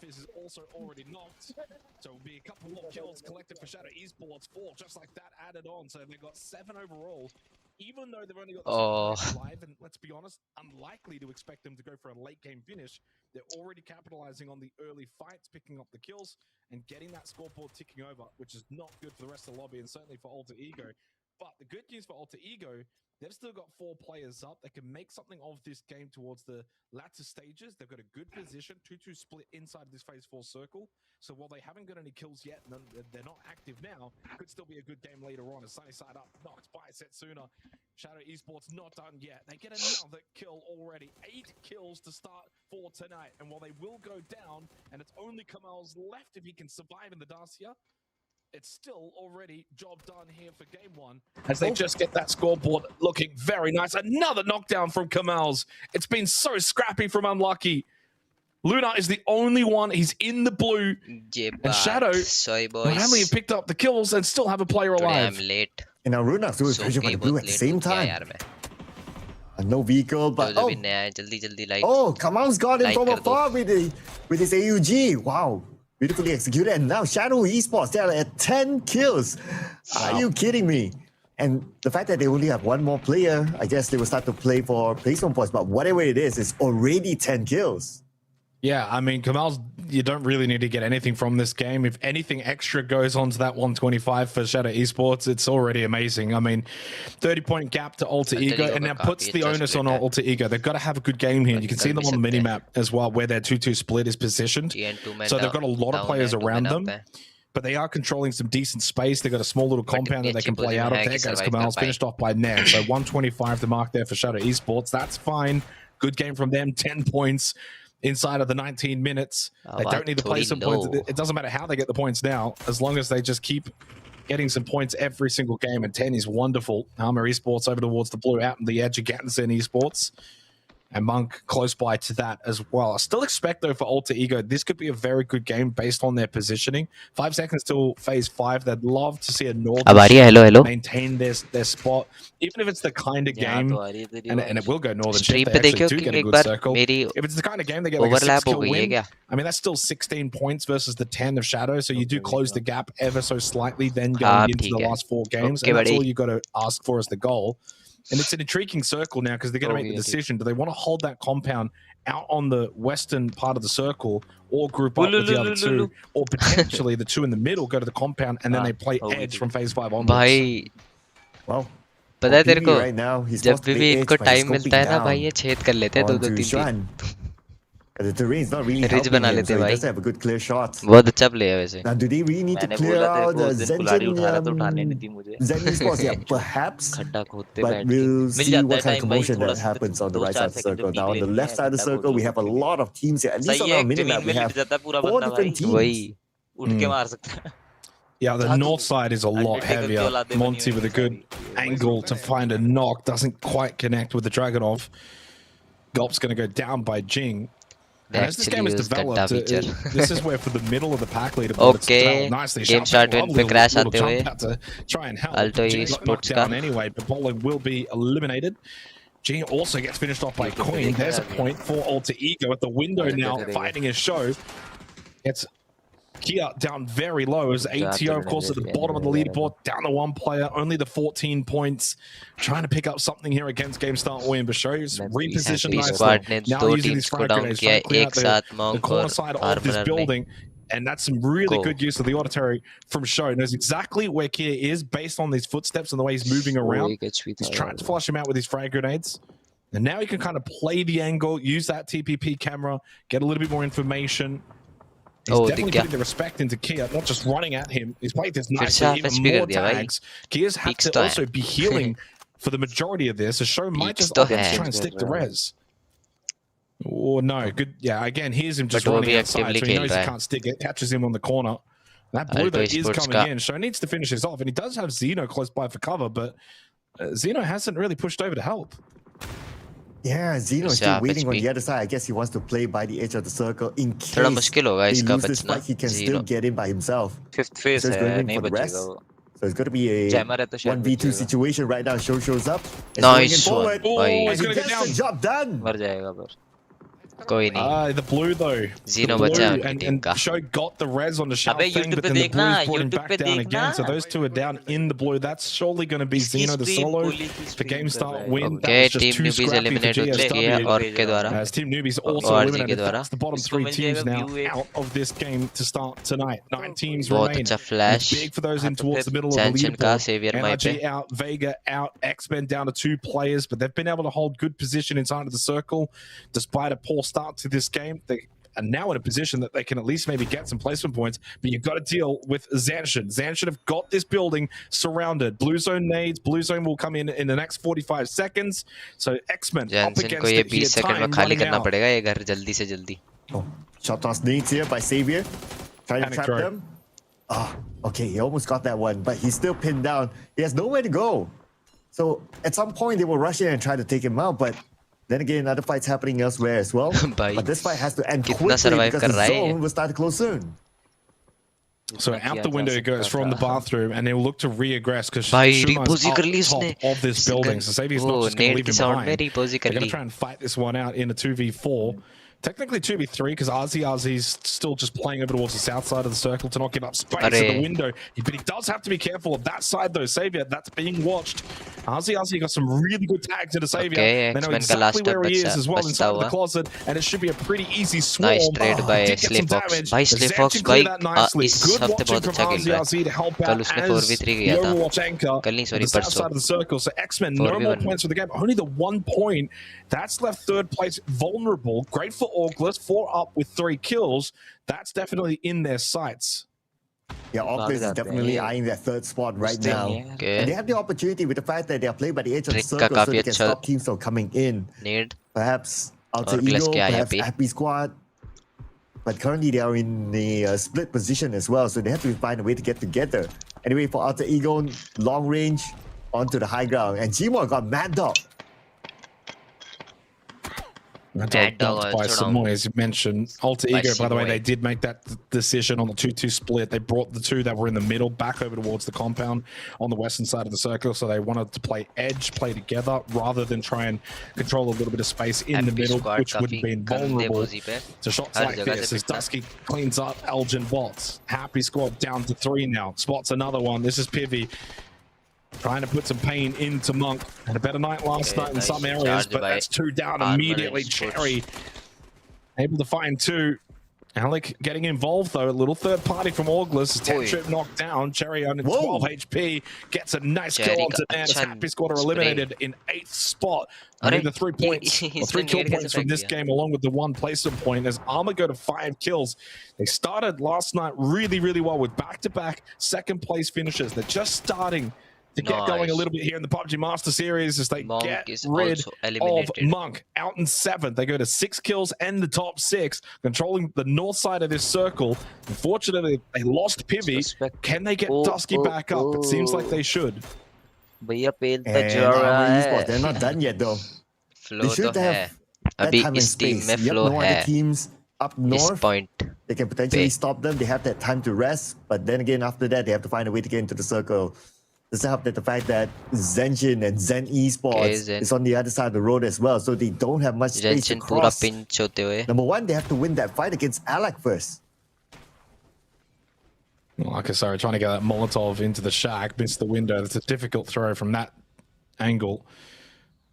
Fizz is also already knocked. So it'll be a couple more kills collected for Shadow Esports. 4 just like that added on. So they've got 7 overall. Even though they've only got the players alive, and let's be honest, unlikely to expect them to go for a late game finish. They're already capitalizing on the early fights, picking up the kills, and getting that scoreboard ticking over, which is not good for the rest of the lobby and certainly for Alter Ego. But the good news for Alter Ego, they've still got 4 players up. They can make something of this game towards the latter stages. They've got a good position, 2-2 split inside of this phase 4 circle. So while they haven't got any kills yet, and they're not active now, could still be a good game later on. As Sunny side up, knocked by Setsuna. Shadow Esports not done yet. They get another kill already. 8 kills to start for tonight. And while they will go down, and it's only Kamal's left if he can survive in the Dacia, it's still already job done here for game 1 as they just get that scoreboard looking very nice. Another knockdown from Kamal's. It's been so scrappy from Unlucky. Luna is the only one. He's in the blue. And Shadow only have picked up the kills and still have a player alive. I'm late. And now Runa's doing pressure for the blue at the same time. No vehicle, but oh, Kamal's got him from afar with his AUG. Wow. Beautifully executed, and now Shadow Esports, they're at 10 kills. Are you kidding me? And the fact that they only have 1 more player, I guess they will start to play for placement points, but whatever it is, it's already 10 kills. Yeah, I mean, Kamal's, you don't really need to get anything from this game. If anything extra goes onto that 125 for Shadow Esports, it's already amazing. I mean, 30-point gap to Alter Ego, and that puts the onus on Alter Ego. They've got to have a good game here. You can see them on the minimap as well, where their 2-2 split is positioned. So they've got a lot of players around them, but they are controlling some decent space. They've got a small little compound that they can play out of. There goes Kamal's finished off by Nan. So 125 to mark there for Shadow Esports. That's fine. Good game from them. 10 points. Inside of the 19 minutes. They don't need to play some points. It doesn't matter how they get the points now, as long as they just keep getting some points every single game. And 10 is wonderful. Hammer Esports over towards the blue, out in the edge again, Zen Esports. And Monk close by to that as well. I still expect, though, for Alter Ego, this could be a very good game based on their positioning. 5 seconds till phase 5. They'd love to see a Northern maintain their spot. Even if it's the kind of game, and it will go Northern shift, they actually do get a good circle. If it's the kind of game they get like a 6-kill win, I mean, that's still 16 points versus the 10 of Shadow, so you do close the gap ever so slightly then going into the last 4 games, and that's all you got to ask for as the goal. And it's an intriguing circle now because they're going to make the decision. Do they want to hold that compound out on the western part of the circle or group up with the other 2? Or potentially the 2 in the middle go to the compound and then they play edge from phase 5 onwards? Well, पता है तेरे को right now, जब भी इनको time मिलता है ना भाई ये छेद कर लेते हैं 2-2-3 The terrain is not really ridge बना helping him, लेते so he भाई doesn't have a good clear shot. बहुत अच्छा प्ले है वैसे Now, do they really need to clear out the Zen Esports? Yeah, perhaps. But we'll see what kind of commotion that happens on the right side of the circle. Now, on the left side of the circle, we have a lot of teams here. At least on our minimap, we have 4 different teams. Yeah, the north side is a lot heavier. Monty with a good angle to find a knock. Doesn't quite connect with the Dragonov. Gulp's going to go down by Jing. And as this game is developed, this is where for the middle of the pack leaderboard, it's developed nicely. Game start win पे crash आते हुए to try and help. Jing got knocked down anyway, but Bowling will be eliminated. Jing also gets finished off by Queen. There's a point for Alter Ego at the window now, fighting his show. It's Kia down very low as ATO, of course, at the bottom of the leaderboard, down to 1 player, only the 14 points. Trying to pick up something here against Game Start Win, but shows repositioned nicely. Now using these frag grenades, trying to clear out the corner side of this building. And that's some really good use of the auditory from Show. Knows exactly where Kia is based on these footsteps and the way he's moving around. He's trying to flush him out with his frag grenades. And now he can kind of play the angle, use that TPP camera, get a little bit more information. He's definitely putting the respect into Kia, not just running at him. He's played this nicely, even more tags. Kia's had to also be healing for the majority of this. The Show might just try and stick to res. Oh, no. Good. Yeah, again, here's him just running outside, so he knows he can't stick it. Catches him on the corner. That blue though is coming in. Show needs to finish this off, and he does have Zeno close by for cover, but Zeno hasn't really pushed over to help. Yeah, Zeno is still waiting on the other side. I guess he wants to play by the edge of the circle in case they lose this fight, he can still get in by himself. 5th phase so it's going for the rest. So it's going to be a 1v2 situation right now. Show shows up. Nice forward. Oh, he's going to get the job done. कोई नहीं The blue though. Zeno The बचा blue उनकी team and का Show got the res on the Shao अबे thing, YouTube but पे then the देखना, blues brought him YouTube back पे down देखना। again. So those two are down in the blue. That's surely going to be किसकी Zeno the stream? solo. Kohli की The stream game कर start रहा है। win. Okay That was just team too newbies scrappy for eliminate हो चुकी है GSW. और के द्वारा As Team Newbies also और eliminated. के द्वारा That's the bottom इसको 3 मिल teams जाएगा now view 8। out of this game to start tonight. 9 teams बहुत remain. अच्छा And flash it's big for those in हाँ, तो towards फिर the middle of the Jansen का leaderboard. सेवियर माई पे NRG out, Vega out, X-Men down to 2 players, but they've been able to hold good position inside of the circle despite a poor start to this game. They are now in a position that they can at least maybe get some placement points, but you've got to deal with Zanshin. Zanshin have got this building surrounded. Blue zone nades. Blue zone will come in the next 45 seconds. So X-Men up Jansen against को ये it here. 20 second में Time खाली running करना out. पड़ेगा ये घर जल्दी से जल्दी Oh, shot toss needs here by Xavier. Trying to Panic trap throw. them. Ah, okay, he almost got that one, but he's still pinned down. He has nowhere to go. So at some point they will rush in and try to take him out, but then again, other fights happening elsewhere as well. भाई But this fight has to end कितना quickly survive because कर the रहा है ये? zone will start to close soon. So out the window it goes from the bathroom, and he'll look to re-aggress because भाई Shuma's रिपोजी up कर ली top उसने of this building. So Xavier's वो not just going to net leave की him sound में behind. रिपोजी They're कर going Lee to try and fight this one out in a 2v4. Technically 2v3 because Azi's still just playing over towards the south side of the circle to not give up space at the window. But he does have to be careful of that side though. Savior, that's being watched. Azi got some really good tags into Savior. Okay, they know X-Men का exactly last where he is as well बचता inside of the हुआ। closet, and it should be a pretty easy swarm. Nice trade by Did get some Slayfox damage. भाई But Slayfox Zanchin भाई cleared that nicely. इस Good हफ्ते watching बहुत from अच्छा खेल रहा है Azi to help कल out उसने as 4v3 the किया था Overwatch anchor कल नहीं on सॉरी the south परसों side of the circle. So X-Men, no more 4v1 points for the game. Only the 1 point. That's left third place vulnerable. Great for August. 4 up with 3 kills. That's definitely in their sights. Yeah, Oculus is definitely eyeing that third spot right now. Okay. And they have the opportunity with the fact that they are playing by the edge of the Trick circle का so they काफी can अच्छा stop teams from coming in. need Perhaps Alter Oculus Ego, क्या है perhaps अभी? Happy Squad. But currently they are in the split position as well, so they have to find a way to get together. Anyway, for Alter Ego, long range onto the high ground. And Gmor got Mad Dog. Mad Dog by Samoy, as you mentioned. Alter By Ego, by the way, Samoy. they did make that decision on the 2-2 split. They brought the two that were in the middle back over towards the compound on the western side of the circle. So they wanted to play edge, play together, rather than try and control a little bit of space in the Happy middle, Squad which would have काफी been गंदे vulnerable पोजी पे to shots her like जगह this से as पिटता Dusky cleans up Elgin bots. Happy Squad down to 3 now. Spots another one. This is Pivy. Trying to put some pain into Monk. Had a better night last night in nice some areas, charge but by that's 2 down Armor immediately. Esports. Cherry able to find 2. Alec getting involved though. A little third party from August. 10 trip knocked down. Cherry on 12 HP. Gets a nice Cherry kill onto का Nance. अच्छा Happy Squad are spray। eliminated in 8th spot. I अरे, need the 3 points. ये- Or 3 इसमें kill net कैसे points from फेंक this दिया? game along with the 1 placement point as Armor go to 5 kills. They started last night really, really well with back-to-back second place finishes. They're just starting to get going a Nice. little bit here in the PUBG Master Series as they Monk get is rid also of eliminated. Monk out in 7th. They go to 6 kills and the top 6, controlling the north side of this circle. Unfortunately, they lost Pivy. Suspect. Can they get Oh, Dusky oh, back up? It seems like oh. they should. भैया पेल And पे जा रहा Armor Esports, है they're not done yet though. Flow They तो should है have that अभी time and इस team space. में Yep, फ्लो no है other teams up इस north. Point They can potentially पे। stop them. They have that time to rest. But then again, after that, they have to find a way to get into the circle. Let's help that the fact that Zenshin and Zen Esports Okay, Zen. is on the other side of the road as well. So they don't have much space to जेंशन पूरा cross. Pinch होते हुए Number one, they have to win that fight against Alec first. Like I said, trying to get that Molotov into the shack, missed the window. It's a difficult throw from that angle.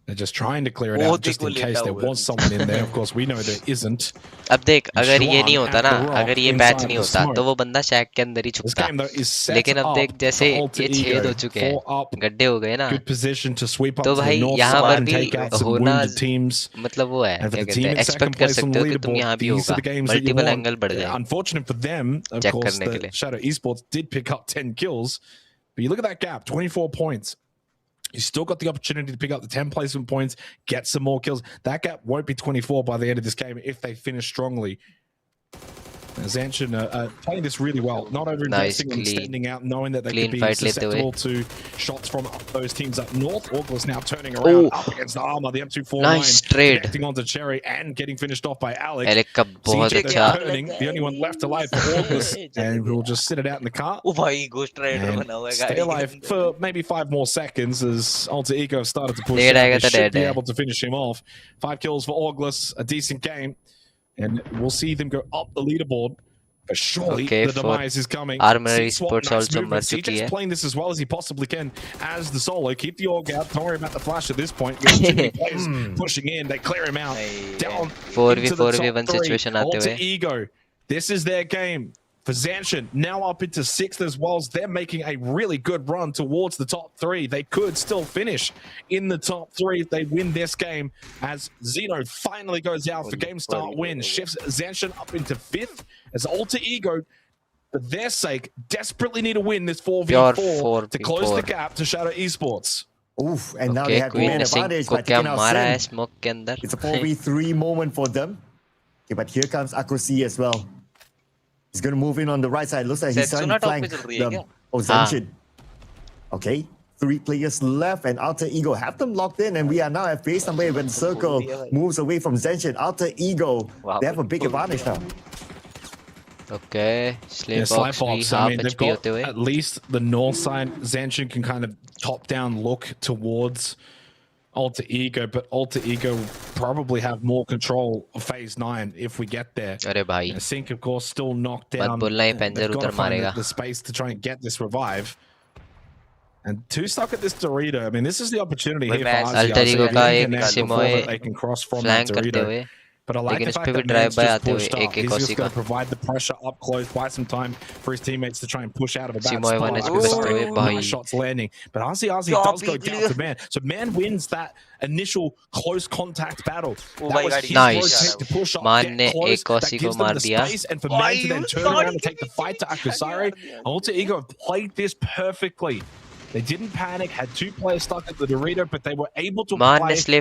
They're just trying to clear it out just in case there was someone in there. Of course, we know there isn't. अब देख अगर ये Schwan नहीं होता at ना the rock अगर ये inside patch the नहीं होता smoke. तो वो बंदा शैक के अंदर ही This छुपता game though is set लेकिन अब up देख जैसे for Alter ये छेद हो Ego. चुके हैं 4 up, गड्ढे हो गए ना good position to sweep up तो to the भाई north यहाँ side पर and भी take out some होना wounded teams. मतलब वो है And for क्या the कहते team हैं in एक्सपेक्ट second कर place on सकते the हो कि तुम यहाँ leaderboard, भी these are होगा the games that you multiple want. Angle बढ़ जाएंगे Unfortunate for them, of check course, करने के the लिए Shadow Esports did pick up 10 kills. But you look at that gap, 24 points. You still got the opportunity to pick up the 10 placement points, get some more kills. That gap won't be 24 by the end of this game if they finish strongly. Zanshin playing this really well, not over-investing Nice, and clean- standing out, knowing that they clean could be fight लेते हुए। susceptible to shots from those teams up north. August now turning around up against the Armor, the M249, Nice trade। connecting onto Cherry and getting finished off by Alex. Alec का बहुत CJ अच्छा turning, the only one left alive for August, and we'll just sit it out in the car. ओ भाई ghost rider And बना हुआ है stay गाड़ी के alive अंदर। for maybe 5 more seconds as Alter Ego started to push Dead out. आएगा They तो should dead be है। able to finish him off. 5 kills for August, a decent game. And we'll see them go up the leaderboard. But surely the demise is coming. Armory Sports also मर चुकी CJ's है. playing this as well as he possibly can as the solo. Keep the org out. Don't worry about the flash at this point. We have too many players pushing in. They clear him out. Down 4v1 situation आते हुए. Alter Ego. This is their game. For Zanshin, now up into 6th as well. They're making a really good run towards the top 3. They could still finish in the top 3 if they win this game, as Zeno finally goes out for game start win. Shifts Zanshin up into 5th as Alter Ego, for their sake, desperately need to win this 4v4 to close the gap to Shadow Esports. Oof, and now they have the main advantage by taking out Sin. It's a 4v3 moment for them. Okay, but here comes Akosi as well. He's going to move in on the right side. Looks like he's starting to flank the Zanshin. Okay, 3 players left and Alter Ego have them locked in, and we are now at base number 8 when the circle moves away from Zanshin. Alter Ego, they have a big advantage now. Okay, Slayfox, I mean, they've got at least the north side. Zanshin can kind of top-down look towards Alter Ego, but Alter Ego will probably have more control of phase 9 if we get there. अरे भाई. Sync, of course, still knocked down. They've got to find the space to try and get this revive. And 2 stuck at this Dorito. I mean, this is the opportunity here for Alter Ego का एक Simoy they can cross from that Dorito. But I like the fact that Man's just pushed up. He's just going to provide the pressure up close, buy some time for his teammates to try and push out of a bad spot. Nice shots landing. But RZ does go down to Man. So Man wins that initial close contact battle. That was his nice. to push up, Man get close. That gives them the दिया. space. And for Man to then turn around and take the fight to Akusare, Alter Ego have played this perfectly. They didn't panic, had 2 players stuck at the Dorito, but they were able to apply enough pressure.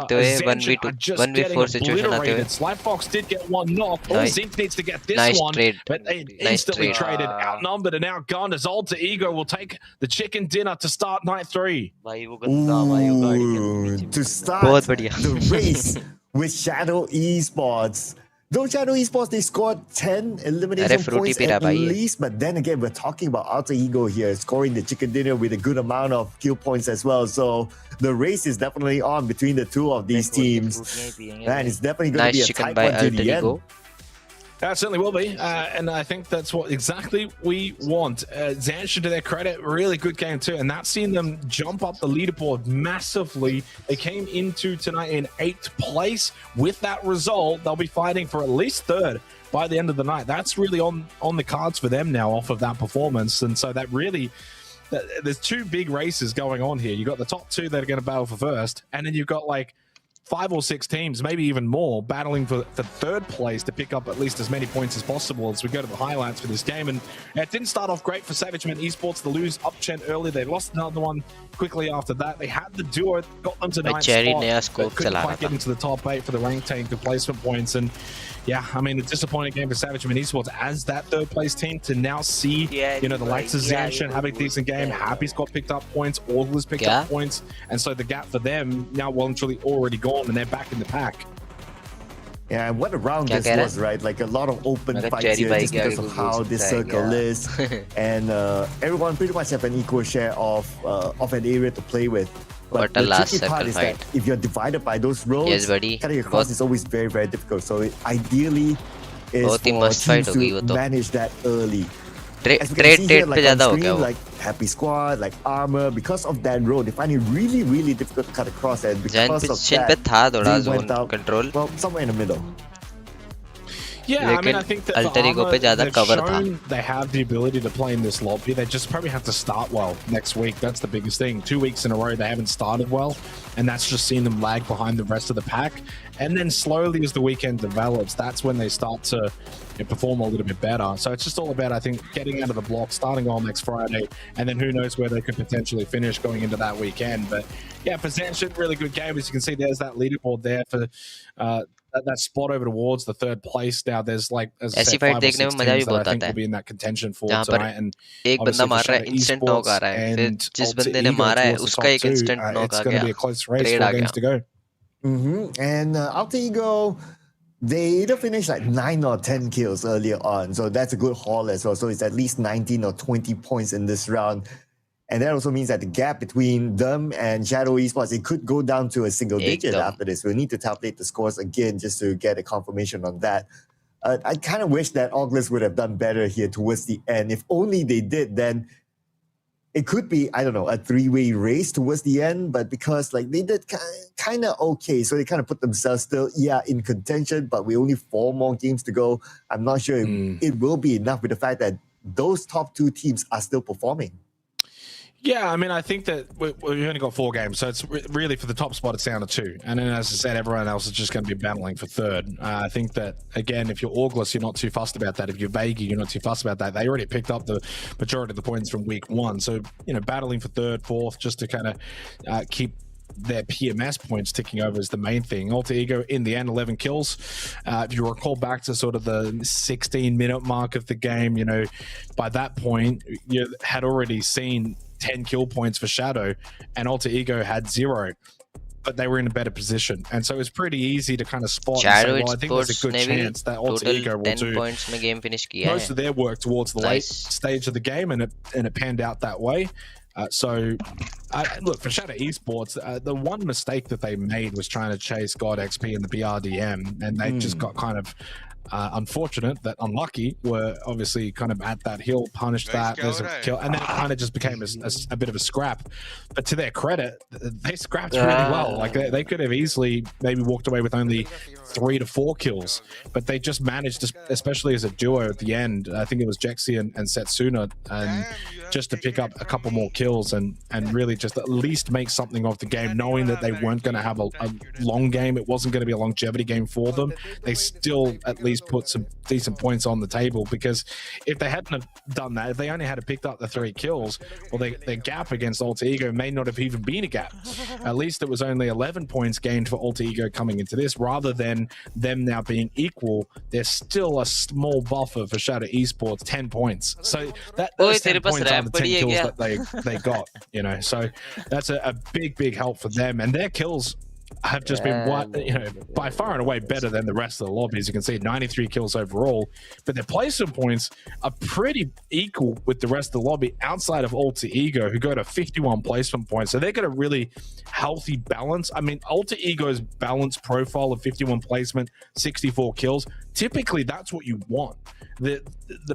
Zanshin are just getting obliterated. Slayfox did get 1 knock. Zinc needs to get this one, but they instantly traded, outnumbered and outgunned as Alter Ego will take the chicken dinner to start night 3. Ooh, to start the race with Shadow Esports. Though Shadow Esports, they scored 10 elimination points at least, but then again, we're talking about Alter Ego here, scoring the chicken dinner with a good amount of kill points as well. So the race is definitely on between the 2 of these teams. And it's definitely going to be a tight one to the end. That certainly will be, and I think that's what exactly we want. Zanshin, to their credit, really good game too, and that's seen them jump up the leaderboard massively. They came into tonight in 8th place. With that result, they'll be fighting for at least 3rd by the end of the night. That's really on the cards for them now off of that performance, and so that really... There's 2 big races going on here. You've got the top 2 that are going to battle for 1st, and then you've got like 5 or 6 teams, maybe even more, battling for 3rd place to pick up at least as many points as possible as we go to the highlights for this game. And it didn't start off great for SavageMan Esports. The lose up Chen early. They lost another one quickly after that. They had the duo, got them to 9th spot, but couldn't quite get into the top 8 for the rank tank replacement points. And yeah, I mean, a disappointing game for SavageMan Esports as that 3rd place team to now see, you know, the likes of Zanshin having a decent game. Happy's got picked up points, Orgler's picked up points, and so the gap for them now well and truly already gone, and they're back in the pack. Yeah, and what a round this was, right? Like a lot of open fights here just because of how this circle is. And everyone pretty much have an equal share of an area to play with. But the tricky part is that if you're divided by those roles, cutting across is always very, very difficult. So it ideally is for teams to manage that early. As we can see here, like on screen, like Happy Squad, like Armor, because of that road, they find it really, really difficult to cut across. And because of that, they went out, well, somewhere in the middle. Yeah, I mean, I think that Alter Ego पे ज़्यादा cover था. They have the ability to play in this lobby. They just probably have to start well next week. That's the biggest thing. 2 weeks in a row, they haven't started well, and that's just seen them lag behind the rest of the pack. And then slowly, as the weekend develops, that's when they start to perform a little bit better. So it's just all about, I think, getting out of the block, starting on next Friday, and then who knows where they could potentially finish going into that weekend. But yeah, for Zanshin, really good game. As you can see, there's that leaderboard there for that spot over towards the 3rd place. Now there's like, as I said, 5 or 6 teams that I think will be in that contention for tonight. And एक बंदा मार रहा है, instant knock आ रहा है. फिर जिस बंदे ने मारा है, उसका एक instant knock आ गया. It's going to be a close race, 4 games to go. And Alter Ego, they either finish like 9 or 10 kills earlier on, so that's a good haul as well. So it's at least 19 or 20 points in this round. And that also means that the gap between them and Shadow Esports, it could go down to a single digit after this. We'll need to tabulate the scores again just to get a confirmation on that. I kind of wish that Oculus would have done better here towards the end. If only they did, then it could be, I don't know, a three-way race towards the end. But because like they did kind of okay, so they kind of put themselves still, in contention, but we only 4 more games to go. I'm not sure it will be enough with the fact that those top 2 teams are still performing. Yeah, I mean, I think that we've only got 4 games, so it's really for the top spot, it's down to 2. And then, as I said, everyone else is just going to be battling for third. I think that, again, if you're August, you're not too fussed about that. If you're Vega, you're not too fussed about that. They already picked up the majority of the points from week 1. So, battling for third, fourth, just to kind of keep their PMS points ticking over is the main thing. Alter Ego, in the end, 11 kills. If you recall back to sort of the 16-minute mark of the game, by that point, you had already seen 10 kill points for Shadow, and Alter Ego had 0, but they were in a better position, and so it was pretty easy to kind of spot Shadow, and say, well, I think there's a good chance that Alter Ego will do points में game finish किया most of their work towards the late stage of the game, and it panned out that way. Look, for Shadow Esports, the one mistake that they made was trying to chase God XP in the BRDM, and they just got kind of unlucky, were obviously kind of at that hill, punished that, there's a kill, and then it kind of just became a bit of a scrap. But to their credit, they scrapped really well. Like they could have easily maybe walked away with only 3 to 4 kills, but they just managed to, especially as a duo at the end, I think it was Jexi and Setsuna, and just to pick up a couple more kills and really just at least make something of the game, knowing that they weren't going to have a long game. It wasn't going to be a longevity game for them. They still at least put some decent points on the table, because if they hadn't have done that, if they only had picked up the 3 kills, well, their gap against Alter Ego may not have even been a gap. At least it was only 11 points gained for Alter Ego coming into this, rather than them now being equal. There's still a small buffer for Shadow Esports, 10 points. So those 10 points are the 10 kills that they got, so that's a big help for them, and their kills have just been by far and away better than the rest of the lobby. As you can see, 93 kills overall, but their placement points are pretty equal with the rest of the lobby outside of Alter Ego, who go to 51 placement points. So they got a really healthy balance. I mean, Alter Ego's balance profile of 51 placement, 64 kills, typically that's what you want. The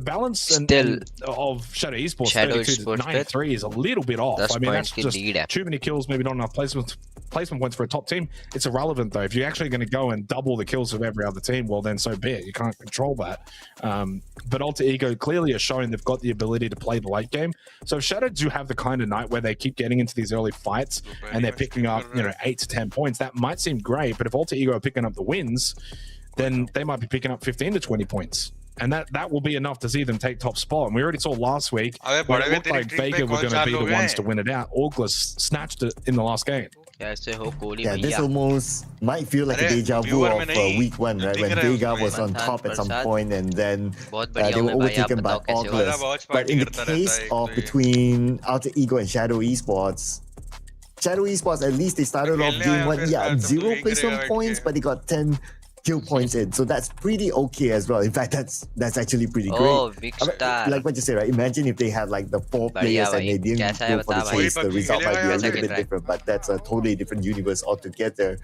balance of Shadow Esports, 32 to 93 is a little bit off. I mean, that's just too many kills, maybe not enough placement points for a top team. It's irrelevant though. If you're actually going to go and double the kills of every other team, well then so be it. You can't control that. But Alter Ego clearly has shown they've got the ability to play the late game. So if Shadow do have the kind of night where they keep getting into these early fights and they're picking up 8 to 10 points, that might seem great. But if Alter Ego are picking up the wins, then they might be picking up 15 to 20 points. And that will be enough to see them take top spot. And we already saw last week where it looked like Vega were going to be the ones to win it out. August snatched it in the last game. Yeah, this almost might feel like a deja vu of week 1, right? When Vega was on top at some point, and then they were overtaken by Oculus. But in the case of between Alter Ego and Shadow Esports, at least they started off game 1, 0 placement points, but they got 10 kill points in, so that's pretty okay as well. In fact, that's actually pretty great. Oh, big star. Like what you say, right? Imagine if they had like the 4 players and they didn't go for the chase, the result might be a little bit different, but that's a totally different universe altogether.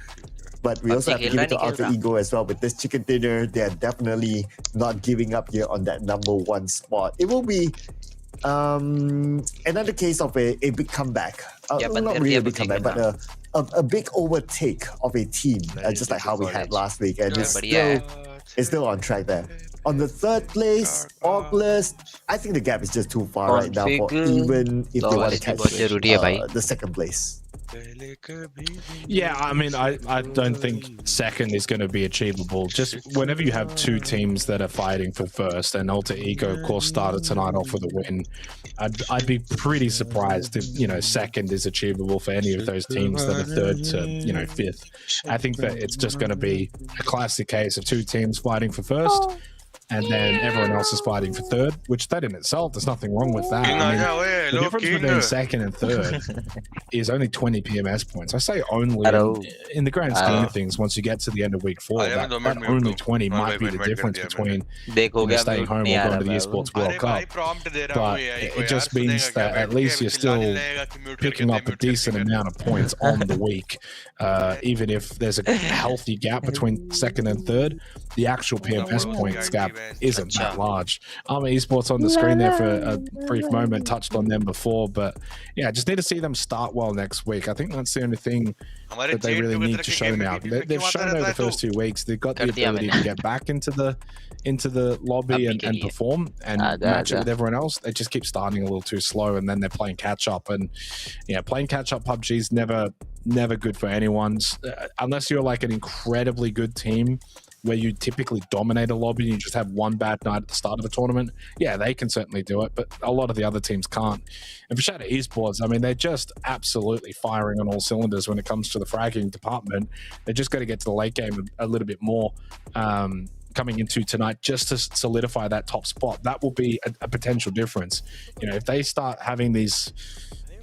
But we also have to give it to Alter Ego as well. With this chicken dinner, they're definitely not giving up here on that #1 spot. It will be another case of a big comeback. Not really a big comeback, but a big overtake of a team, just like how we had last week, and it's still on track there. On the 3rd place, Oculus, I think the gap is just too far right now for even if they want to catch the 2nd place. Yeah, I mean, I don't think 2nd is going to be achievable. Just whenever you have 2 teams that are fighting for 1st, and Alter Ego, of course, started tonight off with a win, I'd be pretty surprised if 2nd is achievable for any of those teams that are 3rd to 5th. I think that it's just going to be a classic case of 2 teams fighting for 1st. and then everyone else is fighting for third, which that in itself, there's nothing wrong with that. I mean, the difference between second and third is only 20 PMS points. I say only in the grand scheme of things. Once you get to the end of week 4, that only 20 might be the difference between staying home or going to the Esports World Cup. But it just means that at least you're still picking up a decent amount of points on the week. Even if there's a healthy gap between second and third, the actual PMS points gap isn't that large. Esports on the screen there for a brief moment, touched on them before, but yeah, just need to see them start well next week. I think that's the only thing that they really need to show now. They've shown over the first 2 weeks they've got the ability to get back into the lobby and perform and match it with everyone else. They just keep starting a little too slow, and then they're playing catch up. And yeah, playing catch up PUBG is never good for anyone, unless you're like an incredibly good team where you typically dominate a lobby and you just have one bad night at the start of a tournament. Yeah, they can certainly do it, but a lot of the other teams can't. And for Shadow Esports, I mean, they're just absolutely firing on all cylinders when it comes to the fragging department. They just got to get to the late game a little bit more coming into tonight, just to solidify that top spot. That will be a potential difference. You know, if they start having these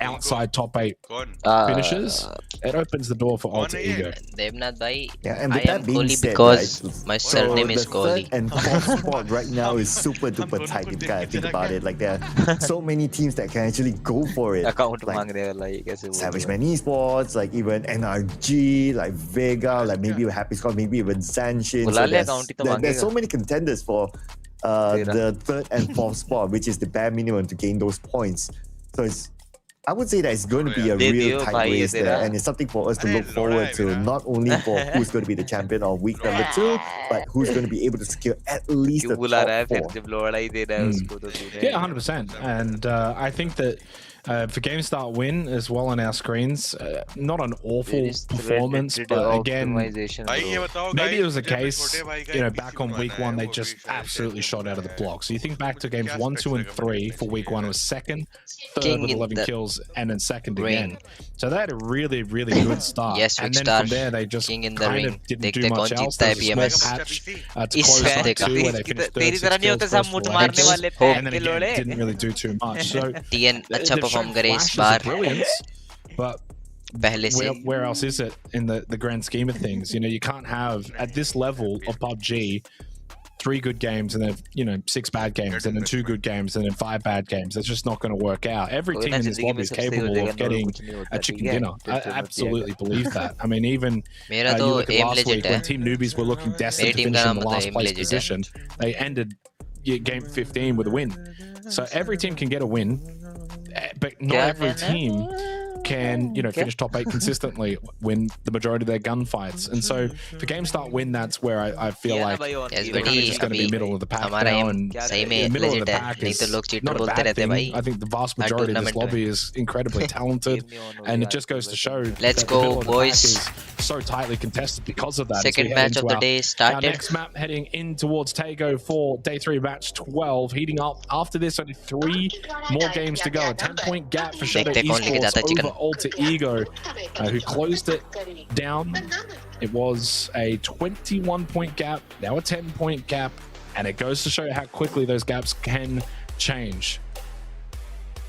outside top 8 finishes, it opens the door for Alter Ego. Yeah, and with that being said, because right, my surname is Kohli. And fourth spot right now is super duper tight if you kind of think about it. Like, there are so many teams that can actually go for it. Like Savage Man Esports, like even NRG, like Vega, like maybe with Happy Squad, maybe even Zanshin. So there's so many contenders for the third and fourth spot, which is the bare minimum to gain those points. So I would say that it's going to be a real tight race there, and it's something for us to look forward to, not only for who's going to be the champion of week number 2, but who's going to be able to secure at least the top 4. Yeah, 100%. And I think that for GameStart win as well on our screens, not an awful performance, but again, maybe it was a case, you know, back on week 1, they just absolutely shot out of the block. So you think back to games 1, 2, and 3 for week 1 was second, third with 11 kills, and then second again. So they had a really, really good start. And then from there, they just kind of didn't do much else. There was a small patch to close up 2 where they finished 36 kills, and then again, didn't really do too much. So brilliance, but where else is it in the grand scheme of things? You know, you can't have at this level of PUBG 3 good games and then, you know, 6 bad games and then 2 good games and then 5 bad games. It's just not going to work out. Every team in this lobby is capable of getting a chicken dinner. I absolutely believe that. I mean, even you look at last week when Team Newbies were looking destined to finish in the last place position, they ended game 15 with a win. So every team can get a win, but not every team can, you know, finish top 8 consistently, win the majority of their gunfights. And so for GameStart win, that's where I feel like they're just going to be middle of the pack now, and middle of the pack is not a bad thing. I think the vast majority of this lobby is incredibly talented, and it just goes to show let's go, boys. Is so tightly contested because of that. Second match of the day started. Our next map heading in towards Tago for day 3 match 12, heating up after this. Only 3 more games to go. A 10-point gap for Shadow Esports over Alter Ego, who closed it down. It was a 21-point gap, now a 10-point gap, and it goes to show how quickly those gaps can change.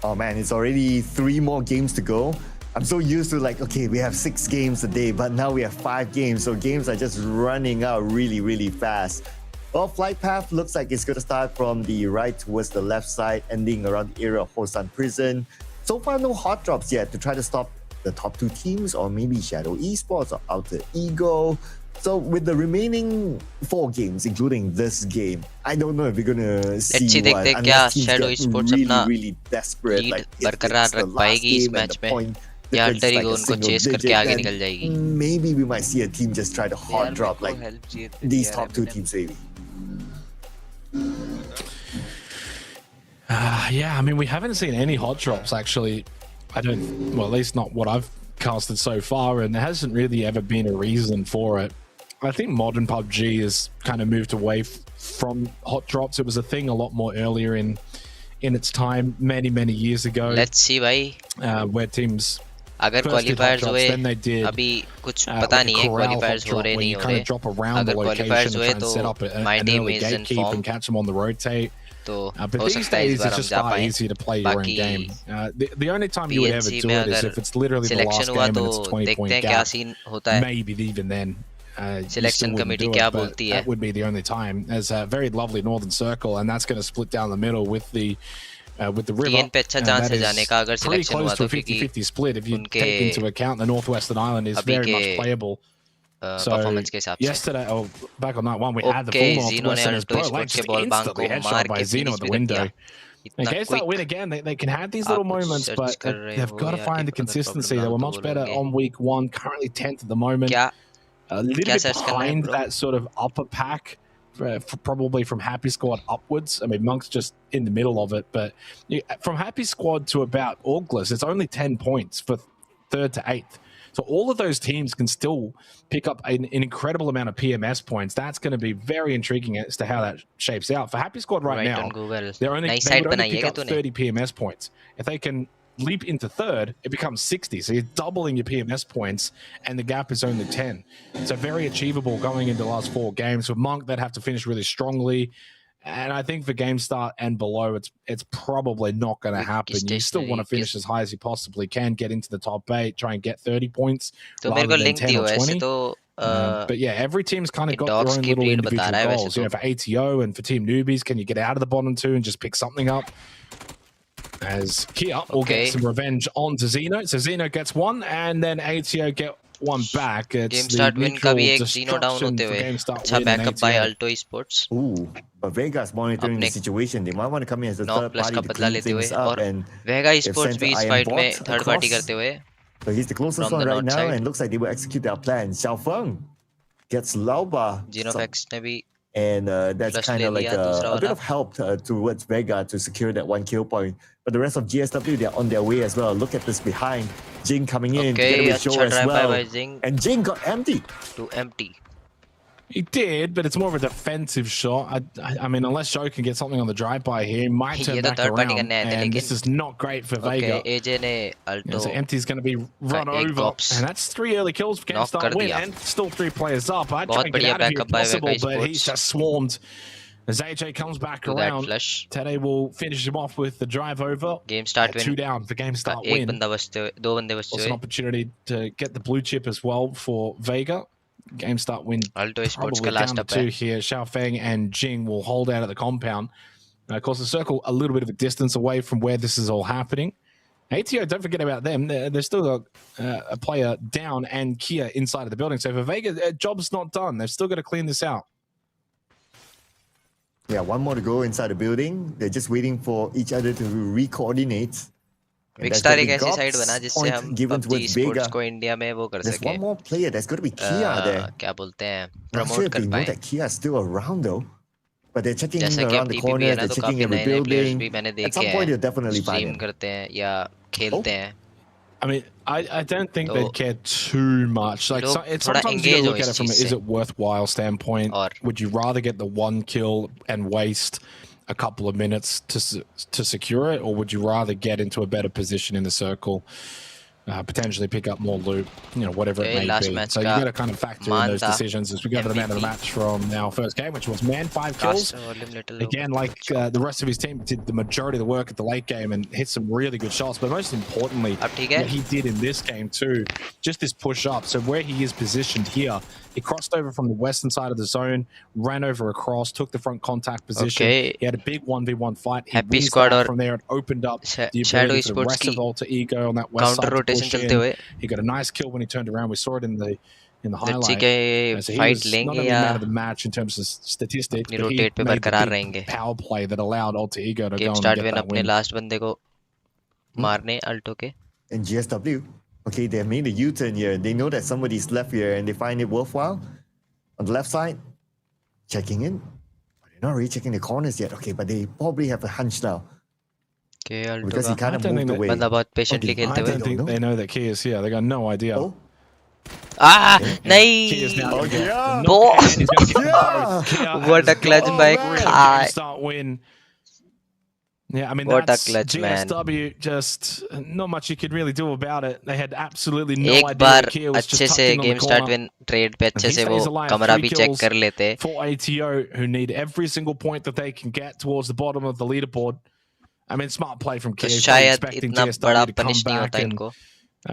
Oh man, it's already 3 more games to go. I'm so used to, like, okay, we have 6 games a day, but now we have 5 games, so games are just running out really, really fast. Well, flight path looks like it's going to start from the right towards the left side, ending around the area of Hosan Prison. So far, no hot drops yet to try to stop the top 2 teams, or maybe Shadow Esports or Alter Ego. So with the remaining 4 games, including this game, I don't know if we're gonna see what, unless teams Shadow get Esports really, really desperate. Like, if it's the last game and the point difference like a single digit, then maybe we might see a team just try to hot drop like these top 2 teams maybe. Yeah, I mean, we haven't seen any hot drops actually. Well, at least not what I've casted so far, and there hasn't really ever been a reason for it. I think modern PUBG has kind of moved away from hot drops. It was a thing a lot more earlier in its time, many years ago. Let's see why. Where teams अगर क्वालिफायर्स हुए अभी कुछ पता नहीं है क्वालिफायर्स हो रहे नहीं हो रहे अगर क्वालिफायर्स हुए तो my team is in form तो हो सकता है इस बार हम जा पाए बाकी the only time you would ever PNC do में it is अगर if it's literally the last selection हुआ game तो and it's 20 देखते point हैं क्या gap. सीन होता है Maybe even then. You still Selection wouldn't committee do क्या it, but बोलती है that would be the only time. There's a very lovely northern circle, and that's going to split down the middle with the river. TN पे अच्छा chance है जाने का अगर pretty selection हुआ close to तो a 50-50 split if you उनके take into account the northwestern island is अभी very के much playable. So परफॉर्मेंस के हिसाब से yesterday, back on night one, we had the Okay, full Zeno ने northwesterners, Alto bro, Esports like के just ball बांग instantly को headshot मार by के Zeno finish at the भी कर window. दिया इतना Against that win again, they can have these little आप कुछ moments, search but कर रहे they've हो got to या find the एक अगर consistency. problem They were ना much तो better बोलोगे on week one, currently 10th at the moment. क्या A little क्या bit search करना है behind bro that sort of upper pack, probably from Happy Squad upwards. I mean, Monk's just in the middle of it, but from Happy Squad to about Augless, it's only 10 points for 3rd to 8th. So all of those teams can still pick up an incredible amount of PMS points. That's going to be very intriguing as to how that shapes out. For Happy Squad right now, they would only pick up 30 PMS points. If they can leap into 3rd, it becomes 60. So you're doubling your PMS points, and the gap is only 10. So very achievable going into the last 4 games. For Monk, they'd have to finish really strongly. And I think for game start and below, it's probably not going to happen. You still want to finish as high as you possibly can, get into the top 8, try and get 30 points rather than 10 or 20. But yeah, every team's kind of got their own little individual goals. You know, for ATO and for Team Newbies, can you get out of the bottom 2 and just pick something up? As Kia will get some revenge onto Zeno. So Zeno gets one, and then ATO get one back. It's game start win का भी एक Zeno down होते हुए अच्छा backup by Alto Esports. Ooh, but Vega's monitoring the situation. They might want to come in as a third party to clean things up. And Vega Esports भी इस fight में third party करते हुए. So he's the closest one right now, and looks like they will execute their plan. Xiaofeng gets Lauba. Genofax ने भी and that's kind of like a bit of help towards Vega to secure that 1 kill point. But the rest of GSW, they're on their way as well. Look at this behind. Jing coming in, together with Show as well. And Jing got empty. To empty. He did, but it's more of a defensive shot. I mean, unless Joe can get something on the drive-by here, he might turn back around. And this is not great for Vega. AJ ने Alto. So Empty's going to be run over. And that's 3 early kills for Game Start win. And still 3 players up. I'd try and get out of here if possible, but he's just swarmed. As AJ comes back around, Tede will finish him off with the drive over. Game Start win. 2 down for Game Start win. दो बंदे बचते Also an opportunity to get the blue chip as well for Vega. Game Start win. Alto Esports probably का last down to 2 here. Xiaofeng and Jing will hold out at the compound. Of course, the circle a little bit of a distance away from where this is all happening. ATO, don't forget about them. They're still got a player down and Kia inside of the building. So for Vega, job's not done. They've still got to clean this out. Yeah, one more to go inside the building. They're just waiting for each other to re-coordinate. Big Star एक ऐसी side बना जिससे हम PUBG sports को India में वो कर सके. There's one more player. There's got to be Kia there. क्या बोलते हैं? Promote कर पाए. That Kia is still around though. But they're checking around the corners. They're checking every building. At some point, they'll definitely find him. करते हैं या खेलते हैं. I mean, I don't think they'd care too much. Like sometimes you look at it from an is it worthwhile standpoint. Would you rather get the 1 kill and waste a couple of minutes to secure it, or would you rather get into a better position in the circle, potentially pick up more loot, you know, whatever it may be. So you got to kind of factor in those decisions as we go to the man of the match from our first game, which was Man, 5 kills. Again, like the rest of his team did the majority of the work at the late game and hit some really good shots. But most importantly, what he did in this game too, just this push up. So where he is positioned here, he crossed over from the western side of the zone, ran over across, took the front contact position. He had a big 1v1 fight. He Happy Squad from there. It opened up the ability for the rest of Alter Ego on that west side to push in. He got a nice kill when he turned around. We saw it in the highlight. So he was not only man of the match in terms of statistics, but he made the big power play that allowed Alter Ego to go and get that win. last बंदे को मारने Alto के. And GSW. Okay, they made a U-turn here. They know that somebody's left here and they find it worthwhile. On the left side, checking in. They're not really checking the corners yet. Okay, but they probably have a hunch now. Okay, Alto because he kind of moved away. बंदा बहुत patiently खेलते हुए. I don't think they know that Key is here. They got no idea. Oh. नहीं. What a clutch by Kai. Start win. Yeah, I mean, what that's a clutch, GSW, man. just not much you could really do about it. They had absolutely no एक idea bar that Kia was just अच्छे tucked से in on the game start corner. Win trade पे And अच्छे he से वो stays alive. कमरा 3 भी check kills कर लेते for ATO, who need every single point that they can get towards the bottom of the leaderboard. I mean, smart play from तो Kia. He's probably शायद expecting इतना बड़ा GSW to come पनिश नहीं back, होता and इनको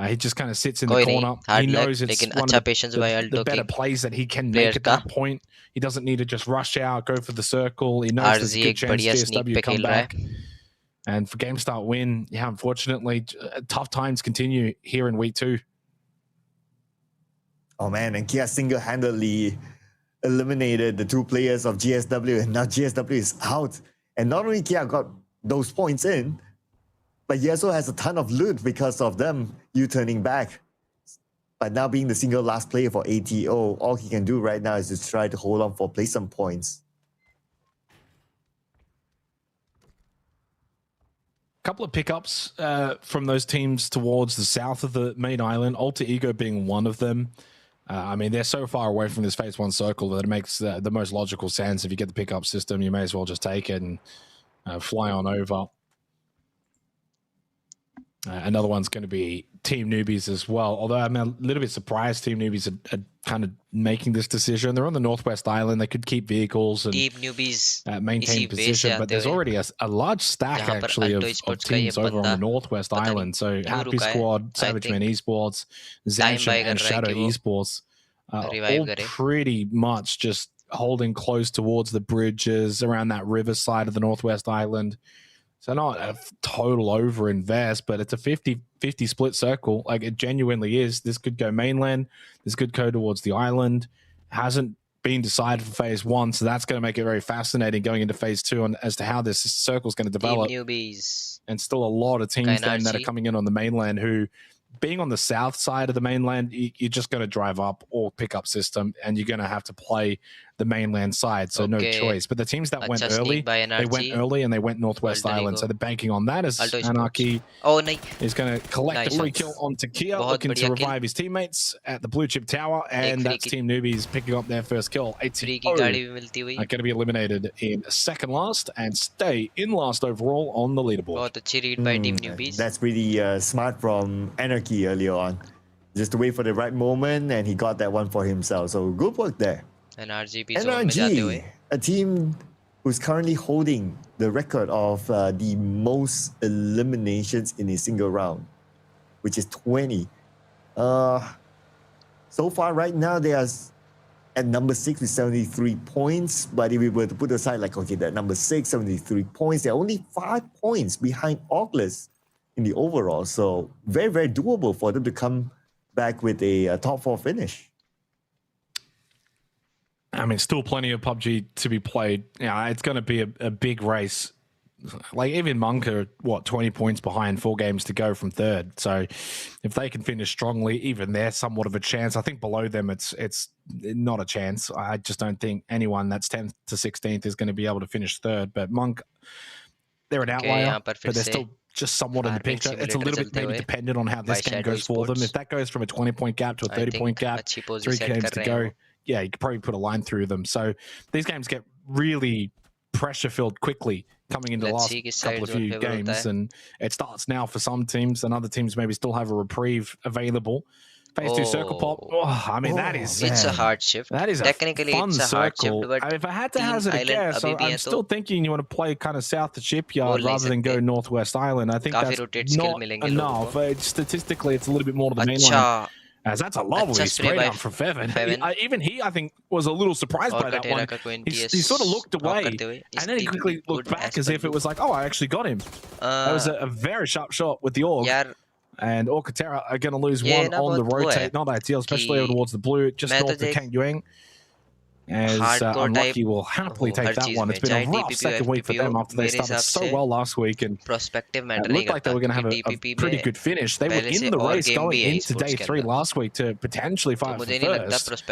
he just kind of sits in the कोई नहीं corner. He hard luck knows it's लेकिन one अच्छा of पेशेंस भाई the अल्टो better की plays that he can player make at का that point. He doesn't need to just rush out, go for the circle. He knows there's a आरजी good एक chance बढ़िया sneak GSW पे come खेल रहा back. है And for game start win, yeah, unfortunately, tough times continue here in week 2. Oh man, and Kia single-handedly eliminated the 2 players of GSW, and now GSW is out. And not only Kia got those points in, but he also has a ton of loot because of them U-turning back. But now being the single last player for ATO, all he can do right now is just try to hold on for play some points. Couple of pickups from those teams towards the south of the main island, Alter Ego being one of them. I mean, they're so far away from this phase 1 circle that it makes the most logical sense. If you get the pickup system, you may as well just take it and fly on over. Another one's going to be Team Newbies as well. Although I'm a little bit surprised Team Newbies are kind of making this decision. They're on the Northwest Island. They could keep vehicles and Team Newbies maintain position. But there's already a large stack actually of teams over on the Northwest Island. So Happy Squad, Savage Man Esports, Zamshin, and Shadow Esports all pretty much just holding close towards the bridges around that river side of the Northwest Island. So not a total over-invest, but it's a 50-50 split circle. Like, it genuinely is. This could go mainland. This could go towards the island. Hasn't been decided for phase 1, so that's going to make it very fascinating going into phase 2 on, as to how this circle is going to develop. Team Newbies. And still a lot of teams then that are coming in on the mainland who, being on the south side of the mainland, you're just going to drive up or pick up system, and you're going to have to play the mainland side, so no choice. But the teams that went early, they went early and they went Northwest Island, so they're banking on that as Anarchy is going to collect the free kill onto Kia, looking to revive his teammates at the blue chip tower, and that's Team Newbies picking up their first kill. ATO are going to be eliminated in second last and stay in last overall on the leaderboard. That's pretty smart from Anarchy earlier on. Just to wait for the right moment, and he got that one for himself. So good work there. NRG, a team who's currently holding the record of the most eliminations in a single round, which is 20. So far right now, they are at number 6 with 73 points. But if we were to put aside, like, okay, that number 6, 73 points, they're only 5 points behind Oculus in the overall. So very, very doable for them to come back with a top 4 finish. I mean, still plenty of PUBG to be played. Yeah, it's going to be a big race. Like, even Monk are, 20 points behind, 4 games to go from third. So if they can finish strongly, even they're somewhat of a chance. I think below them, it's not a chance. I just don't think anyone that's 10th to 16th is going to be able to finish third. But Monk, they're an outlier, but they're still just somewhat in the picture. It's a little bit maybe dependent on how this game goes for them. If that goes from a 20-point gap to a 30-point gap, 3 games to go, yeah, you could probably put a line through them. So these games get really pressure-filled quickly coming into the last couple of few games, and it starts now for some teams, and other teams maybe still have a reprieve available. Phase 2 circle pop. I mean, that is... It's a hard shift. That is technically a fun it's a hard circle. shift, but if I had to hazard a guess, I'm still thinking you want to play kind of south to Shipyard rather than go Northwest Island. I think that's not enough. Statistically, it's a little bit more to the mainland. As that's a lovely spray down from Feven. Even he, I think, was a little surprised by that one. He sort of looked away, and then he quickly looked back as if it was like, oh, I actually got him. That was a very sharp shot with the AUG. And Orcatera are going to lose one on the rotate. Not ideal, especially over towards the blue, just north of Kang Yueng. As Unlucky will happily take that one. It's been a rough second week for them after they started so well last week, and it looked like they were going to have a pretty good finish. They were in the race going into day 3 last week to potentially fight for first,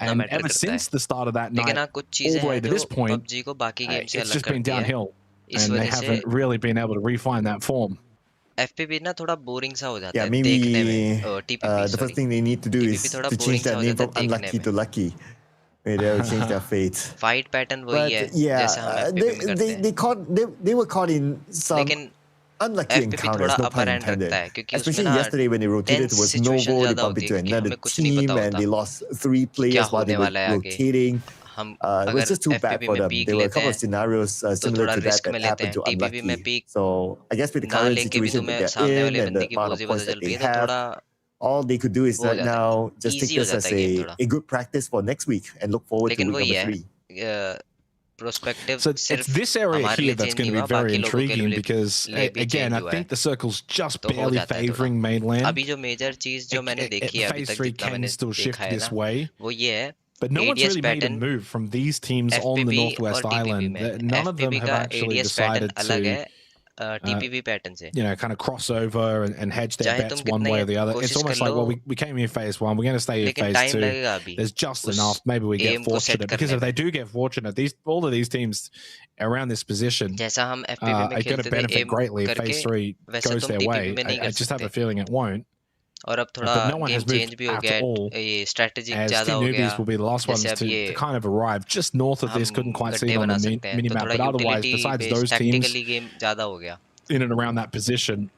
and ever since the start of that night, all the way to this point, it's just been downhill, and they haven't really been able to refine that form. FPP ना थोड़ा boring सा हो जाता है देखने में. The first thing they need to do is to change that name from Unlucky to Lucky. Maybe they'll change their fate. Fight pattern वही है जैसा हम FPP में करते हैं. They were caught in some unlucky encounters, no pun intended. Especially yesterday when they rotated towards Novo, they bumped into another team and they lost 3 players while they were rotating. It was just too bad for them. There were a couple of scenarios similar to that happened to Unlucky. So I guess with the current situation that they're in and the amount of points that they have, all they could do is right now just take this as a good practice for next week and look forward to week number 3. Prospective. So it's this area here that's going to be very intriguing because, again, I think the circle's just barely favoring mainland. अभी जो major चीज जो मैंने देखी है अभी Phase 3 can still shift this way. वो ये है. But no one's really made a move from these teams on the Northwest Island. None of them have actually decided to TPV pattern से. Kind of cross over and hedge their bets one way or the other. It's almost like, well, we came in phase 1, we're going to stay in phase 2. There's just enough. Maybe we get fortunate. Because if they do get fortunate, all of these teams around this position are going to benefit greatly if phase 3 goes their way. I just have a feeling it won't. और अब थोड़ा game change भी हो गया ये strategic ज्यादा हो गया will be the last ones to kind of arrive just north of this. Couldn't quite see it on the mini map, but otherwise besides those teams game ज्यादा हो गया in and around that position,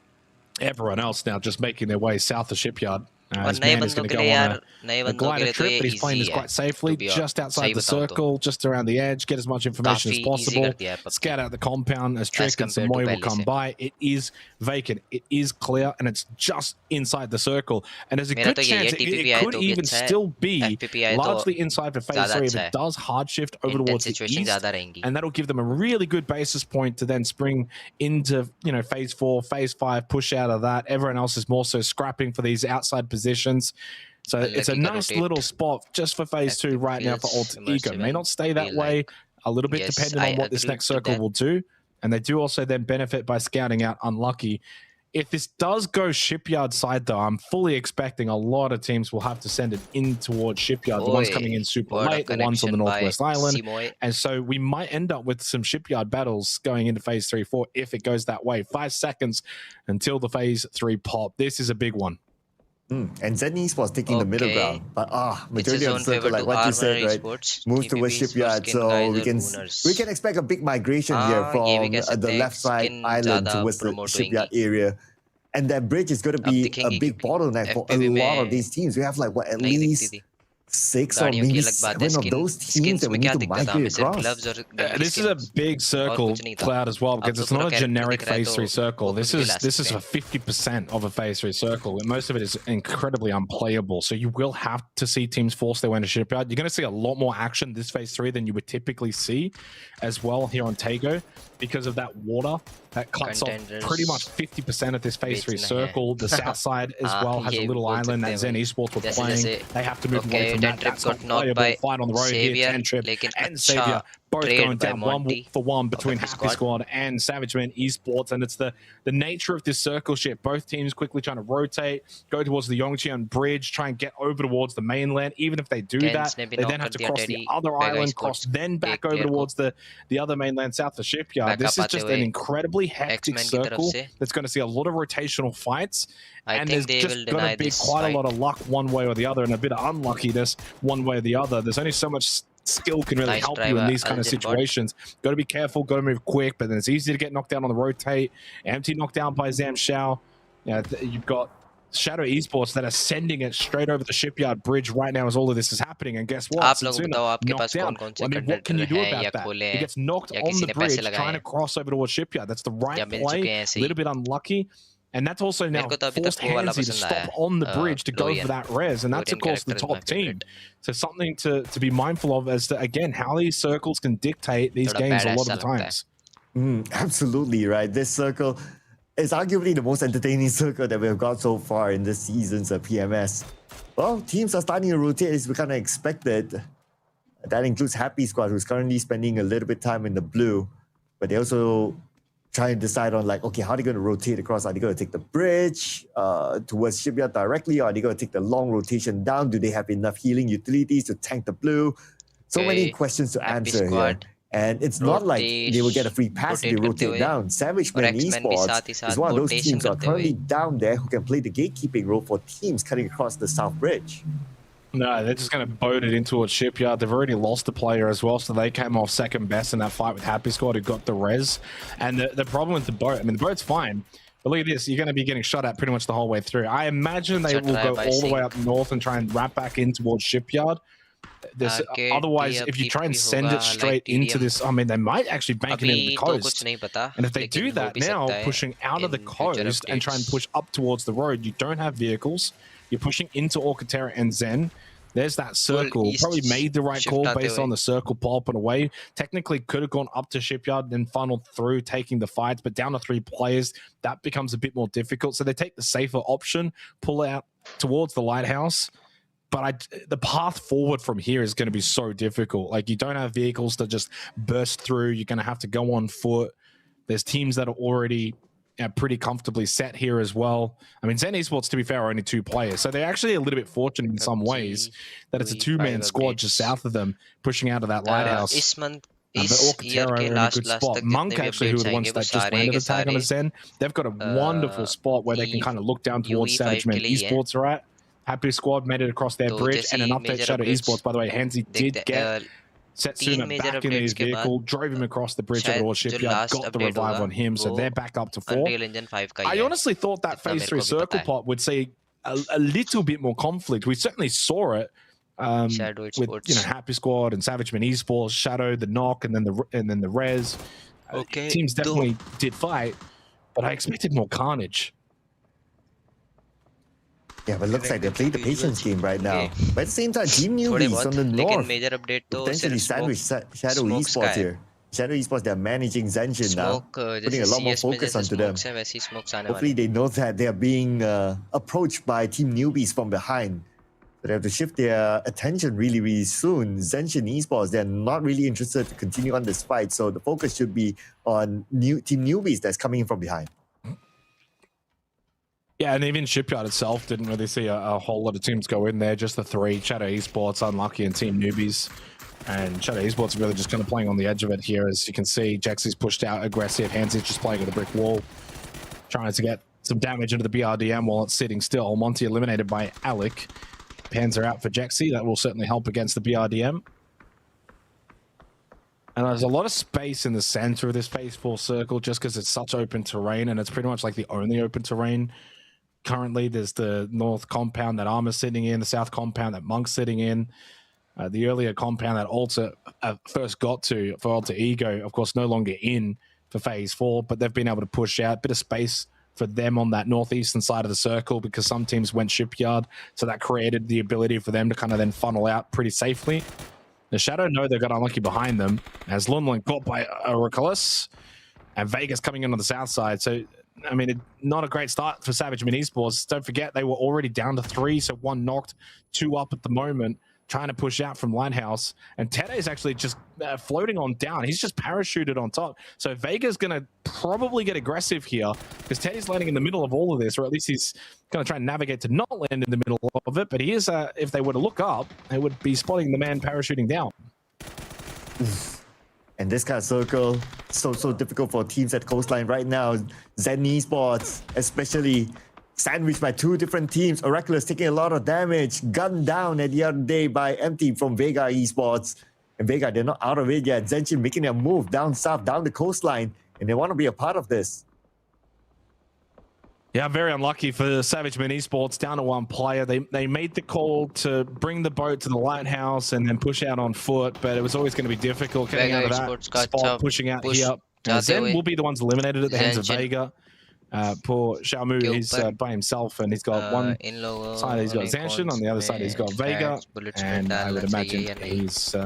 everyone else now just making their way south of Shipyard. As man is going to go on a glider trip, but he's playing this quite safely, just outside the circle, just around the edge, get as much information as possible, scout out the compound as Trick and Samoy will come by. It is vacant, it is clear, and it's just inside the circle. And there's a good chance it could even still be largely inside for phase 3 if it does hard shift over towards the east, and that'll give them a really good basis point to then spring into phase 4, phase 5, push out of that. Everyone else is more so scrapping for these outside positions. So it's a nice little spot just for phase 2 right now for Alter Ego. May not stay that way, a little bit depending on what this next circle will do. And they do also then benefit by scouting out Unlucky. If this does go Shipyard side, though, I'm fully expecting a lot of teams will have to send it in towards Shipyard. The ones coming in super late, the ones on the Northwest Island. And so we might end up with some Shipyard battles going into phase 3-4 if it goes that way. 5 seconds until the phase 3 pop. This is a big one. And Zen Esports taking the middle ground, but majority of the circle, like what you said, right, moves towards Shipyard, so we can expect a big migration here from the left side island towards the Shipyard area, and that bridge is going to be a big bottleneck for a lot of these teams. We have like at least 6 or maybe 7 of those teams that we need to migrate across. This is a big circle cloud as well, because it's not a generic phase 3 circle. This is for 50% of a phase 3 circle. Most of it is incredibly unplayable. So you will have to see teams force their way into Shipyard. You're going to see a lot more action this phase 3 than you would typically see as well here on Tago, because of that water that cuts off pretty much 50% of this phase 3 circle. The south side as well has a little island that Zen Esports were playing. They have to move away from that. That's not playable. Fight on the road here, Tentrip and Savior both going down 1-for-1 between Happy Squad and Savage Man Esports, and it's the nature of this circle shit. Both teams quickly trying to rotate, go towards the Yongjian Bridge, try and get over towards the mainland. Even if they do that, they then have to cross the other island, cross then back over towards the other mainland south of Shipyard. This is just an incredibly hectic circle that's going to see a lot of rotational fights, and there's just going to be quite a lot of luck one way or the other, and a bit of unluckiness one way or the other. There's only so much skill can really help you in these kind of situations. Got to be careful, got to move quick, but then it's easy to get knocked down on the rotate. Empty knockdown by Zam Shao. You've got Shadow Esports that are sending it straight over the Shipyard Bridge right now as all of this is happening. And guess what? Knocked down. I mean, what can you do about that? He gets knocked on the bridge trying to cross over towards Shipyard. That's the right play. A little bit unlucky. And that's also now forced Hansi to stop on the bridge to go for that res, and that's of course the top team. So something to be mindful of as to, again, how these circles can dictate these games a lot of the times. Absolutely right. This circle is arguably the most entertaining circle that we have got so far in this season's PMS. Well, teams are starting to rotate as we kind of expected. That includes Happy Squad, who's currently spending a little bit of time in the blue, but they also try and decide on, like, okay, how are they going to rotate across? Are they going to take the bridge towards Shipyard directly, or are they going to take the long rotation down? Do they have enough healing utilities to tank the blue? So many questions to answer here. And it's not like they will get a free pass if they rotate down. Savage Man Esports is one of those teams that are currently down there who can play the gatekeeping role for teams cutting across the South Bridge. No, they're just going to boat it into a Shipyard. They've already lost a player as well, so they came off second best in that fight with Happy Squad, who got the res. And the problem with the boat, I mean, the boat's fine, but look at this. You're going to be getting shot at pretty much the whole way through. I imagine they will go all the way up north and try and wrap back in towards Shipyard. Otherwise, if you try and send it straight into this, I mean, they might actually bank it into the coast. And if they do that now, pushing out of the coast and try and push up towards the road, you don't have vehicles. You're pushing into Alcatara and Zen. There's that circle. Probably made the right call based on the circle pop and away. Technically could have gone up to Shipyard and funneled through taking the fights, but down to 3 players, that becomes a bit more difficult. So they take the safer option, pull out towards the lighthouse. But the path forward from here is going to be so difficult. Like, you don't have vehicles to just burst through. You're going to have to go on foot. There's teams that are already pretty comfortably set here as well. I mean, Zen Esports, to be fair, are only 2 players. So they're actually a little bit fortunate in some ways that it's a 2-man squad just south of them, pushing out of that lighthouse. But Alcatara are in a good spot. Monk, actually, who were the ones that just landed a tag on a Zen, they've got a wonderful spot where they can kind of look down towards Savage Man Esports, right? Happy Squad made it across their bridge, and an update Shadow Esports, by the way. Hansi did get Setsuna back in his vehicle, drove him across the bridge at Raw Shipyard, got the revive on him, so they're back up to 4. I honestly thought that Phase 3 Circle Pop would see a little bit more conflict. We certainly saw it with Happy Squad and Savage Man Esports, Shadow, the knock, and then the res. Teams definitely did fight, but I expected more carnage. Yeah, but it looks like they played the patience game right now. But at the same time, Team Newbies on the north potentially sandwich Shadow Esports here. Shadow Esports, they're managing Zenshin now, putting a lot more focus onto them. Hopefully they know that they are being approached by Team Newbies from behind. So they have to shift their attention really, really soon. Zenshin Esports, they're not really interested to continue on this fight, so the focus should be on Team Newbies that's coming in from behind. Yeah, and even Shipyard itself didn't really see a whole lot of teams go in there. Just the 3, Shadow Esports, Unlucky, and Team Newbies. And Shadow Esports are really just kind of playing on the edge of it here. As you can see, Jaxie's pushed out aggressive. Hansy's just playing with a brick wall, trying to get some damage into the BRDM while it's sitting still. Monty eliminated by Alec. Pans are out for Jaxie. That will certainly help against the BRDM. And there's a lot of space in the center of this Phase 4 circle just because it's such open terrain, and it's pretty much like the only open terrain. Currently, there's the north compound that Armor's sitting in, the south compound that Monk's sitting in. The earlier compound that Alter first got to for Alter Ego, of course, no longer in for Phase 4, but they've been able to push out a bit of space for them on that northeastern side of the circle because some teams went Shipyard, so that created the ability for them to kind of then funnel out pretty safely. The Shadow know they've got Unlucky behind them, as Lunlin caught by Auriculus, and Vegas coming in on the south side, so I mean, not a great start for Savage Man Esports. Don't forget, they were already down to 3, so 1 knocked, 2 up at the moment, trying to push out from Lighthouse. And Tete is actually just floating on down. He's just parachuted on top. So Vega's going to probably get aggressive here because Tete's landing in the middle of all of this, or at least he's going to try and navigate to not land in the middle of it. But he is, if they were to look up, they would be spotting the man parachuting down. And this kind of circle, so difficult for teams at Coastline right now. Zen Esports, especially sandwiched by 2 different teams. Oraculous taking a lot of damage, gunned down at the other day by Empty from Vega Esports. And Vega, they're not out of it yet. Zenshin making their move down south, down the coastline, and they want to be a part of this. Yeah, very unlucky for Savage Man Esports, down to 1 player. They made the call to bring the boat to the lighthouse and then push out on foot, but it was always going to be difficult getting out of that spot, pushing out here. Zen will be the ones eliminated at the hands of Vega. Poor Xiaomu, he's by himself, and he's got one side he's got Zanshin, on the other side he's got Vega, and I would imagine he's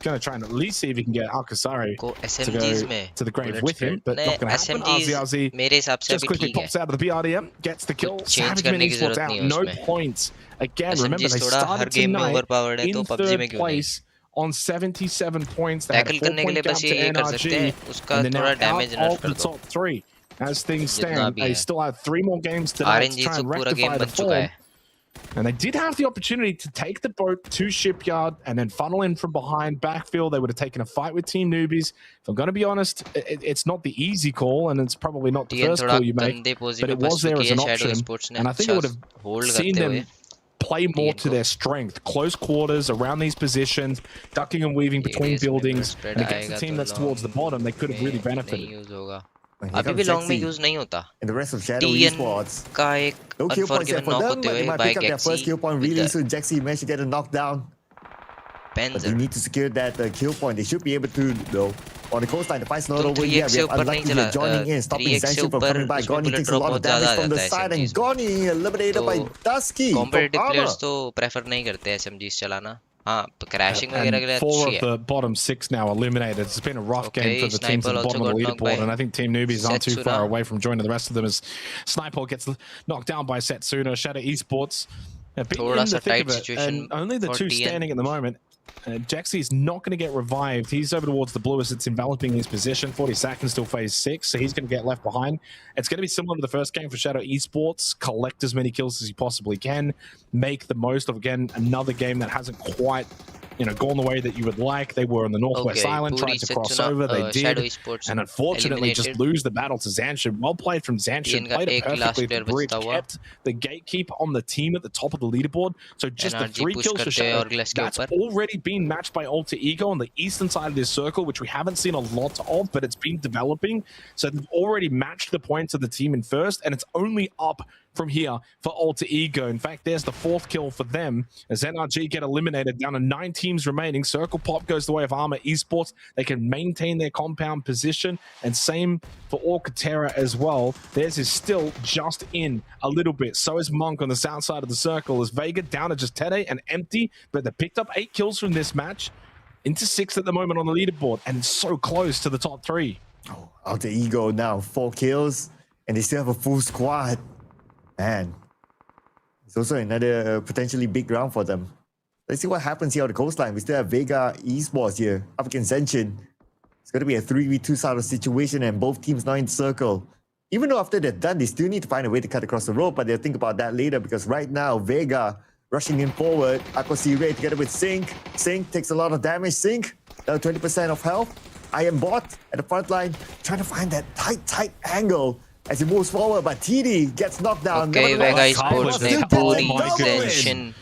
going to try and at least see if he can get Alcasari to go to the grave with him, but not going to happen. RZRZ just quickly pops out of the BRDM, gets the kill. Savage Man Esports out, no points. Again, remember, they started tonight in 3rd place on 77 points. They had a 4-point gap to NRG, and they're now out of the top 3. As things stand, they still have 3 more games tonight to try and rectify the form. And they did have the opportunity to take the boat to Shipyard and then funnel in from behind, backfill. They would have taken a fight with Team Newbies. If I'm going to be honest, it's not the easy call, and it's probably not the first call you make, but it was there as an option. And I think it would have seen them play more to their strength. Close quarters, around these positions, ducking and weaving between buildings. And against a team that's towards the bottom, they could have really benefited. अभी भी long में use नहीं होता. And the rest of Shadow Esports. का एक no kill points yet for them, but they might pick up their first kill point really soon. Jaxi managed to get a knockdown. But they need to secure that kill point. They should be able to, though. On the coastline, the fight's not over yet. We have Unlucky here joining in, stopping Zanshin from coming by. Goni takes a lot of damage from the side, and Goni eliminated by Dusky. Competitive players तो prefer नहीं करते SMGs चलाना. हाँ, crashing वगैरह के लिए अच्छी है. 4 of the bottom 6 now eliminated. It's been a rough game for the teams at the bottom of the leaderboard, and I think Team Newbies aren't too far away from joining the rest of them as Sniper gets knocked down by Setsuna. Shadow Esports have been in the thick of it, and only the two standing at the moment. Jaxi is not going to get revived. He's over towards the blue as it's enveloping his position. 40 seconds till phase 6, so he's going to get left behind. It's going to be similar to the first game for Shadow Esports. Collect as many kills as you possibly can. Make the most of, again, another game that hasn't quite, gone the way that you would like. They were on the Northwest Island, tried to cross over. They did, and unfortunately just lose the battle to Zanshin. Well played from Zanshin. Played it perfectly. The bridge kept the gatekeeper on the team at the top of the leaderboard. So just the 3 kills for Shadow. That's already been matched by Alter Ego on the eastern side of this circle, which we haven't seen a lot of, but it's been developing. So they've already matched the points of the team in first, and it's only up from here for Alter Ego. In fact, there's the 4th kill for them as NRG get eliminated down to 9 teams remaining. Circle Pop goes the way of Armor Esports. They can maintain their compound position, and same for Orcatera as well. Theirs is still just in a little bit. So is Monk on the south side of the circle as Vega down to just Tede and empty, but they picked up 8 kills from this match into 6 at the moment on the leaderboard, and so close to the top 3. Oh, Alter Ego now 4 kills, and they still have a full squad. Man, it's also another potentially big round for them. Let's see what happens here on the coastline. We still have Vega Esports here up against Zanshin. It's going to be a 3v2 sort of situation, and both teams now in circle. Even though after they're done, they still need to find a way to cut across the road, but they'll think about that later, because right now, Vega rushing in forward. Aquasi Ray together with Sync. Sync takes a lot of damage. Sync, down 20% of health. Iron Bot at the front line, trying to find that tight angle as he moves forward, but TD gets knocked down. Okay, Vega Esports ने पूरी Zanshin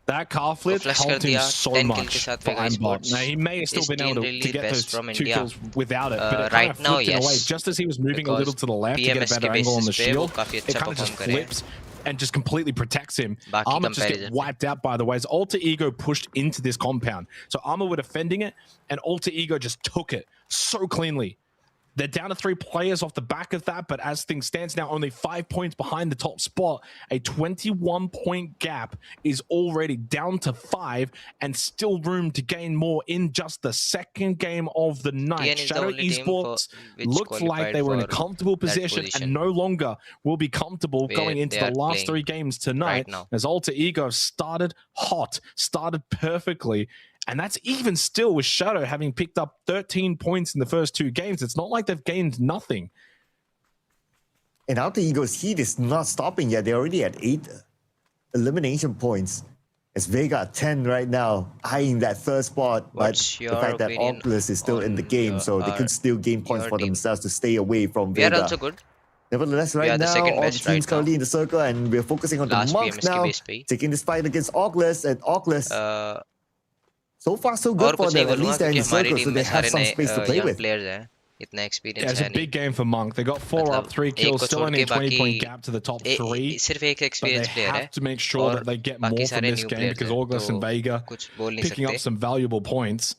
that car flip helped him so much for Ironbot. Now, he may have still been able to get those 2 kills without it, but it right now, yes. Away. Just as he was moving a little to the left to get a better angle on the shield, it kind of just flips and just completely protects him. Armor just gets wiped out, by the way, as Alter Ego pushed into this compound. So Armor were defending it, and Alter Ego just took it so cleanly. They're down to 3 players off the back of that, but as things stands now, only 5 points behind the top spot. A 21-point gap is already down to 5, and still room to gain more in just the second game of the night. Shadow Esports looked like they were in a comfortable position and no longer will be comfortable going into the last 3 games tonight, as Alter Ego started hot, started perfectly. And that's even still with Shadow having picked up 13 points in the first 2 games. It's not like they've gained nothing. And Alter Ego's heat is not stopping yet. They're already at 8 elimination points. It's Vega at 10 right now, eyeing that 3rd spot. But the fact that Oculus is still in the game, so they could still gain points for themselves to stay away from Vega. We are also good. Nevertheless, right now, all the teams currently in the circle, and we're focusing on the Monk now, taking this fight against Oculus, and Oculus... so far, so good for them. At least they're in the circle, so they have some space to play with. इतना experience it's a big game for Monk. They got 4 up, 3 kills, still only a 20-point gap to the top 3. सिर्फ एक experience player है. They have to make sure that they get more from this game, because August and Vega picking up some valuable points.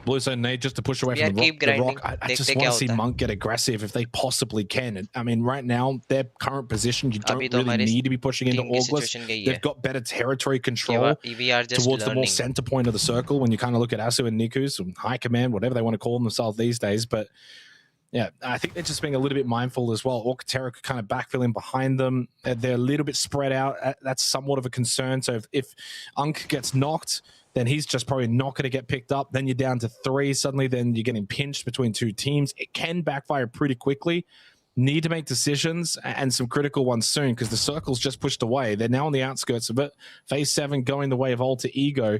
Blue Zone need just to push away from the rock. I just want to see Monk get aggressive if they possibly can. I mean, right now, their current position, you don't really need to be pushing into August. They've got better territory control towards the more center point of the circle when you kind of look at Asu and Niku's, High Command, whatever they want to call themselves these days. But yeah, I think they're just being a little bit mindful as well. Orcatera could kind of backfill in behind them. They're a little bit spread out. That's somewhat of a concern. So if Unk gets knocked, then he's just probably not going to get picked up. Then you're down to 3. Suddenly, then you're getting pinched between 2 teams. It can backfire pretty quickly. Need to make decisions, and some critical ones soon, because the circle's just pushed away. They're now on the outskirts of it. Phase 7 going the way of Alter Ego.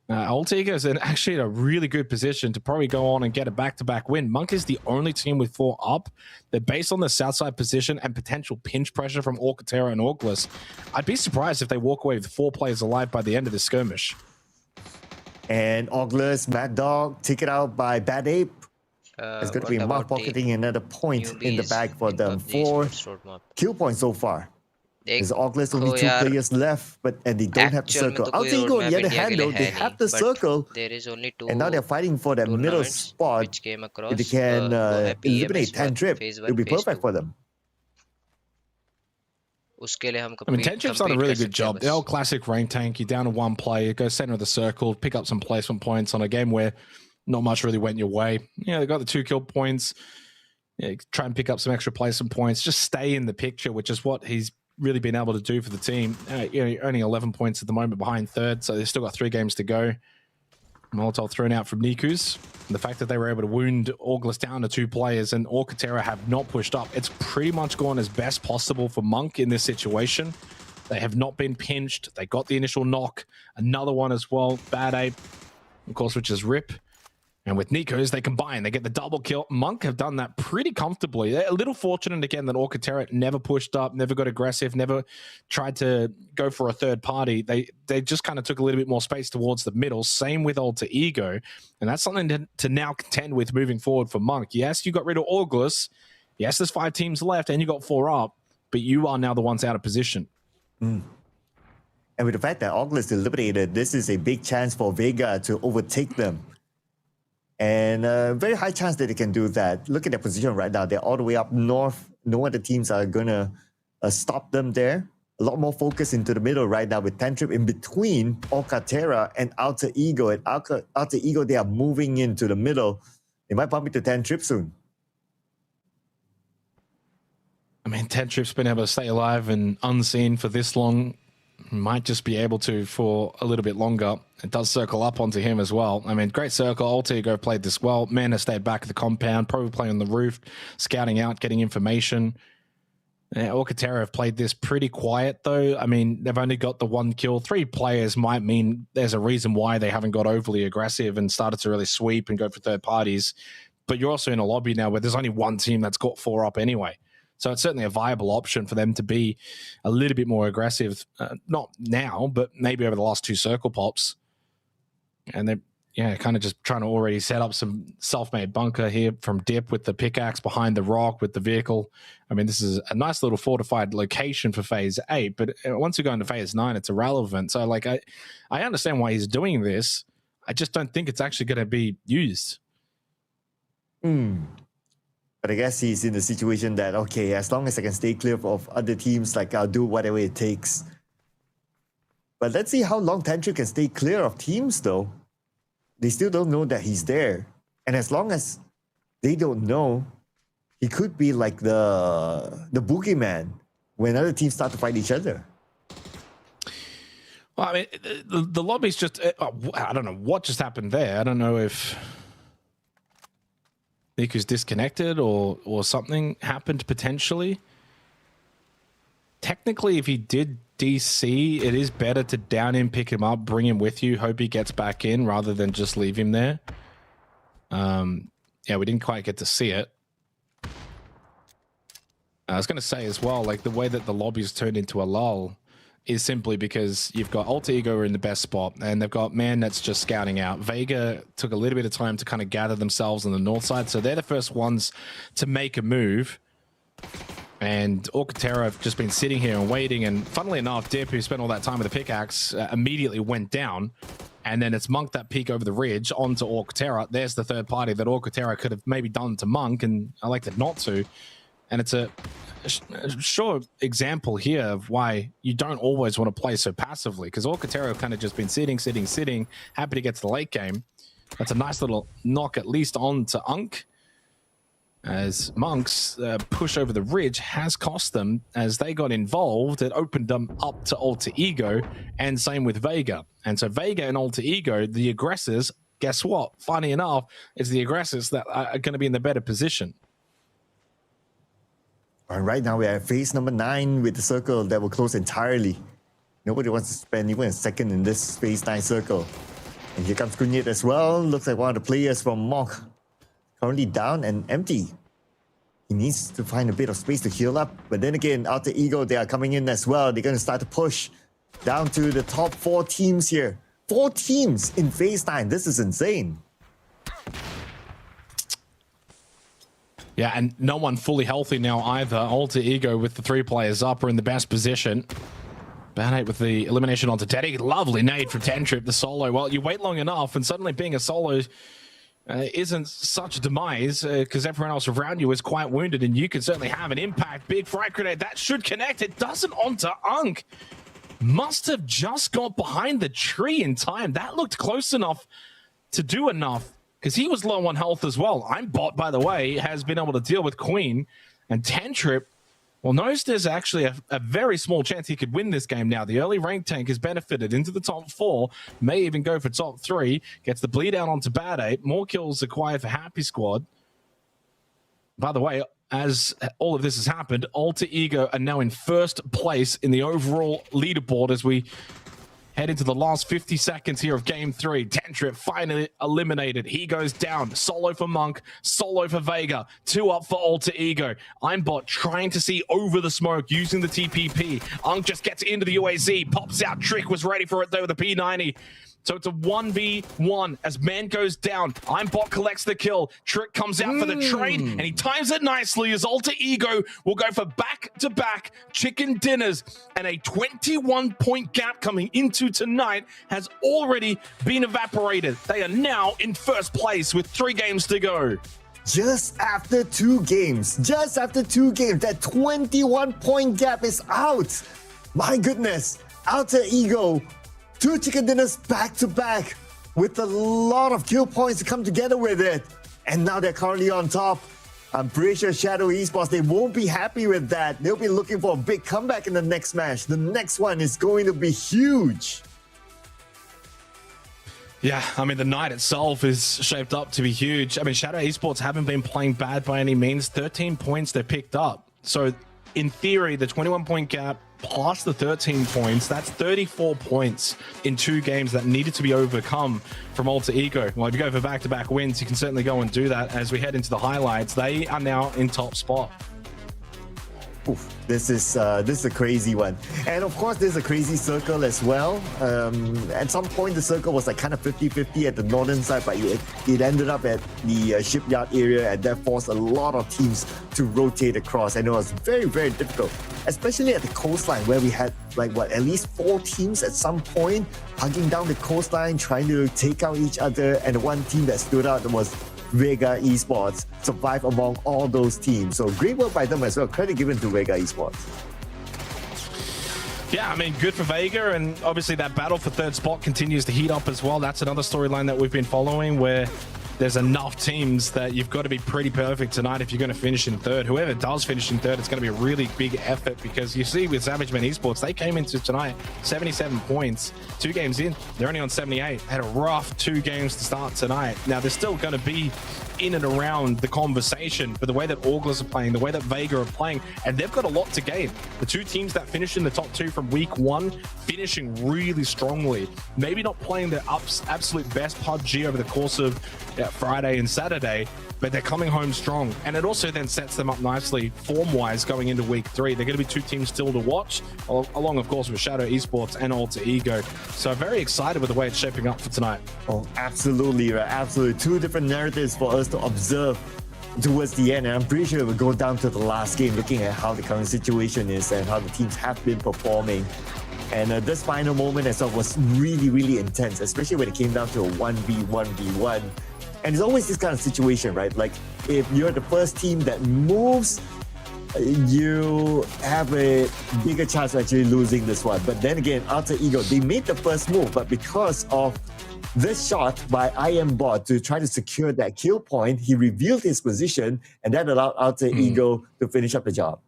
Alta is actually in a really good position to probably go on and get a back-to-back win. Monk is the only team with 4 up. They're based on the south side position and potential pinch pressure from Orcatera and Orgless. I'd be surprised if they walk away with 4 players alive by the end of this skirmish. And Orgless, Mad Dog, taken out by Bad Ape. It's going to be Mark pocketing another point in the bag for them. 4 kill points so far. There's Orgless, only 2 players left, and they don't have the circle. Alter Ego, on the other hand, though, they have the circle. There is only 2 and now they're fighting for that middle spot. If they can eliminate 10 trip, it'll be perfect for them. I mean, 10 Trip's done a really good job. The old classic rank tank, you're down to 1 player, go center of the circle, pick up some placement points on a game where not much really went your way. Yeah, they got the 2 kill points. Yeah, try and pick up some extra placement points. Just stay in the picture, which is what he's really been able to do for the team. Only 11 points at the moment behind third, so they've still got 3 games to go. Molotov thrown out from Niku's. The fact that they were able to wound Orgless down to 2 players and Orcatera have not pushed up, it's pretty much gone as best possible for Monk in this situation. They have not been pinched. They got the initial knock. Another one as well. Bad Ape, of course, which is Rip. And with Nikos, they combine. They get the double kill. Monk have done that pretty comfortably. They're a little fortunate, again, that Orcatera never pushed up, never got aggressive, never tried to go for a third party. They just kind of took a little bit more space towards the middle. Same with Alter Ego. And that's something to now contend with moving forward for Monk. Yes, you got rid of Orgless. Yes, there's 5 teams left and you got 4 up, but you are now the ones out of position. And with the fact that Orgless eliminated, this is a big chance for Vega to overtake them. And a very high chance that they can do that. Look at their position right now. They're all the way up north. No other teams are going to stop them there. A lot more focus into the middle right now with 10 Trip in between Orcatera and Alter Ego. And Alter Ego, they are moving into the middle. They might bump into 10 Trip soon. I mean, 10 Trip's been able to stay alive and unseen for this long. Might just be able to for a little bit longer. It does circle up onto him as well. I mean, great circle. Alter Ego played this well. Man has stayed back at the compound, probably playing on the roof, scouting out, getting information. Orcatera have played this pretty quiet, though. I mean, they've only got the 1 kill. 3 players might mean there's a reason why they haven't got overly aggressive and started to really sweep and go for third parties. But you're also in a lobby now where there's only 1 team that's got 4 up anyway. So it's certainly a viable option for them to be a little bit more aggressive. Not now, but maybe over the last 2 circle pops. And they're kind of just trying to already set up some self-made bunker here from Dip with the pickaxe behind the rock with the vehicle. I mean, this is a nice little fortified location for Phase 8, but once you go into Phase 9, it's irrelevant. So, like, I understand why he's doing this. I just don't think it's actually going to be used. But I guess he's in the situation that, okay, as long as I can stay clear of other teams, like, I'll do whatever it takes. But let's see how long 10 Trip can stay clear of teams, though. They still don't know that he's there. And as long as they don't know, he could be like the boogeyman when other teams start to fight each other. Well, I mean, the lobby's just... I don't know what just happened there. I don't know if Niku's disconnected or something happened potentially. Technically, if he did DC, it is better to down him, pick him up, bring him with you, hope he gets back in rather than just leave him there. Yeah, we didn't quite get to see it. I was going to say as well, like the way that the lobby's turned into a lull is simply because you've got Alter Ego in the best spot and they've got Man that's just scouting out. Vega took a little bit of time to kind of gather themselves on the north side, so they're the first ones to make a move. And Orcatera have just been sitting here and waiting, and funnily enough, Dip, who spent all that time with the pickaxe, immediately went down. And then it's Monk that peek over the ridge onto Orcatera. There's the third party that Orcatera could have maybe done to Monk, and elected not to. And it's a sure example here of why you don't always want to play so passively, because Orcatera have kind of just been sitting, happy to get to the late game. That's a nice little knock at least on to Unk, as Monk's push over the ridge has cost them. As they got involved, it opened them up to Alter Ego, and same with Vega. And so Vega and Alter Ego, the aggressors, guess what? Funny enough, it's the aggressors that are going to be in the better position. And right now we're at phase number 9 with the circle that will close entirely. Nobody wants to spend even a second in this phase 9 circle. And here comes Kunyit as well. Looks like one of the players from Monk currently down and empty. He needs to find a bit of space to heal up. But then again, Alter Ego, they are coming in as well. They're going to start to push down to the top 4 teams here. 4 teams in phase 9. This is insane. Yeah, and no one fully healthy now either. Alter Ego with the 3 players up are in the best position. Bad 8 with the elimination onto Teddy. Lovely nade from Tentrip, the solo. Well, you wait long enough, and suddenly being a solo isn't such a demise because everyone else around you is quite wounded, and you can certainly have an impact. Big frag grenade, that should connect. It doesn't onto Unk. Must have just got behind the tree in time. That looked close enough to do enough because he was low on health as well. I'm Bot, by the way, has been able to deal with Queen, and Tentrip, well, knows there's actually a very small chance he could win this game now. The early rank tank has benefited into the top 4, may even go for top 3, gets the bleed out onto Bad 8, more kills acquired for Happy Squad. By the way, as all of this has happened, Alter Ego are now in first place in the overall leaderboard as we head into the last 50 seconds here of game 3. Tentrip finally eliminated. He goes down. Solo for Monk, solo for Vega. 2 up for Alter Ego. Imebot trying to see over the smoke using the TPP. Unk just gets into the UAZ, pops out. Trick was ready for it though with the P90. So it's a 1v1 as man goes down. Imebot collects the kill. Trick comes out for the trade, and he times it nicely as Alter Ego will go for back-to-back chicken dinners. And a 21-point gap coming into tonight has already been evaporated. They are now in first place with 3 games to go. Just after 2 games, that 21-point gap is out. My goodness, Alter Ego, 2 chicken dinners back to back with a lot of kill points to come together with it. And now they're currently on top. I'm pretty sure Shadow Esports, they won't be happy with that. They'll be looking for a big comeback in the next match. The next one is going to be huge. Yeah, I mean, the night itself is shaped up to be huge. I mean, Shadow Esports haven't been playing bad by any means. 13 points they picked up. So in theory, the 21-point gap plus the 13 points, that's 34 points in 2 games that needed to be overcome from Alter Ego. Well, if you go for back-to-back wins, you can certainly go and do that. As we head into the highlights, they are now in top spot. Oof, this is a crazy one. And of course, there's a crazy circle as well. At some point, the circle was like kind of 50-50 at the northern side, but it ended up at the shipyard area, and that forced a lot of teams to rotate across. And it was very, very difficult, especially at the coastline where we had at least 4 teams at some point hugging down the coastline, trying to take out each other. And the one team that stood out was Vega Esports, survive among all those teams. So great work by them as well. Credit given to Vega Esports. Yeah, I mean, good for Vega, and obviously that battle for 3rd spot continues to heat up as well. That's another storyline that we've been following where there's enough teams that you've got to be pretty perfect tonight if you're going to finish in 3rd. Whoever does finish in 3rd, it's going to be a really big effort because you see with Savage Men Esports, they came into tonight 77 points. 2 games in, they're only on 78. Had a rough 2 games to start tonight. Now, they're still going to be in and around the conversation, but the way that Auglers are playing, the way that Vega are playing, and they've got a lot to gain. The 2 teams that finished in the top 2 from week 1, finishing really strongly. Maybe not playing their absolute best PUBG over the course of Friday and Saturday, but they're coming home strong. And it also then sets them up nicely form-wise going into week 3. They're going to be 2 teams still to watch, along, of course, with Shadow Esports and Alter Ego. So very excited with the way it's shaping up for tonight. Oh, absolutely, right? Absolutely. 2 different narratives for us to observe towards the end. And I'm pretty sure it will go down to the last game, looking at how the current situation is and how the teams have been performing. And this final moment as well was really, really intense, especially when it came down to a 1v1v1. And it's always this kind of situation, right? Like, if you're the first team that moves, you have a bigger chance of actually losing this one. But then again, Alter Ego, they made the first move, but because of this shot by Imebot to try to secure that kill point, he revealed his position, and that allowed Alter Ego to finish up the job.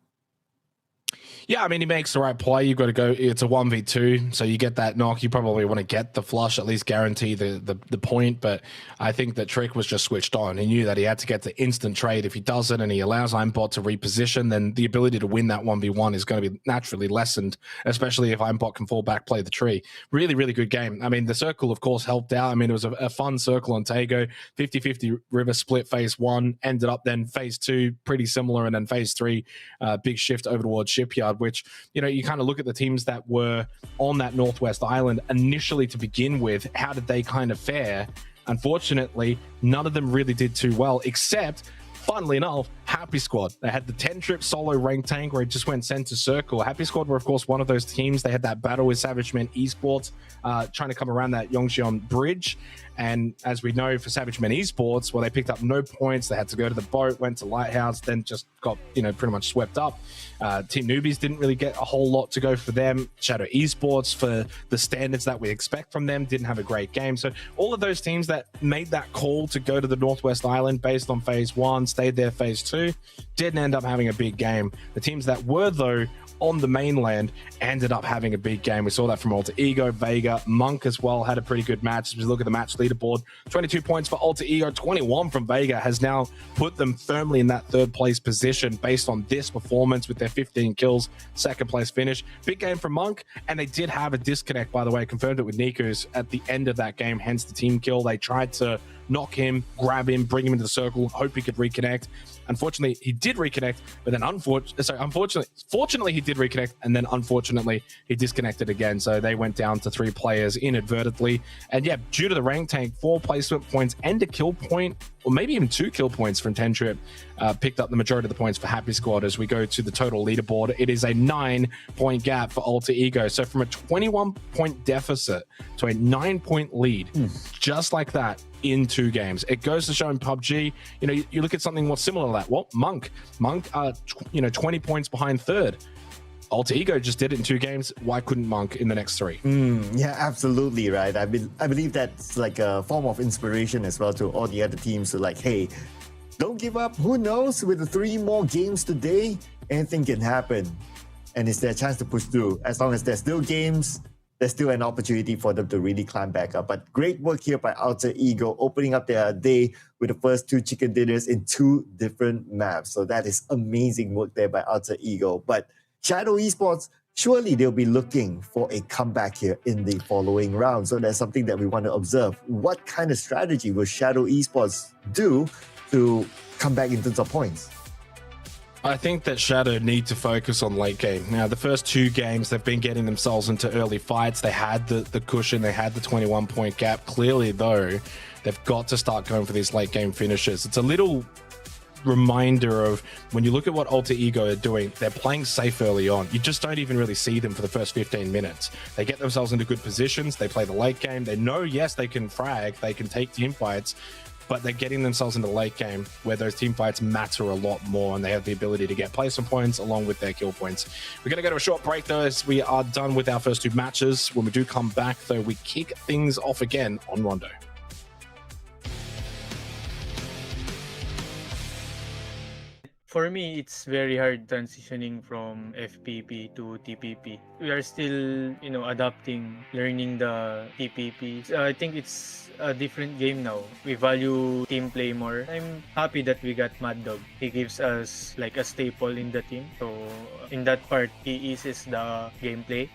Yeah, I mean, he makes the right play. You've got to go. It's a 1v2, so you get that knock. You probably want to get the flush, at least guarantee the point. But I think that Trick was just switched on. He knew that he had to get the instant trade. If he does it and he allows Aimbot to reposition, then the ability to win that 1v1 is going to be naturally lessened, especially if Aimbot can fall back, play the tree. Really, really good game. I mean, the circle, of course, helped out. I mean, it was a fun circle on Tago. 50-50 river split phase 1, ended up then phase 2, pretty similar, and then phase 3, big shift over towards Shipyard, which, you know, you kind of look at the teams that were on that Northwest Island initially to begin with. How did they kind of fare? Unfortunately, none of them really did too well, except, funnily enough, Happy Squad. They had the 10-trip solo rank tank where it just went center circle. Happy Squad were, of course, one of those teams. They had that battle with Savage Men Esports, trying to come around that Yongxion bridge. And as we know, for Savage Men Esports, well, they picked up no points. They had to go to the boat, went to Lighthouse, then just got, you know, pretty much swept up. Team Newbies didn't really get a whole lot to go for them. Shadow Esports, for the standards that we expect from them, didn't have a great game. So all of those teams that made that call to go to the Northwest Island based on phase 1, stayed there phase 2, didn't end up having a big game. The teams that were, though, on the mainland ended up having a big game. We saw that from Alter Ego, Vega, Monk as well had a pretty good match. As we look at the match leaderboard, 22 points for Alter Ego, 21 from Vega has now put them firmly in that third place position based on this performance with their 15 kills, second place finish. Big game from Monk, and they did have a disconnect, by the way, confirmed it with Nikus at the end of that game, hence the team kill. They tried to knock him, grab him, bring him into the circle, hope he could reconnect. Unfortunately, he did reconnect, but then fortunately, he did reconnect, and then unfortunately, he disconnected again. So they went down to 3 players inadvertently. And yeah, due to the rank tank, 4 placement points and a kill point, or maybe even 2 kill points from 10 Trip, picked up the majority of the points for Happy Squad. As we go to the total leaderboard, it is a 9-point gap for Alter Ego. So from a 21-point deficit to a 9-point lead, just like that, in 2 games. It goes to show in PUBG, you know, you look at something more similar to that. Well, Monk, 20 points behind third. Alter Ego just did it in 2 games. Why couldn't Monk in the next 3? Yeah, absolutely right. I believe that's like a form of inspiration as well to all the other teams. So like, hey, don't give up. Who knows? With the 3 more games today, anything can happen. And it's their chance to push through. As long as there's still games, there's still an opportunity for them to really climb back up. But great work here by Alter Ego, opening up their day with the first 2 chicken dinners in 2 different maps. So that is amazing work there by Alter Ego. But Shadow Esports, surely they'll be looking for a comeback here in the following round. So that's something that we want to observe. What kind of strategy will Shadow Esports do to come back in terms of points? I think that Shadow need to focus on late game. Now, the first 2 games, they've been getting themselves into early fights. They had the cushion. They had the 21-point gap. Clearly, though, they've got to start going for these late game finishes. It's a little reminder of when you look at what Alter Ego are doing, they're playing safe early on. You just don't even really see them for the first 15 minutes. They get themselves into good positions. They play the late game. They know, yes, they can frag. They can take team fights. But they're getting themselves into the late game where those team fights matter a lot more, and they have the ability to get placement points along with their kill points. We're going to go to a short break, though, as we are done with our first 2 matches. When we do come back, though, we kick things off again on Rondo. For me, it's very hard transitioning from FPP to TPP. We are still, adapting, learning the TPP. I think it's a different game now. We value team play more. I'm happy that we got Mad Dog. He gives us like a staple in the team. So in that part, he eases the gameplay.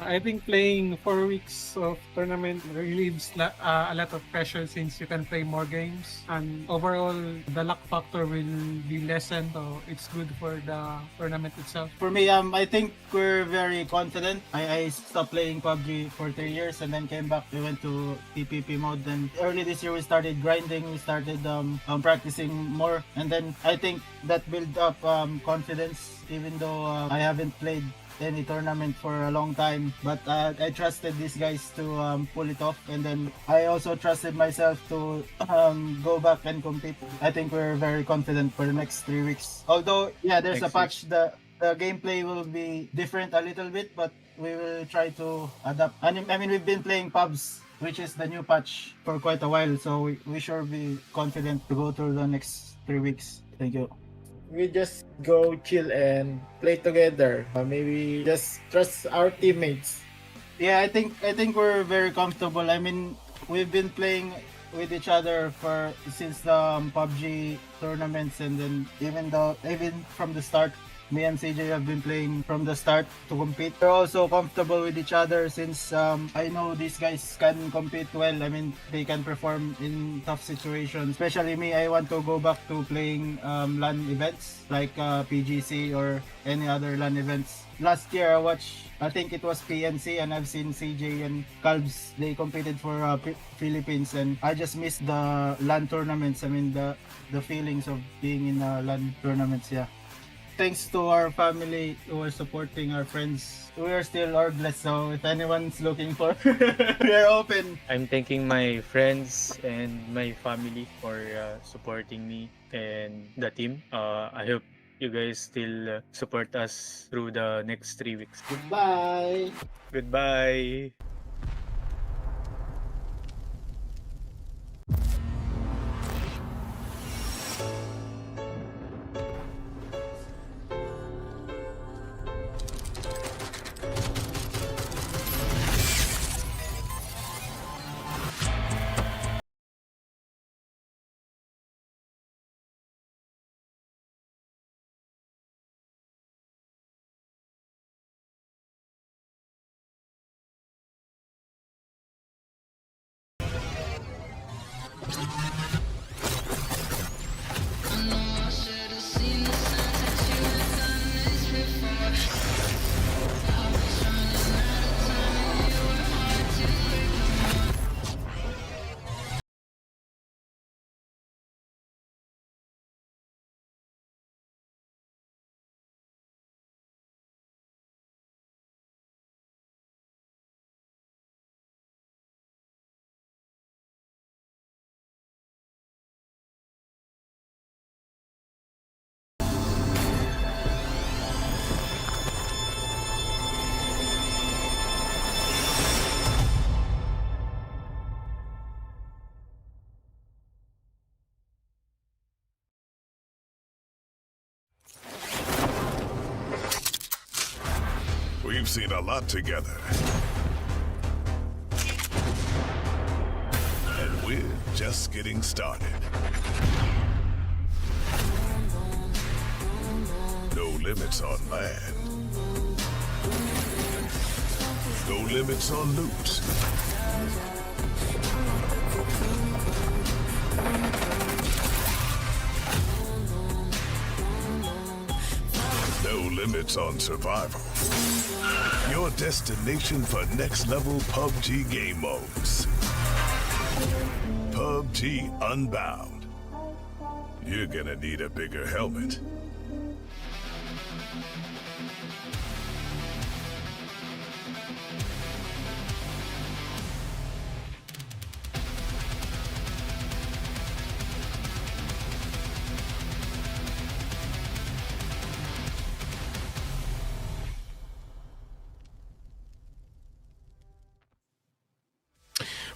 I think playing 4 weeks of tournament relieves a lot of pressure since you can play more games. And overall, the luck factor will be lessened. So it's good for the tournament itself. For me, I think we're very confident. I stopped playing PUBG for 3 years and then came back. We went to TPP mode. Then early this year, we started grinding. We started practicing more. And then I think that built up confidence, even though I haven't played any tournament for a long time, but I trusted these guys to pull it off, and then I also trusted myself to go back and compete. I think we're very confident for the next 3 weeks. Although, yeah, there's a patch. The gameplay will be different a little bit, but we will try to adapt. I mean, we've been playing pubs, which is the new patch, for quite a while, so we should be confident to go through the next 3 weeks. Thank you. we just go chill and play together. Maybe just trust our teammates. Yeah, I think we're very comfortable. I mean, we've been playing with each other since the PUBG tournaments, and then even from the start, me and CJ have been playing from the start to compete. We're also comfortable with each other since I know these guys can compete well. I mean, they can perform in tough situations. Especially me, I want to go back to playing LAN events like PGC or any other LAN events. Last year, I think it was PNC, and I've seen CJ and Calbs, they competed for Philippines, and I just missed the LAN tournaments. I mean, the feelings of being in LAN tournaments, yeah. Thanks to our family who are supporting our friends. We are still orgless, so if anyone's looking for, we are open. I'm thanking my friends and my family for supporting me and the team. I hope you guys still support us through the next 3 weeks. Goodbye. Goodbye. We've seen a lot together. And we're just getting started. No limits on land. No limits on loot. No limits on survival. Your destination for next level PUBG game modes. PUBG Unbound. You're gonna need a bigger helmet.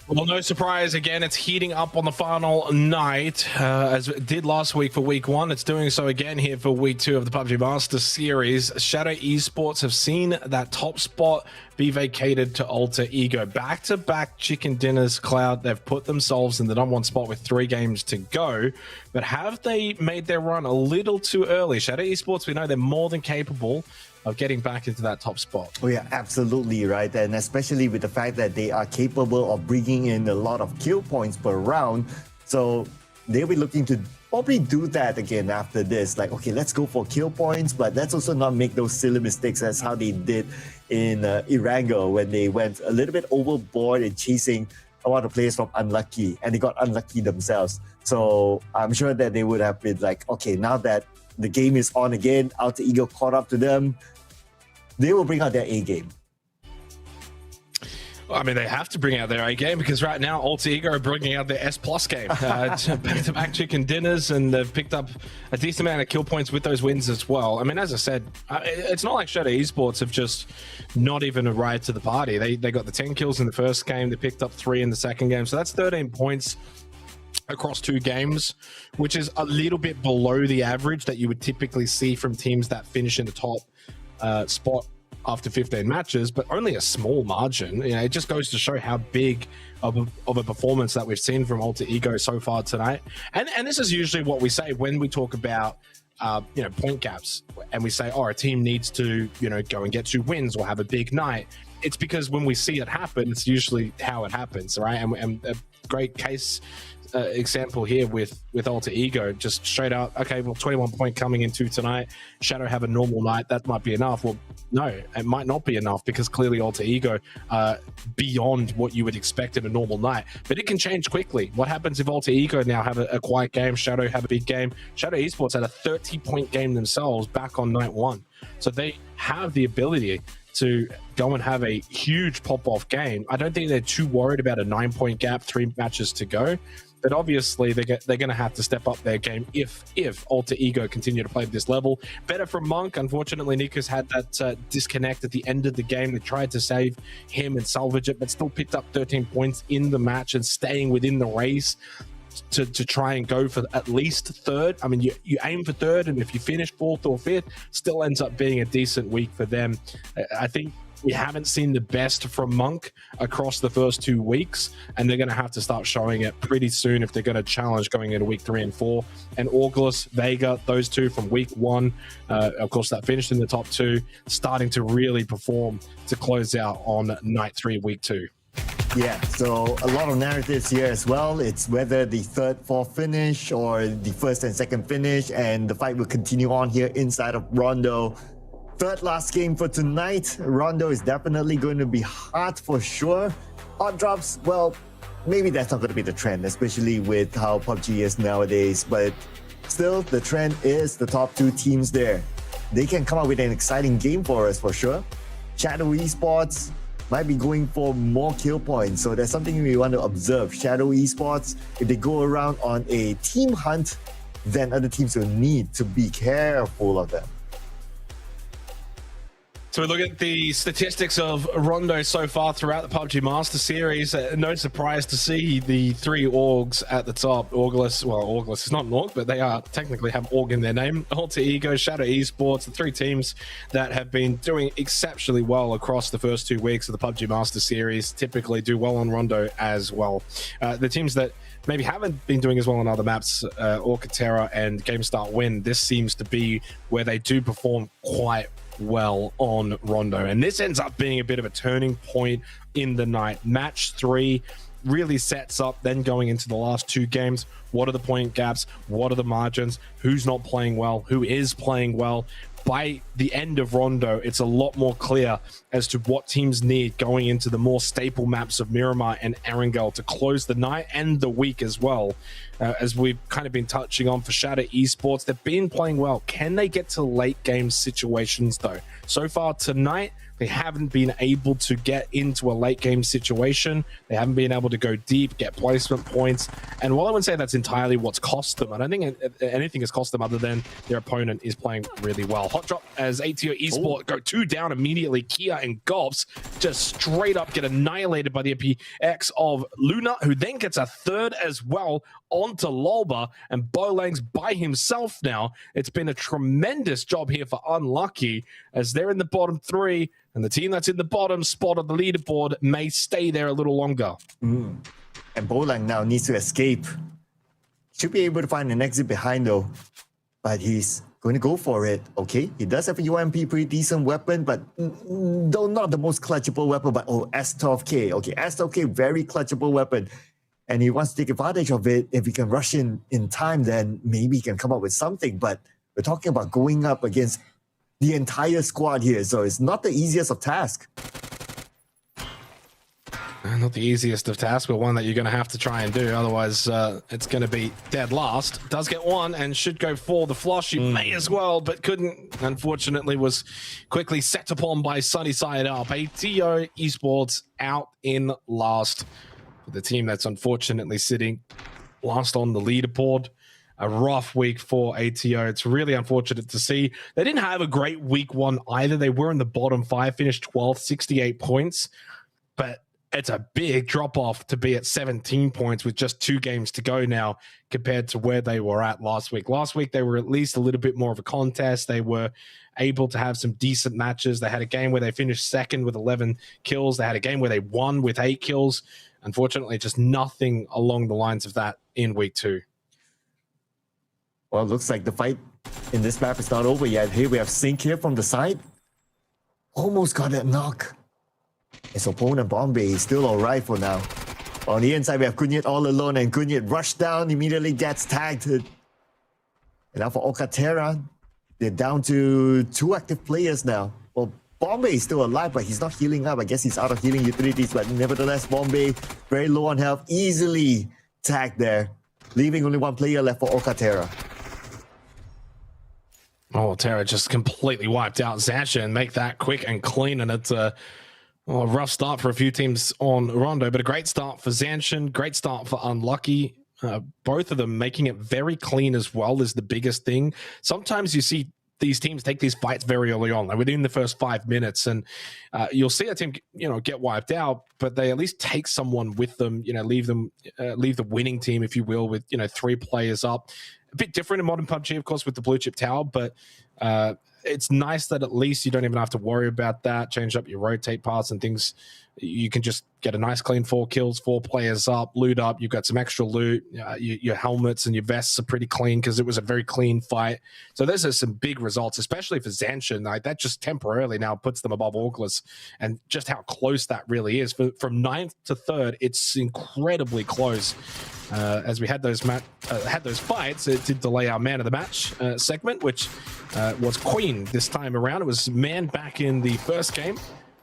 Well, no surprise. Again, it's heating up on the final night, as it did last week for week 1. It's doing so again here for week 2 of the PUBG Master Series. Shadow Esports have seen that top spot be vacated to Alter Ego. Back-to-back chicken dinners, Cloud. They've put themselves in the #1 spot with 3 games to go. But have they made their run a little too early? Shadow Esports, we know they're more than capable of getting back into that top spot. Oh yeah, absolutely right. And especially with the fact that they are capable of bringing in a lot of kill points per round. So they'll be looking to probably do that again after this. Like, okay, let's go for kill points, but let's also not make those silly mistakes as how they did in Irango when they went a little bit overboard in chasing a lot of players from Unlucky, and they got unlucky themselves. So I'm sure that they would have been like, okay, now that the game is on again, Alter Ego caught up to them, they will bring out their A game. Well, I mean, they have to bring out their A game because right now Alter Ego are bringing out their S+ game. Back-to-back chicken dinners, and they've picked up a decent amount of kill points with those wins as well. I mean, as I said, it's not like Shadow Esports have just not even arrived to the party. They got the 10 kills in the first game. They picked up 3 in the second game. So that's 13 points across 2 games, which is a little bit below the average that you would typically see from teams that finish in the top spot after 15 matches, but only a small margin. You know, it just goes to show how big of a performance that we've seen from Alter Ego so far tonight. And this is usually what we say when we talk about point gaps, and we say, oh, a team needs to, go and get 2 wins or have a big night. It's because when we see it happen, it's usually how it happens, right? And a great case example here with Alter Ego, just straight out, okay, well, 21 point coming into tonight, Shadow have a normal night, that might be enough. Well, no, it might not be enough, because clearly Alter Ego beyond what you would expect in a normal night, but it can change quickly. What happens if Alter Ego now have a quiet game, Shadow have a big game? Shadow Esports had a 30-point game themselves back on night 1, so they have the ability to go and have a huge pop-off game. I don't think they're too worried about a 9-point gap, 3 matches to go. But obviously, they're going to have to step up their game if Alter Ego continue to play at this level. Better from Monk. Unfortunately, Nico's had that disconnect at the end of the game. They tried to save him and salvage it, but still picked up 13 points in the match and staying within the race to try and go for at least 3rd. I mean, you aim for 3rd, and if you finish 4th or 5th, still ends up being a decent week for them. I think we haven't seen the best from Monk across the first 2 weeks, and they're going to have to start showing it pretty soon if they're going to challenge going into week 3 and 4. And August, Vega, those 2 from week 1, of course, that finished in the top 2, starting to really perform to close out on night 3, week 2. Yeah, so a lot of narratives here as well. It's whether the 3rd, 4th finish or the 1st and 2nd finish, and the fight will continue on here inside of Rondo. 3rd last game for tonight. Rondo is definitely going to be hot for sure. Odd drops, well, maybe that's not going to be the trend, especially with how PUBG is nowadays, but still, the trend is the top 2 teams there. They can come up with an exciting game for us for sure. Shadow Esports might be going for more kill points, so that's something we want to observe. Shadow Esports, if they go around on a team hunt, then other teams will need to be careful of them. So we look at the statistics of Rondo so far throughout the PUBG Master Series. No surprise to see the 3 orgs at the top. August is not an org, but they are technically have org in their name. Alter Ego, Shadow Esports, the 3 teams that have been doing exceptionally well across the first 2 weeks of the PUBG Master Series typically do well on Rondo as well. The teams that maybe haven't been doing as well on other maps, Orcatera and GameStart Win, this seems to be where they do perform quite well on Rondo, and this ends up being a bit of a turning point in the night. Match 3 really sets up then going into the last 2 games. What are the point gaps? What are the margins? Who's not playing well? Who is playing well? By the end of Rondo, it's a lot more clear as to what teams need going into the more staple maps of Miramar and Erangel to close the night and the week as well. As we've kind of been touching on for Shadow Esports, they've been playing well. Can they get to late game situations though? So far tonight, they haven't been able to get into a late game situation. They haven't been able to go deep, get placement points. And while I wouldn't say that's entirely what's cost them, I don't think anything has cost them other than their opponent is playing really well. Hot drop as ATO Esports go 2 down immediately. Kia and Gobs just straight up get annihilated by the PX of Luna, who then gets a 3rd as well onto Lolba, and Bolang's by himself now. It's been a tremendous job here for Unlucky as they're in the bottom 3, and the team that's in the bottom spot of the leaderboard may stay there a little longer. And Bolang now needs to escape. Should be able to find an exit behind though, but he's going to go for it. Okay, he does have a UMP, pretty decent weapon, but though not the most clutchable weapon, but S12K. Okay, S12K, very clutchable weapon. And he wants to take advantage of it. If he can rush in time, then maybe he can come up with something. But we're talking about going up against the entire squad here, so it's not the easiest of tasks. Not the easiest of tasks, but one that you're going to have to try and do. Otherwise, it's going to be dead last. Does get 1 and should go for the flush. You may as well, but couldn't. Unfortunately, was quickly set upon by Sunny Side Up. ATO Esports out in last. The team that's unfortunately sitting last on the leaderboard. A rough week for ATO. It's really unfortunate to see. They didn't have a great week 1 either. They were in the bottom 5, finished 12th, 68 points. But it's a big drop off to be at 17 points with just 2 games to go now compared to where they were at last week. Last week, they were at least a little bit more of a contest. They were able to have some decent matches. They had a game where they finished second with 11 kills. They had a game where they won with 8 kills. Unfortunately, just nothing along the lines of that in week 2. Well, it looks like the fight in this map is not over yet. Here we have Sync here from the side. Almost got that knock. His opponent Bombay is still alright for now. On the inside, we have Kunyit all alone, and Kunyit rushed down, immediately gets tagged. And now for Okatera, they're down to 2 active players now. Well, Bombay is still alive, but he's not healing up. I guess he's out of healing utilities, but nevertheless, Bombay very low on health, easily tagged there, leaving only 1 player left for Okatera. Oh, Terra just completely wiped out Zasha and make that quick and clean, and it's a rough start for a few teams on Rondo, but a great start for Zanshin, great start for Unlucky. Both of them making it very clean as well is the biggest thing. Sometimes you see these teams take these fights very early on, like within the first 5 minutes, and you'll see a team, get wiped out, but they at least take someone with them, leave the winning team, if you will, with 3 players up. A bit different in modern PUBG, of course, with the blue chip tower, but it's nice that at least you don't even have to worry about that. Change up your rotate paths and things. You can just get a nice clean 4 kills, 4 players up, loot up. You've got some extra loot. Your helmets and your vests are pretty clean because it was a very clean fight. So those are some big results, especially for Zanshin. Like, that just temporarily now puts them above August, and just how close that really is. From 9th to 3rd, it's incredibly close. As we had those fights, it did delay our man of the match segment, which was Queen this time around. It was man back in the first game.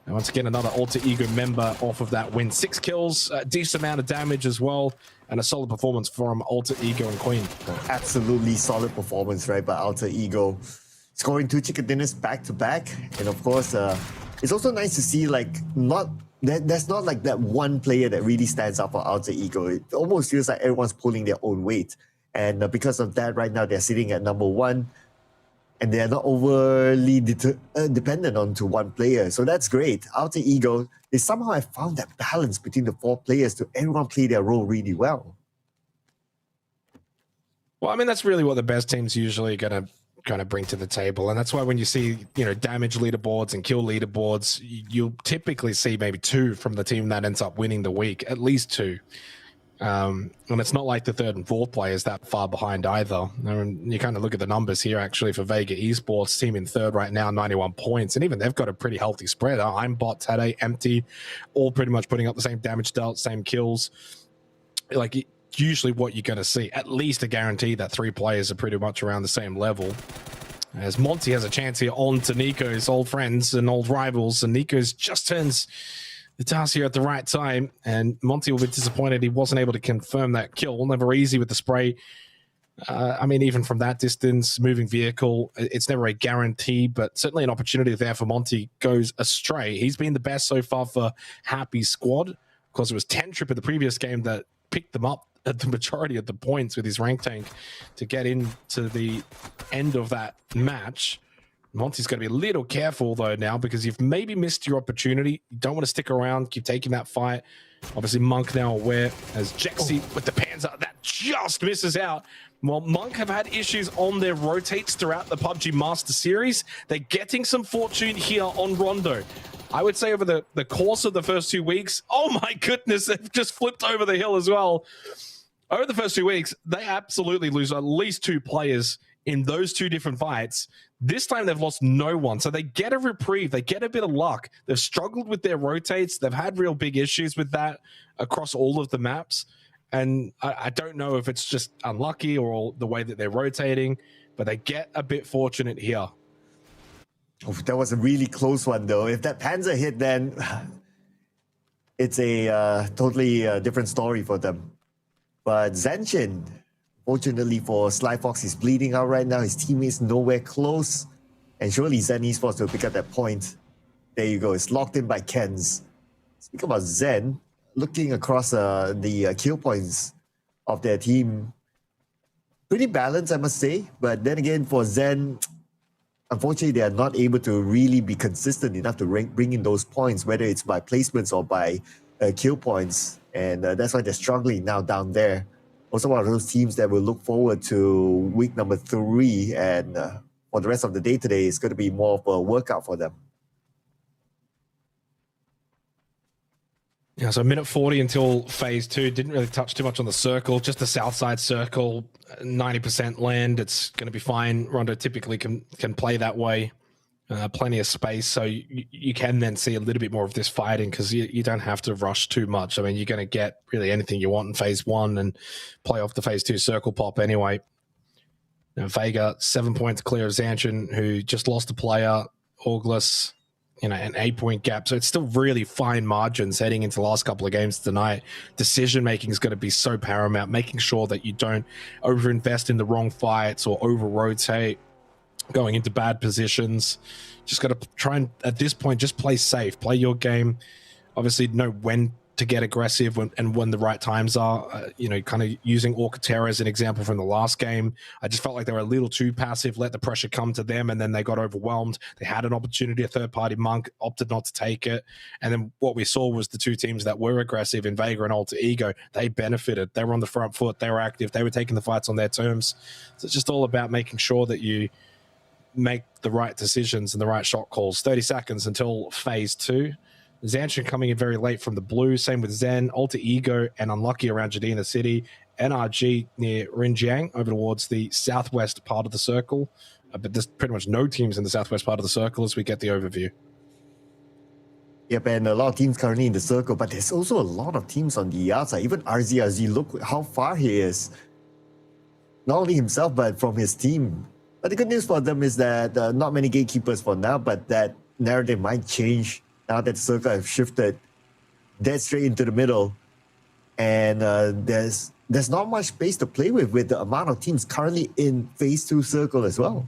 And once again, another Alter Ego member off of that win. 6 kills, a decent amount of damage as well, and a solid performance from Alter Ego and Queen. Absolutely solid performance, right, by Alter Ego. Scoring 2 chicken dinners back to back. And of course, it's also nice to see, like, there's not like that one player that really stands out for Alter Ego. It almost feels like everyone's pulling their own weight. And because of that, right now, they're sitting at number 1. And they're not overly dependent onto one player. So that's great. Alter Ego, they somehow have found that balance between the 4 players to everyone play their role really well. Well, I mean, that's really what the best teams usually going to bring to the table. And that's why when you see, damage leaderboards and kill leaderboards, you'll typically see maybe 2 from the team that ends up winning the week, at least 2. And it's not like the 3rd and 4th players that far behind either. I mean, you kind of look at the numbers here, actually, for Vega Esports, team in 3rd right now, 91 points. And even they've got a pretty healthy spread. Aimbot, Tade, Empty, all pretty much putting up the same damage dealt, same kills. Like, usually what you're going to see, at least a guarantee that 3 players are pretty much around the same level. As Monty has a chance here on to Nico's old friends and old rivals, and Nico's just turns the task here at the right time, and Monty will be disappointed he wasn't able to confirm that kill. Never easy with the spray. I mean, even from that distance, moving vehicle, it's never a guarantee, but certainly an opportunity there for Monty goes astray. He's been the best so far for Happy Squad. Of course, it was 10 Trip in the previous game that picked them up at the majority of the points with his rank tank to get into the end of that match. Monty's going to be a little careful, though, now, because you've maybe missed your opportunity. You don't want to stick around, keep taking that fight. Obviously, Monk now aware as Jexy with the Panzer. That just misses out. Well, Monk have had issues on their rotates throughout the PUBG Master Series. They're getting some fortune here on Rondo. I would say over the course of the first 2 weeks, oh my goodness, they've just flipped over the hill as well. Over the first 2 weeks, they absolutely lose at least 2 players in those 2 different fights. This time they've lost no one. So they get a reprieve. They get a bit of luck. They've struggled with their rotates. They've had real big issues with that across all of the maps. And I don't know if it's just unlucky or the way that they're rotating, but they get a bit fortunate here. Oh, that was a really close one, though. If that Panzer hit, then it's a totally different story for them. But Zanshin, fortunately for Sly Fox, he's bleeding out right now. His teammates nowhere close. And surely Zen Esports will pick up that point. There you go. It's locked in by Ken's. Speaking about Zen, looking across the kill points of their team, pretty balanced, I must say. But then again, for Zen, unfortunately, they are not able to really be consistent enough to bring in those points, whether it's by placements or by kill points, and that's why they're struggling now down there. Also one of those teams that will look forward to week number 3, and for the rest of the day today, it's going to be more of a workout for them. Yeah, so minute 40 until phase 2. Didn't really touch too much on the circle, just the south side circle, 90% land. It's going to be fine. Rondo typically can play that way. Plenty of space, so you can then see a little bit more of this fighting because you don't have to rush too much. I mean, you're going to get really anything you want in phase 1 and play off the phase 2 circle pop anyway. Now, Vega, 7 points clear of Zanchin, who just lost a player. Auglis, an 8-point gap. So it's still really fine margins heading into the last couple of games tonight. Decision-making is going to be so paramount, making sure that you don't overinvest in the wrong fights or over-rotate, going into bad positions. Just got to try and, at this point, just play safe. Play your game. Obviously, know when to get aggressive and when the right times are. Kind of using Orcatera as an example from the last game. I just felt like they were a little too passive, let the pressure come to them, and then they got overwhelmed. They had an opportunity, a third-party Monk, opted not to take it. And then what we saw was the two teams that were aggressive in Vega and Alter Ego, they benefited. They were on the front foot. They were active. They were taking the fights on their terms. So it's just all about making sure that you make the right decisions and the right shot calls. 30 seconds until phase 2. Zanchin coming in very late from the blue. Same with Zen, Alter Ego, and Unlucky around Jadina City. NRG near Rinjiang over towards the southwest part of the circle. But there's pretty much no teams in the southwest part of the circle as we get the overview. Yep, and a lot of teams currently in the circle, but there's also a lot of teams on the outside. Even RZRZ, look how far he is. Not only himself, but from his team. But the good news for them is that not many gatekeepers for now, but that narrative might change now that the circle have shifted dead straight into the middle. And there's not much space to play with the amount of teams currently in phase 2 circle as well.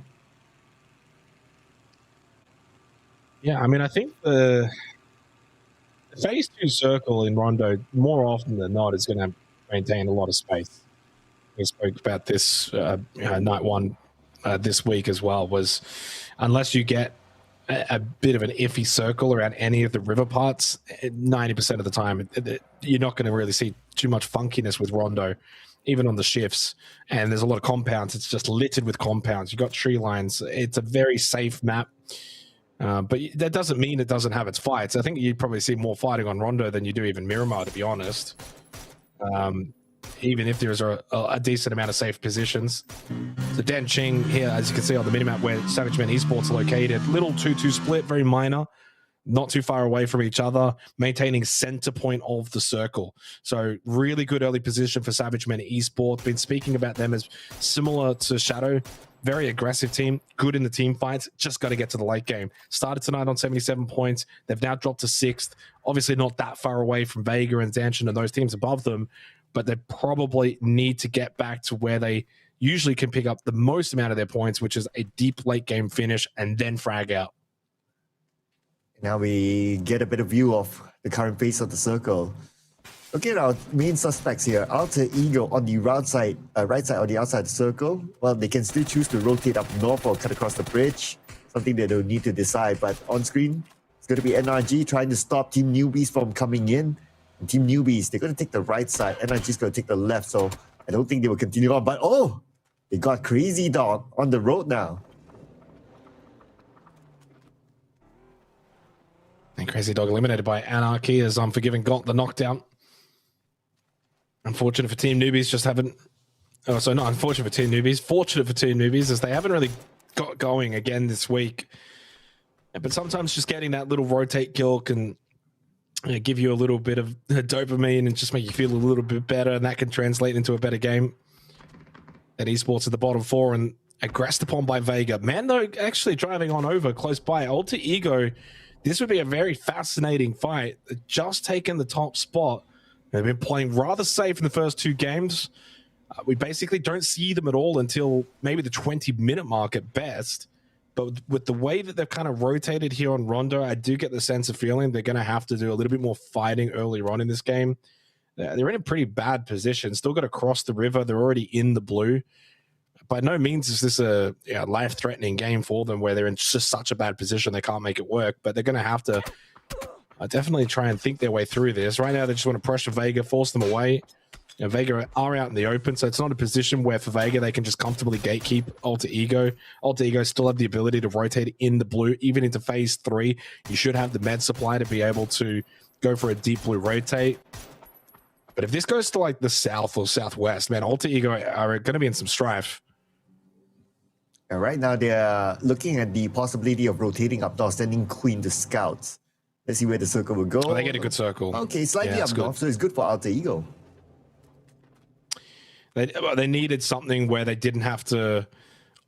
Yeah, I mean, I think the phase 2 circle in Rondo, more often than not, is going to maintain a lot of space. We spoke about this night 1 this week as well, was unless you get a bit of an iffy circle around any of the river parts, 90% of the time, you're not going to really see too much funkiness with Rondo, even on the shifts. And there's a lot of compounds. It's just littered with compounds. You've got tree lines. It's a very safe map. But that doesn't mean it doesn't have its fights. I think you probably see more fighting on Rondo than you do even Miramar, to be honest. Even if there's a decent amount of safe positions. So Danqing here, as you can see on the minimap where Savage Men Esports are located, little 2-2 split, very minor, not too far away from each other, maintaining center point of the circle. So really good early position for Savage Men Esports. Been speaking about them as similar to Shadow, very aggressive team, good in the team fights, just got to get to the late game. Started tonight on 77 points. They've now dropped to 6th. Obviously not that far away from Vega and Zanchin and those teams above them, but they probably need to get back to where they usually can pick up the most amount of their points, which is a deep late game finish and then frag out. Now we get a better view of the current phase of the circle. Looking at our main suspects here, Alter Ego on the right side on the outside of the circle. Well, they can still choose to rotate up north or cut across the bridge, something they don't need to decide. But on screen, it's going to be NRG trying to stop Team Newbies from coming in. And Team Newbies, they're going to take the right side. NRG's going to take the left, so I don't think they will continue on. But oh, they got Crazy Dog on the road now. And Crazy Dog eliminated by Anarchy as Unforgiven got the knockdown. Unfortunate for Team Newbies, just haven't... Oh, so not unfortunate for Team Newbies. Fortunate for Team Newbies as they haven't really got going again this week. But sometimes just getting that little rotate kill can give you a little bit of dopamine and just make you feel a little bit better, and that can translate into a better game. That Esports at the bottom 4 and aggressed upon by Vega. Mando actually driving on over close by. Alter Ego, this would be a very fascinating fight. Just taken the top spot. They've been playing rather safe in the first 2 games. We basically don't see them at all until maybe the 20-minute mark at best. But with the way that they've kind of rotated here on Rondo, I do get the sense of feeling they're going to have to do a little bit more fighting earlier on in this game. They're in a pretty bad position. Still got to cross the river. They're already in the blue. By no means is this a life-threatening game for them where they're in just such a bad position they can't make it work. But they're going to have to definitely try and think their way through this. Right now, they just want to pressure Vega, force them away. You know, Vega are out in the open, so it's not a position where for Vega they can just comfortably gatekeep Alter Ego. Alter Ego still have the ability to rotate in the blue, even into phase 3. You should have the med supply to be able to go for a deep blue rotate. But if this goes to like the south or southwest, man, Alter Ego are going to be in some strife. And right now they're looking at the possibility of rotating up north, sending Queen to scouts. Let's see where the circle will go. Oh, they get a good circle. Okay, slightly up north, so it's good for Alter Ego. They needed something where they didn't have to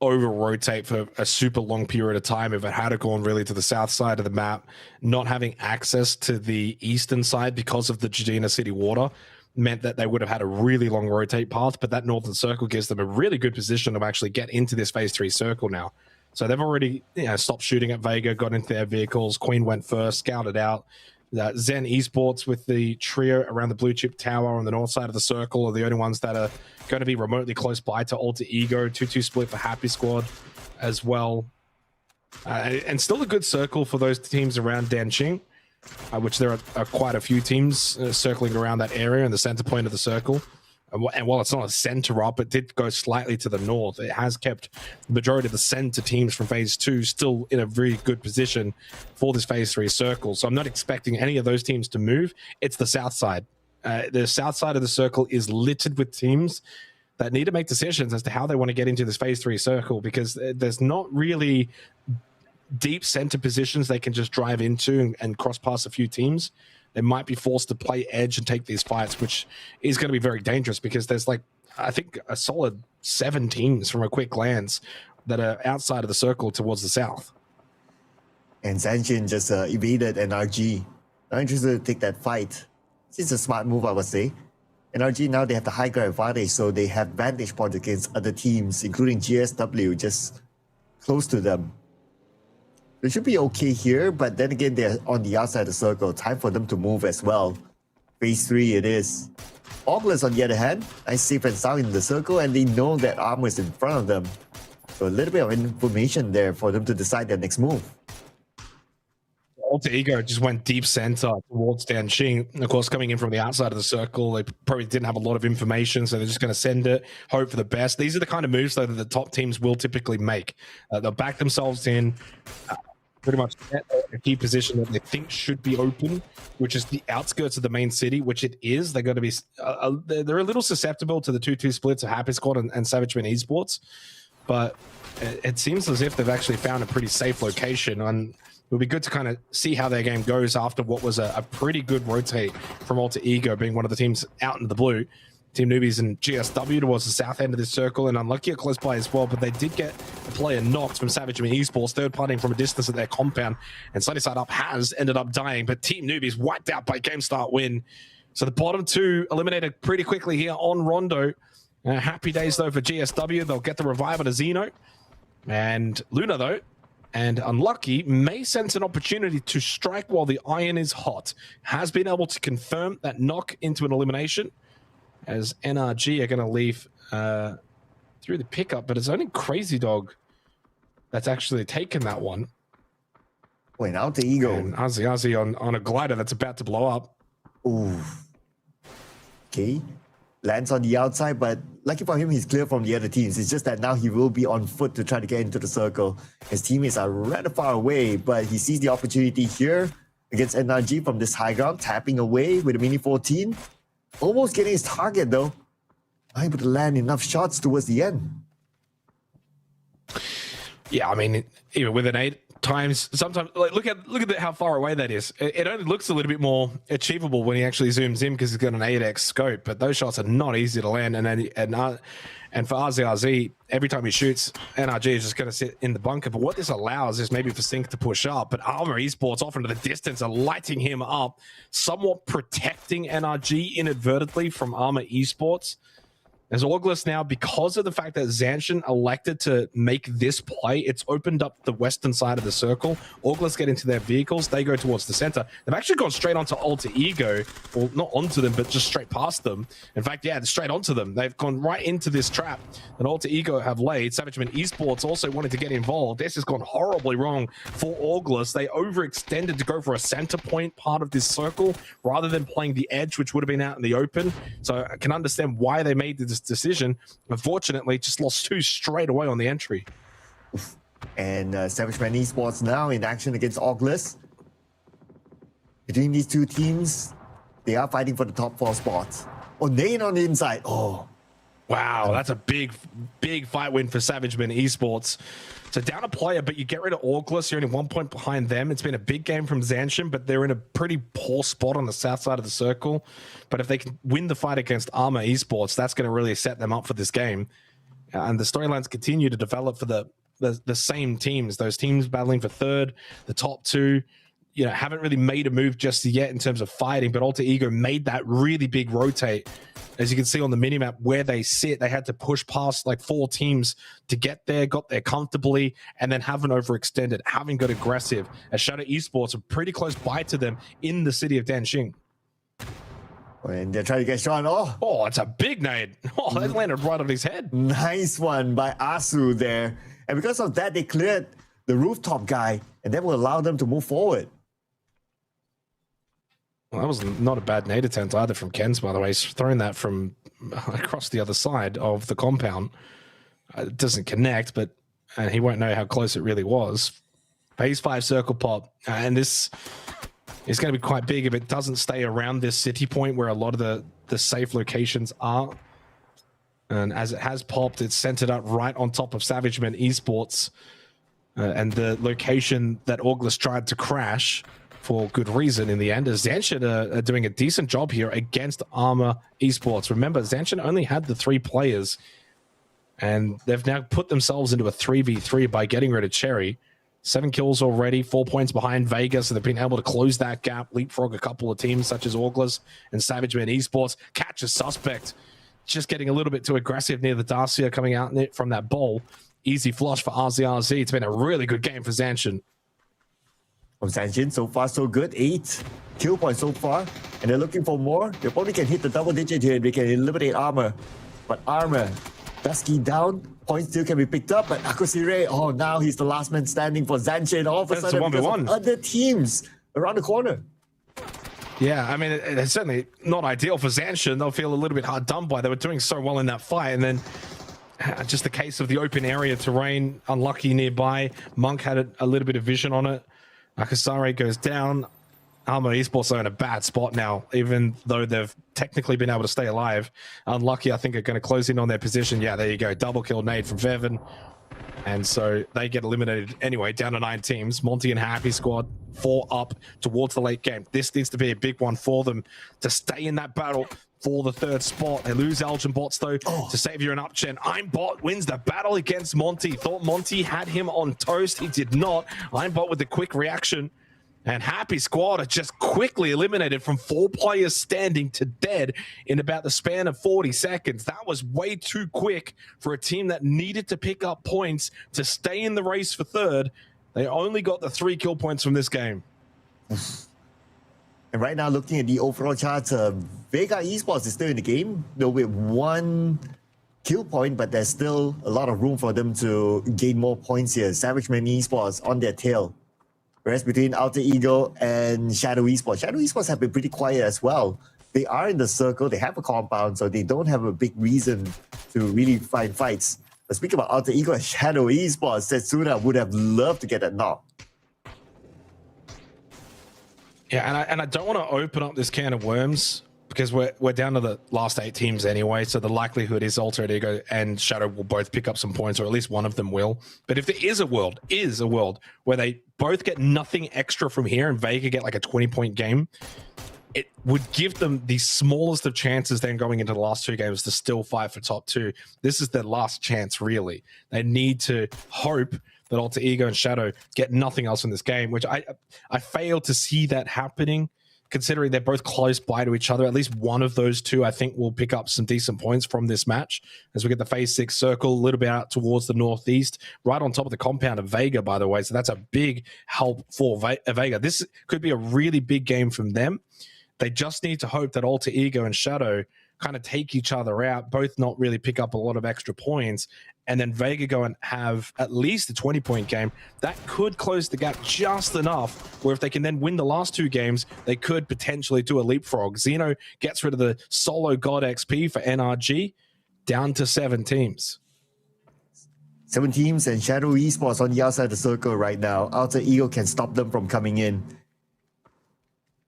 over-rotate for a super long period of time. If it had gone really to the south side of the map, not having access to the eastern side because of the Jadina City water meant that they would have had a really long rotate path, but that northern circle gives them a really good position to actually get into this phase 3 circle now. So they've already stopped shooting at Vega, got into their vehicles. Queen went first, scouted out. Zen Esports with the trio around the blue chip tower on the north side of the circle are the only ones that are going to be remotely close by to Alter Ego. 2-2 split for Happy Squad as well. And still a good circle for those teams around Danqing, which there are quite a few teams circling around that area in the center point of the circle. And while it's not a center up, it did go slightly to the north. It has kept the majority of the center teams from phase 2 still in a very good position for this phase 3 circle. So I'm not expecting any of those teams to move. It's the south side. The south side of the circle is littered with teams that need to make decisions as to how they want to get into this phase 3 circle, because there's not really deep center positions they can just drive into and cross past a few teams. They might be forced to play edge and take these fights, which is going to be very dangerous because there's like, I think, a solid 7 teams from a quick glance that are outside of the circle towards the south. And Zanshin just evaded NRG. Not interested to take that fight. It's a smart move, I would say. NRG now they have the high ground advantage, so they have vantage points against other teams, including GSW, just close to them. They should be okay here, but then again, they're on the outside of the circle. Time for them to move as well. Phase 3 it is. Oculus, on the other hand, nice safe and sound in the circle, and they know that Armor is in front of them. So a little bit of information there for them to decide their next move. Alter Ego just went deep center towards Danqing. Of course, coming in from the outside of the circle, they probably didn't have a lot of information, so they're just going to send it, hope for the best. These are the kind of moves, though, that the top teams will typically make. They'll back themselves in, pretty much set a key position that they think should be open, which is the outskirts of the main city, which it is. They're going to be, they're a little susceptible to the 2-2 splits of Happy Squad and Savage Man Esports, but it seems as if they've actually found a pretty safe location. And it'll be good to kind of see how their game goes after what was a pretty good rotate from Alter Ego being one of the teams out in the blue. Team Newbies and GSW towards the south end of this circle, and unlucky at close by as well, but they did get a player knocked from Savage Man Esports, third partying from a distance at their compound, and Sunny Side Up has ended up dying, but Team Newbies wiped out by game start win. So the bottom 2 eliminated pretty quickly here on Rondo. Happy days, though, for GSW. They'll get the revive on a Xeno. And Luna, though, and unlucky, may sense an opportunity to strike while the iron is hot. Has been able to confirm that knock into an elimination, as NRG are going to leave through the pickup, but it's only Crazy Dog that's actually taken that one. Wait, Alter Ego. And Ozzy on a glider that's about to blow up. Ooh. Okay. Lands on the outside, but lucky for him, he's clear from the other teams. It's just that now he will be on foot to try to get into the circle. His teammates are rather far away, but he sees the opportunity here against NRG from this high ground, tapping away with a Mini 14. Almost getting his target, though. Not able to land enough shots towards the end. Yeah, I mean, even with an 8 times, sometimes like look at how far away that is. It only looks a little bit more achievable when he actually zooms in because he's got an 8x scope. But those shots are not easy to land. And for RZRZ, every time he shoots, NRG is just going to sit in the bunker. But what this allows is maybe for Sync to push up. But Armor Esports off into the distance are lighting him up, somewhat protecting NRG inadvertently from Armor Esports. As August now, because of the fact that Zanshin elected to make this play, it's opened up the western side of the circle. August get into their vehicles. They go towards the center. They've actually gone straight onto Alter Ego. Well, not onto them, but just straight past them. In fact, yeah, straight onto them. They've gone right into this trap that Alter Ego have laid. Savageman Esports also wanted to get involved. This has gone horribly wrong for August. They overextended to go for a center point part of this circle rather than playing the edge, which would have been out in the open. So I can understand why they made this decision. Unfortunately, just lost 2 straight away on the entry. And Savageman Esports now in action against Oculus. Between these two teams, they are fighting for the top 4 spots. Oh, Nane on the inside. Oh, wow, that's a big fight win for Savageman Esports. So down a player, but you get rid of August. You're only 1 point behind them. It's been a big game from Zanshin, but they're in a pretty poor spot on the south side of the circle. But if they can win the fight against Armor Esports, that's going to really set them up for this game. And the storylines continue to develop for the same teams. Those teams battling for third, the top 2. Haven't really made a move just yet in terms of fighting, but Alter Ego made that really big rotate. As you can see on the minimap where they sit, they had to push past like 4 teams to get there, got there comfortably, and then haven't overextended, haven't got aggressive. As Shadow Esports are pretty close by to them in the city of Danxing. And they're trying to get Sean. Oh, it's a big nade. Oh, that landed right on his head. Nice one by Asu there. And because of that, they cleared the rooftop guy, and that will allow them to move forward. Well, that was not a bad nade attempt either from Ken's, by the way. He's throwing that from across the other side of the compound. It doesn't connect, but he won't know how close it really was. Phase 5 circle pop. And this is going to be quite big if it doesn't stay around this city point where a lot of the safe locations are. And as it has popped, it's centered up right on top of Savageman Esports. And the location that August tried to crash for good reason in the end, as Zanshin are doing a decent job here against Armor Esports. Remember, Zanshin only had the 3 players, and they've now put themselves into a 3v3 by getting rid of Cherry. 7 kills already, 4 points behind Vega, so they've been able to close that gap, leapfrog a couple of teams such as August and Savageman Esports. Catch a suspect, just getting a little bit too aggressive near the Darcia coming out from that bowl. Easy flush for RZRZ. It's been a really good game for Zanshin. From Zanshin, so far so good. 8 kill points so far, and they're looking for more. They probably can hit the double digit here. They can eliminate Armor, but Armor, Dusky down, points still can be picked up. But Akosire, now he's the last man standing for Zanshin. All of a sudden, because of other teams around the corner. Yeah, I mean, it's certainly not ideal for Zanshin. They'll feel a little bit hard done by. They were doing so well in that fight, and then just the case of the open area terrain, unlucky nearby. Monk had a little bit of vision on it. Akasare goes down. Armor Esports are in a bad spot now, even though they've technically been able to stay alive. Unlucky, I think, are going to close in on their position. Yeah, there you go. Double kill nade from Fevin. And so they get eliminated anyway, down to 9 teams. Monty and Happy Squad 4 up towards the late game. This needs to be a big one for them to stay in that battle for the 3rd spot. They lose Elgin Bots, though, to Savior and Upchen. Aimbot wins the battle against Monty. Thought Monty had him on toast. He did not. Aimbot with the quick reaction. And Happy Squad are just quickly eliminated from 4 players standing to dead in about the span of 40 seconds. That was way too quick for a team that needed to pick up points to stay in the race for 3rd. They only got the 3 kill points from this game. And right now, looking at the overall charts, Vega Esports is still in the game, though with 1 kill point, but there's still a lot of room for them to gain more points here. Savageman Esports on their tail. Whereas between Alter Ego and Shadow Esports have been pretty quiet as well. They are in the circle, they have a compound, so they don't have a big reason to really find fights. But speaking about Alter Ego and Shadow Esports, Setsuna would have loved to get that knock. Yeah, and I don't want to open up this can of worms because we're down to the last 8 teams anyway, so the likelihood is Alter Ego and Shadow will both pick up some points, or at least one of them will. But if there is a world where they both get nothing extra from here and Vega get like a 20-point game, it would give them the smallest of chances then going into the last 2 games to still fight for top 2. This is their last chance, really. They need to hope that Alter Ego and Shadow get nothing else in this game, which I fail to see that happening, considering they're both close by to each other. At least one of those two, I think, will pick up some decent points from this match as we get the phase 6 circle a little bit out towards the northeast, right on top of the compound of Vega, by the way. So that's a big help for Vega. This could be a really big game from them. They just need to hope that Alter Ego and Shadow kind of take each other out, both not really pick up a lot of extra points, and then Vega go and have at least a 20-point game. That could close the gap just enough where if they can then win the last 2 games, they could potentially do a leapfrog. Xeno gets rid of the solo God XP for NRG, down to 7 teams. 7 teams and Shadow Esports on the outside of the circle right now. Alter Ego can stop them from coming in.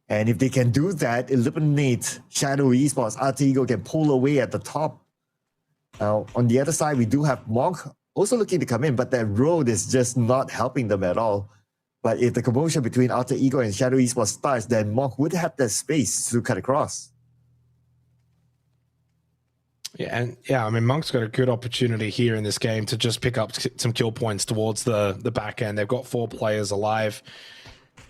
And if they can do that, eliminate Shadow Esports, Alter Ego can pull away at the top. Now, on the other side, we do have Monk also looking to come in, but that road is just not helping them at all. But if the commotion between Alter Ego and Shadow Esports starts, then Monk would have that space to cut across. Yeah, I mean, Monk's got a good opportunity here in this game to just pick up some kill points towards the back end. They've got 4 players alive,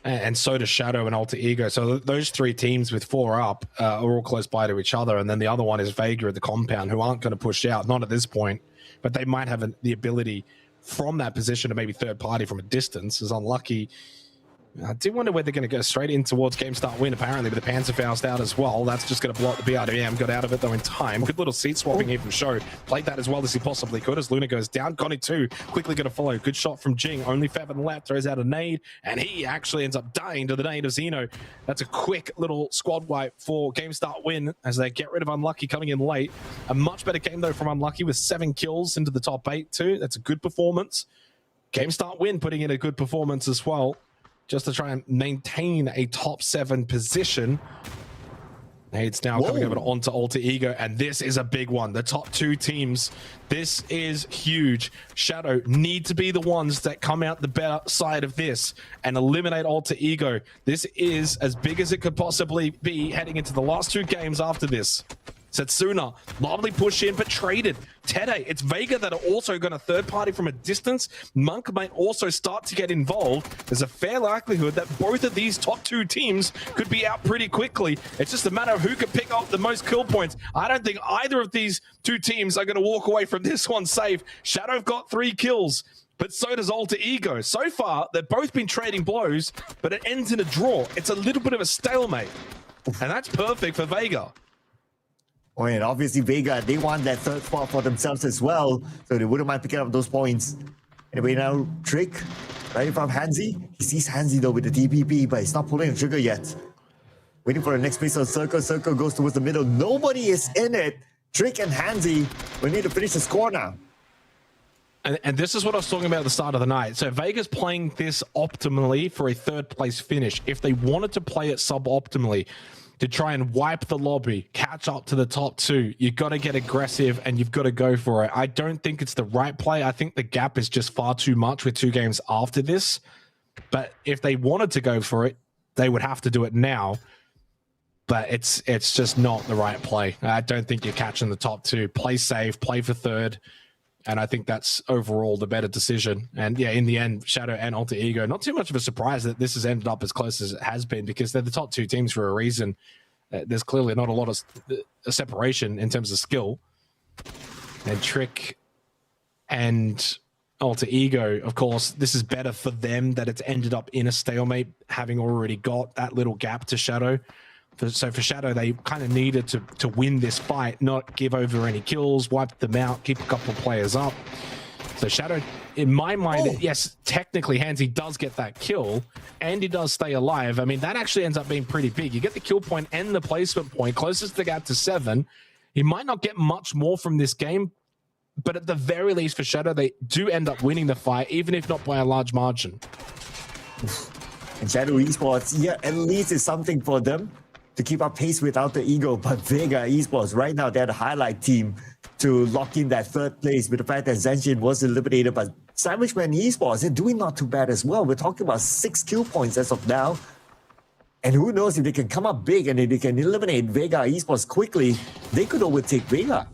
and so does Shadow and Alter Ego. So those 3 teams with 4 up are all close by to each other. And then the other one is Vega at the compound, who aren't going to push out, not at this point, but they might have the ability from that position to maybe third party from a distance. Is unlucky. I do wonder whether they're going to go straight in towards game start win, apparently, with the Panzerfaust out as well. That's just going to block the BRDM. Got out of it, though, in time. Good little seat swapping here from Show. Played that as well as he possibly could as Luna goes down. Connie 2 quickly going to follow. Good shot from Jing. Only Fevin left. Throws out a nade, and he actually ends up dying to the nade of Xeno. That's a quick little squad wipe for game start win as they get rid of Unlucky coming in late. A much better game, though, from Unlucky with 7 kills into the top 8, too. That's a good performance. Game start win putting in a good performance as well, just to try and maintain a top 7 position. It's now coming over onto Alter Ego, and this is a big one. The top 2 teams, this is huge. Shadow need to be the ones that come out the better side of this and eliminate Alter Ego. This is as big as it could possibly be heading into the last 2 games after this. Setsuna, lovely push in, but traded. Tede, it's Vega that are also going to third party from a distance. Monk might also start to get involved. There's a fair likelihood that both of these top 2 teams could be out pretty quickly. It's just a matter of who can pick up the most kill points. I don't think either of these 2 teams are going to walk away from this one safe. Shadow got 3 kills, but so does Alter Ego. So far, they've both been trading blows, but it ends in a draw. It's a little bit of a stalemate, and that's perfect for Vega. Oh, and obviously Vega, they want that 3rd spot for themselves as well, so they wouldn't mind picking up those points. Anyway, now Trick, right from Hansi. He sees Hansi though with the TPP, but he's not pulling the trigger yet. Waiting for the next piece of Circle. Circle goes towards the middle. Nobody is in it. Trick and Hansi, we need to finish the score now. And this is what I was talking about at the start of the night. So Vega's playing this optimally for a 3rd place finish. If they wanted to play it suboptimally, to try and wipe the lobby, catch up to the top 2, you've got to get aggressive and you've got to go for it. I don't think it's the right play. I think the gap is just far too much with 2 games after this. But if they wanted to go for it, they would have to do it now. But it's just not the right play. I don't think you're catching the top 2. Play safe, play for 3rd. And I think that's overall the better decision. And yeah, in the end, Shadow and Alter Ego, not too much of a surprise that this has ended up as close as it has been, because they're the top 2 teams for a reason. There's clearly not a lot of separation in terms of skill. And Trick and Alter Ego, of course, this is better for them that it's ended up in a stalemate, having already got that little gap to Shadow. So for Shadow, they kind of needed to win this fight, not give over any kills, wipe them out, keep a couple of players up. So Shadow, in my mind, yes, technically Hansi does get that kill, and he does stay alive. I mean, that actually ends up being pretty big. You get the kill point and the placement point, closest the gap to 7. He might not get much more from this game, but at the very least for Shadow, they do end up winning the fight, even if not by a large margin. And Shadow Esports, yeah, at least it's something for them to keep up pace without the ego. But Vega Esports, right now, they're the highlight team to lock in that 3rd place with the fact that Zenshin was eliminated. But Sandwichman Esports, they're doing not too bad as well. We're talking about 6 kill points as of now. And who knows, if they can come up big and if they can eliminate Vega Esports quickly, they could overtake Vega.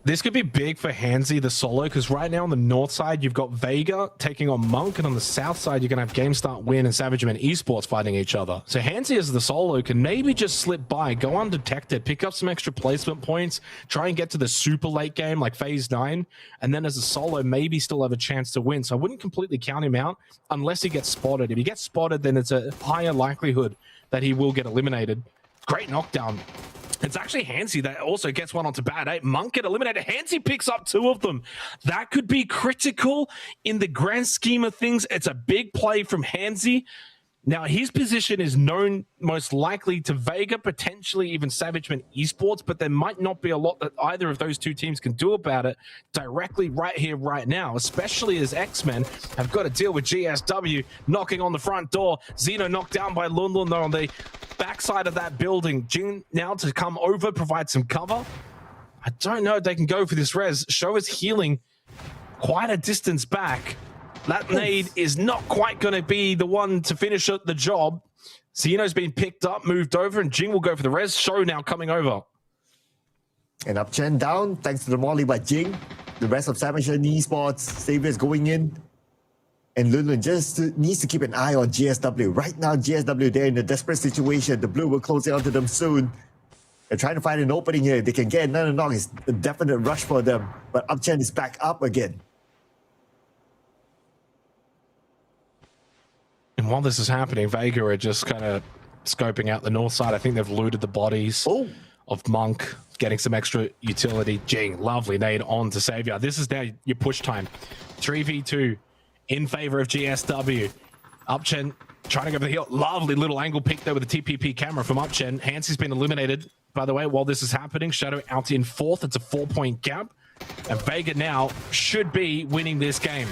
This could be big for Hansi, the solo, because right now on the north side, you've got Vega taking on Monk, and on the south side, you're going to have GameStart Win and Savageman Esports fighting each other. So Hansi as the solo can maybe just slip by, go undetected, pick up some extra placement points, try and get to the super late game like Phase 9, and then as a solo, maybe still have a chance to win. So I wouldn't completely count him out unless he gets spotted. If he gets spotted, then it's a higher likelihood that he will get eliminated. Great knockdown. It's actually Hansi that also gets one onto bad 8. Monk get eliminated. Hansi picks up 2 of them. That could be critical in the grand scheme of things. It's a big play from Hansi. Now, his position is known most likely to Vega, potentially even Savageman Esports, but there might not be a lot that either of those two teams can do about it directly right here, right now, especially as X-Men have got to deal with GSW knocking on the front door. Xeno knocked down by Lunlun, though, on the backside of that building. Jing now to come over, provide some cover. I don't know if they can go for this res. Show is healing quite a distance back. That nade is not quite going to be the one to finish the job. Xeno's been picked up, moved over, and Jing will go for the res. Show now coming over. And UpChen down, thanks to the molly by Jing. The rest of Savageman Esports, Savior's going in. And Lunlun just needs to keep an eye on GSW. Right now, GSW, they're in a desperate situation. The blue will close it onto them soon. They're trying to find an opening here. They can get another knock. It's a definite rush for them. But UpChen is back up again. And while this is happening, Vega are just kind of scoping out the north side. I think they've looted the bodies of Monk, getting some extra utility. Jing, lovely nade on to Savior. This is now your push time. 3v2 in favor of GSW. UpChen trying to go for the heel. Lovely little angle pick there with the TPP camera from UpChen. Hansi's been eliminated, by the way, while this is happening. Shadow out in 4th. It's a 4-point gap. And Vega now should be winning this game.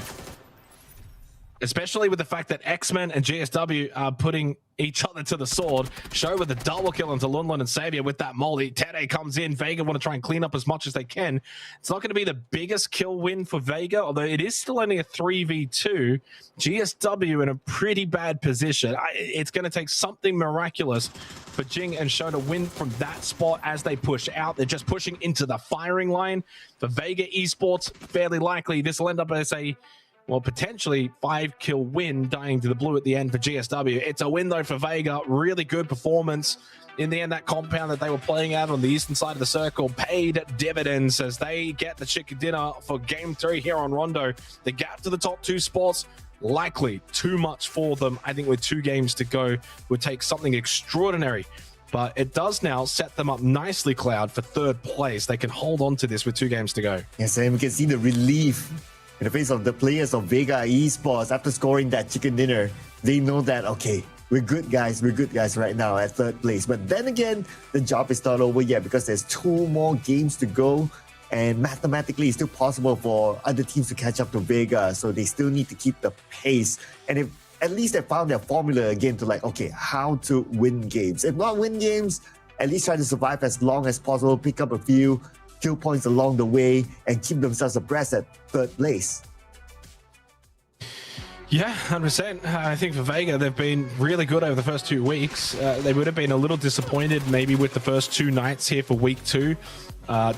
Especially with the fact that X-Men and GSW are putting each other to the sword. Show with a double kill into Lunlun and Savior with that molly. Tere comes in. Vega want to try and clean up as much as they can. It's not going to be the biggest kill win for Vega, although it is still only a 3v2. GSW in a pretty bad position. It's going to take something miraculous for Jing and Show to win from that spot as they push out. They're just pushing into the firing line. For Vega Esports, fairly likely this will end up as a potentially 5-kill win, dying to the blue at the end for GSW. It's a win, though, for Vega. Really good performance. In the end, that compound that they were playing out on the eastern side of the circle paid dividends as they get the chicken dinner for Game 3 here on Rondo. The gap to the top 2 spots, likely too much for them. I think with 2 games to go, would take something extraordinary. But it does now set them up nicely, Cloud, for 3rd place. They can hold on to this with 2 games to go. Yes, and we can see the relief in the face of the players of Vega Esports after scoring that chicken dinner. They know that, okay, we're good guys right now at 3rd place. But then again, the job is not over yet because there's 2 more games to go. And mathematically, it's still possible for other teams to catch up to Vega. So they still need to keep the pace. And if at least they found their formula again to like, okay, how to win games. If not win games, at least try to survive as long as possible, pick up a few kill points along the way, and keep themselves abreast at 3rd place. Yeah, 100%. I think for Vega, they've been really good over the first 2 weeks. They would have been a little disappointed maybe with the first 2 nights here for week 2,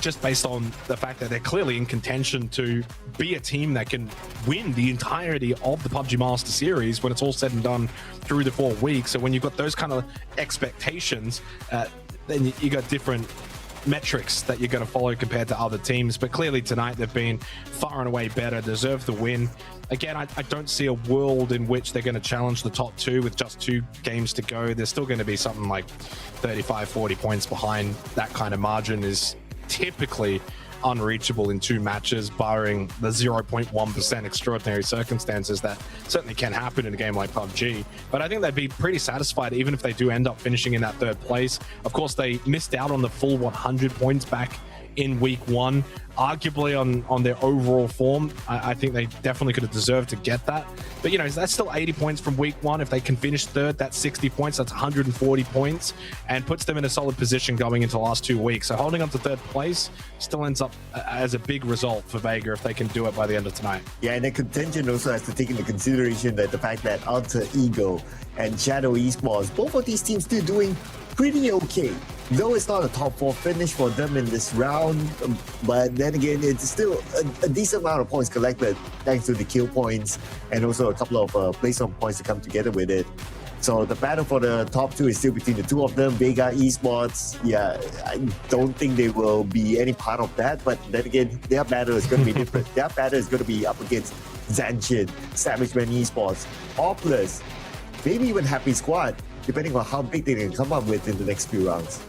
just based on the fact that they're clearly in contention to be a team that can win the entirety of the PUBG Master Series when it's all said and done through the 4 weeks. So when you've got those kind of expectations, then you got different metrics that you're going to follow compared to other teams. But clearly tonight they've been far and away better, deserve the win. Again, I don't see a world in which they're going to challenge the top 2 with just 2 games to go. There's still going to be something like 35, 40 points behind. That kind of margin is typically unreachable in 2 matches, barring the 0.1% extraordinary circumstances that certainly can happen in a game like PUBG. But I think they'd be pretty satisfied even if they do end up finishing in that 3rd place. Of course, they missed out on the full 100 points back in week 1, arguably on their overall form. I think they definitely could have deserved to get that. But, you know, that's still 80 points from week 1. If they can finish 3rd, that's 60 points. That's 140 points and puts them in a solid position going into the last 2 weeks. So holding on to 3rd place still ends up as a big result for Vega if they can do it by the end of tonight. Yeah, and the contention also has to take into consideration that the fact that Alter Ego and Shadow Esports, both of these teams still doing pretty okay. though it's not a top 4 finish for them in this round, but then again, it's still a decent amount of points collected thanks to the kill points and also a couple of place-on points to come together with it. So the battle for the top 2 is still between the two of them, Vega Esports. Yeah, I don't think they will be any part of that, but then again, their battle is going to be different. Their battle is going to be up against Zanchin, Savage Man Esports, Oplus, maybe even Happy Squad, depending on how big they can come up with in the next few rounds.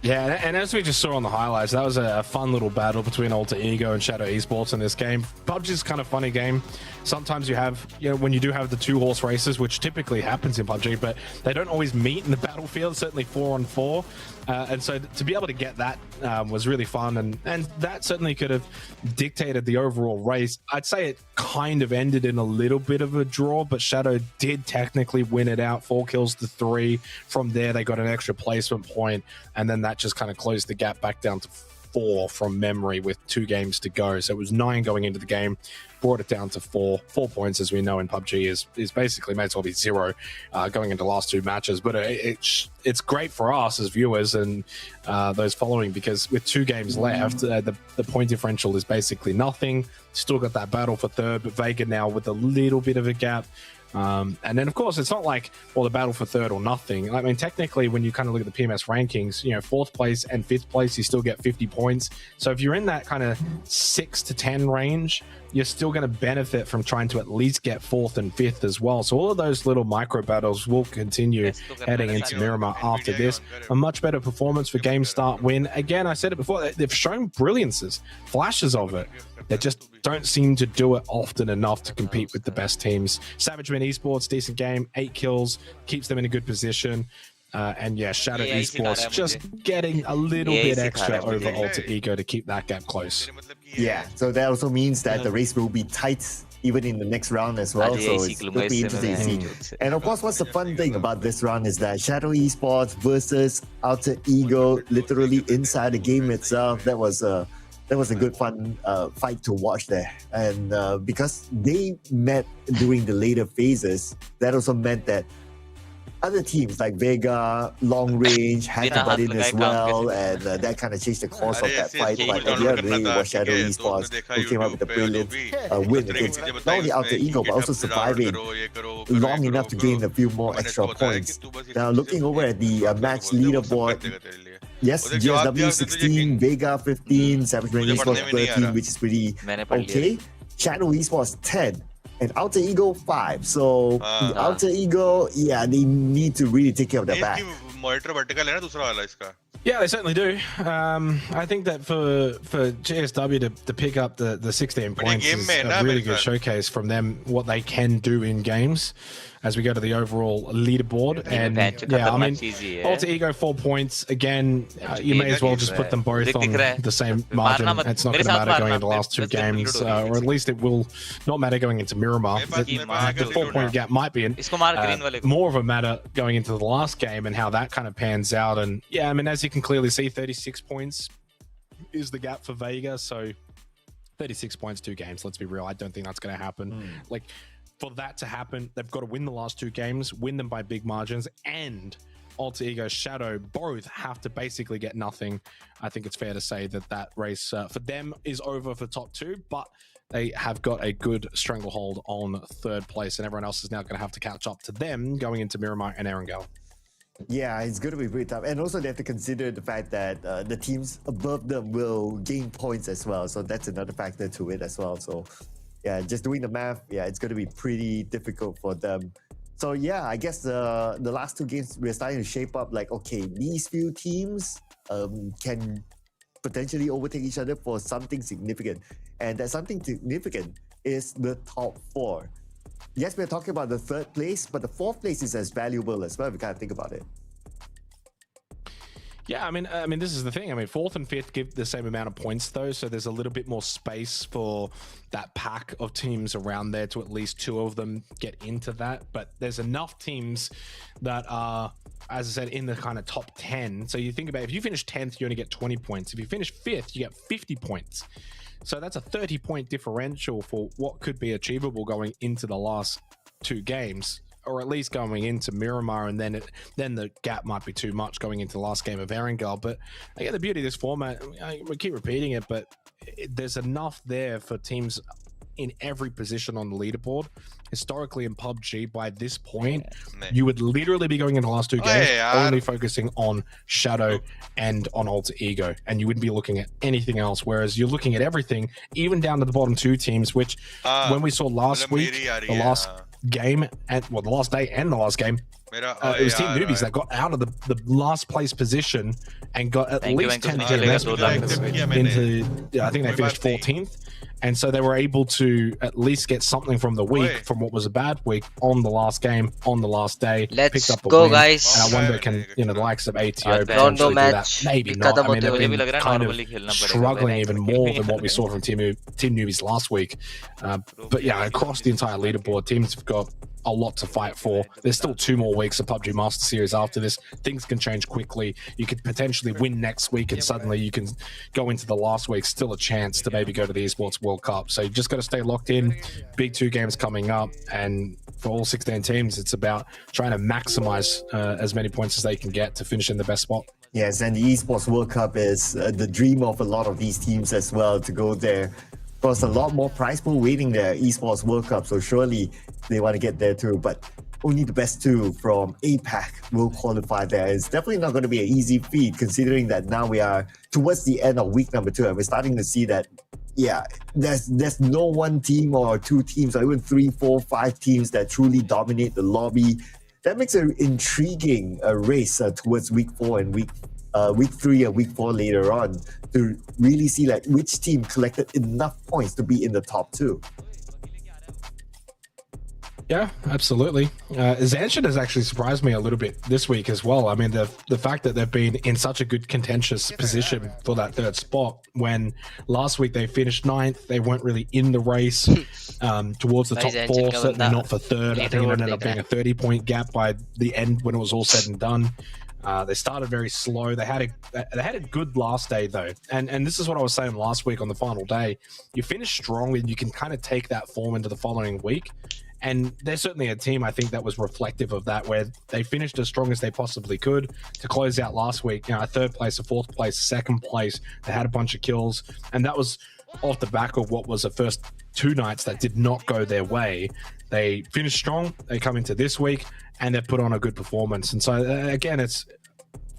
Yeah, and as we just saw on the highlights, that was a fun little battle between Alter Ego and Shadow Esports in this game. PUBG is kind of funny game. Sometimes you have, when you do have the 2-horse races, which typically happens in PUBG, but they don't always meet in the battlefield, certainly 4-on-4. And so to be able to get that was really fun, and that certainly could have dictated the overall race. I'd say it kind of ended in a little bit of a draw, but Shadow did technically win it out, 4 kills to 3. From there, they got an extra placement point, and then that just kind of closed the gap back down to 4 from memory with 2 games to go. So it was 9 going into the game, brought it down to 4. 4 points, as we know in PUBG, is basically may as well be 0 going into the last 2 matches. But it's great for us as viewers and those following, because with 2 games left, the point differential is basically nothing. Still got that battle for third, but Vega now with a little bit of a gap. And then, of course, it's not like, well, the battle for third or nothing. I mean, technically, when you kind of look at the PMS rankings, 4th place and 5th place, you still get 50 points. So if you're in that kind of 6 to 10 range, you're still going to benefit from trying to at least get 4th and 5th as well. So all of those little micro battles will continue heading into Miramar after this. A much better performance for Game Start win. Again, I said it before, they've shown brilliances, flashes of it. They just don't seem to do it often enough to compete with the best teams. Savage Man Esports, decent game, 8 kills, keeps them in a good position. And yeah, Shadow Esports just getting a little bit extra over Alter Ego to keep that gap close. Yeah, so that also means that the race will be tight even in the next round as well. So it's going to be interesting to see. And of course, what's the fun thing about this round is that Shadow Esports versus Alter Ego, literally inside the game itself. That was a good fun fight to watch there. And because they met during the later phases, that also meant that other teams like Vega, Long Range had to butt in as well, and that kind of changed the course of that fight. But at the end of the day, it was Shadow Esports who came up with a brilliant win against not only Alter Ego, but also surviving long enough to gain a few more extra points. Now, looking over at the match leaderboard, yes, GSW 16, Vega 15, Savage Man Esports 13, which is pretty okay. Shadow Esports 10. And Alter Ego 5. So Alter Ego, yeah, they need to really take care of their back. Yeah, they certainly do. I think that for GSW to pick up the 16 points is a really good showcase from them, what they can do in games as we go to the overall leaderboard. And yeah, I mean, Alter Ego 4 points. Again, you may as well just put them both on the same margin. It's not going to matter going into the last 2 games, or at least it will not matter going into Miramar. The 4-point gap might be more of a matter going into the last game and how that kind of pans out. And yeah, I mean, as you can clearly see, 36 points is the gap for Vega. So 36 points, 2 games. Let's be real. I don't think that's going to happen. Like, for that to happen, they've got to win the last 2 games, win them by big margins, and Alter Ego Shadow both have to basically get nothing. I think it's fair to say that that race for them is over for top 2, but they have got a good stranglehold on 3rd place, and everyone else is now going to have to catch up to them going into Miramar and Erangel. Yeah, it's going to be pretty tough. And also they have to consider the fact that the teams above them will gain points as well. So that's another factor to it as well. So yeah, just doing the math, yeah, it's going to be pretty difficult for them. So yeah, I guess the last 2 games, we're starting to shape up like, okay, these few teams can potentially overtake each other for something significant. And that something significant is the top 4. Yes, we're talking about the 3rd place, but the 4th place is as valuable as well if you kind of think about it. Yeah, I mean, this is the thing. I mean, 4th and 5th give the same amount of points, though, so there's a little bit more space for that pack of teams around there to at least 2 of them get into that. But there's enough teams that are, as I said, in the kind of top 10. So you think about it, if you finish 10th, you only get 20 points. If you finish 5th, you get 50 points. So that's a 30-point differential for what could be achievable going into the last 2 games or at least going into Miramar, and then the gap might be too much going into the last game of Erangel. But again, the beauty of this format, we keep repeating it, but there's enough there for teams in every position on the leaderboard. Historically in PUBG, by this point, you would literally be going into the last two games only focusing on Shadow and on Alter Ego, and you wouldn't be looking at anything else, whereas you're looking at everything, even down to the bottom two teams, which when we saw last week, the last game, and well, the last day and the last game, it was Team Newbies that got out of the last place position and got at least 10 GMS points into, I think they finished 14th. And so they were able to at least get something from the week, from what was a bad week, on the last game, on the last day. Let's picked up a go, win. guys. And I wonder, can the likes of ATO potentially do that? Maybe not. I mean, they've been kind of struggling even more than what we saw from Team Newbies last week. But yeah, across the entire leaderboard, teams have got a lot to fight for. There's still 2 more weeks of PUBG Master Series after this. Things can change quickly. You could potentially win next week, and suddenly you can go into the last week, still a chance to maybe go to the Esports World Cup. So you just got to stay locked in. Big 2 games coming up, and for all 16 teams, it's about trying to maximize as many points as they can get to finish in the best spot. Yes, and the Esports World Cup is the dream of a lot of these teams as well, to go there. There's a lot more prize pool waiting there, Esports World Cup, so surely they want to get there too. But only the best 2 from APAC will qualify there. It's definitely not going to be an easy feat, considering that now we are towards the end of week number 2, and we're starting to see that, yeah, there's no one team or 2 teams or even 3, 4, 5 teams that truly dominate the lobby. That makes an intriguing race towards week 4 and week 3 and week 4 later on, to really see like which team collected enough points to be in the top 2. Yeah, absolutely. Zanshin has actually surprised me a little bit this week as well. I mean, the fact that they've been in such a good contentious position for that 3rd spot, when last week they finished 9th, they weren't really in the race towards the top 4, certainly not for 3rd. I think it ended up being a 30-point gap by the end when it was all said and done. They started very slow. They had a good last day though, and this is what I was saying last week on the final day. You finish strong, and you can kind of take that form into the following week. And they're certainly a team, I think, that was reflective of that, where they finished as strong as they possibly could to close out last week. You know, a 3rd place, a 4th place, a 2nd place. They had a bunch of kills, and that was off the back of what was the first 2 nights that did not go their way. They finished strong. They come into this week, and they've put on a good performance. And so, again, it's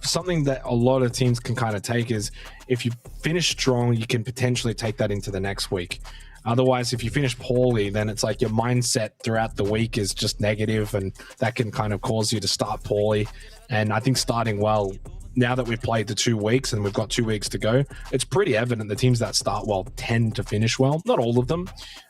something that a lot of teams can kind of take, is if you finish strong, you can potentially take that into the next week. Otherwise, if you finish poorly, then it's like your mindset throughout the week is just negative, and that can kind of cause you to start poorly. And I think starting well, now that we've played the 2 weeks and we've got 2 weeks to go, it's pretty evident the teams that start well tend to finish well. Not all of them.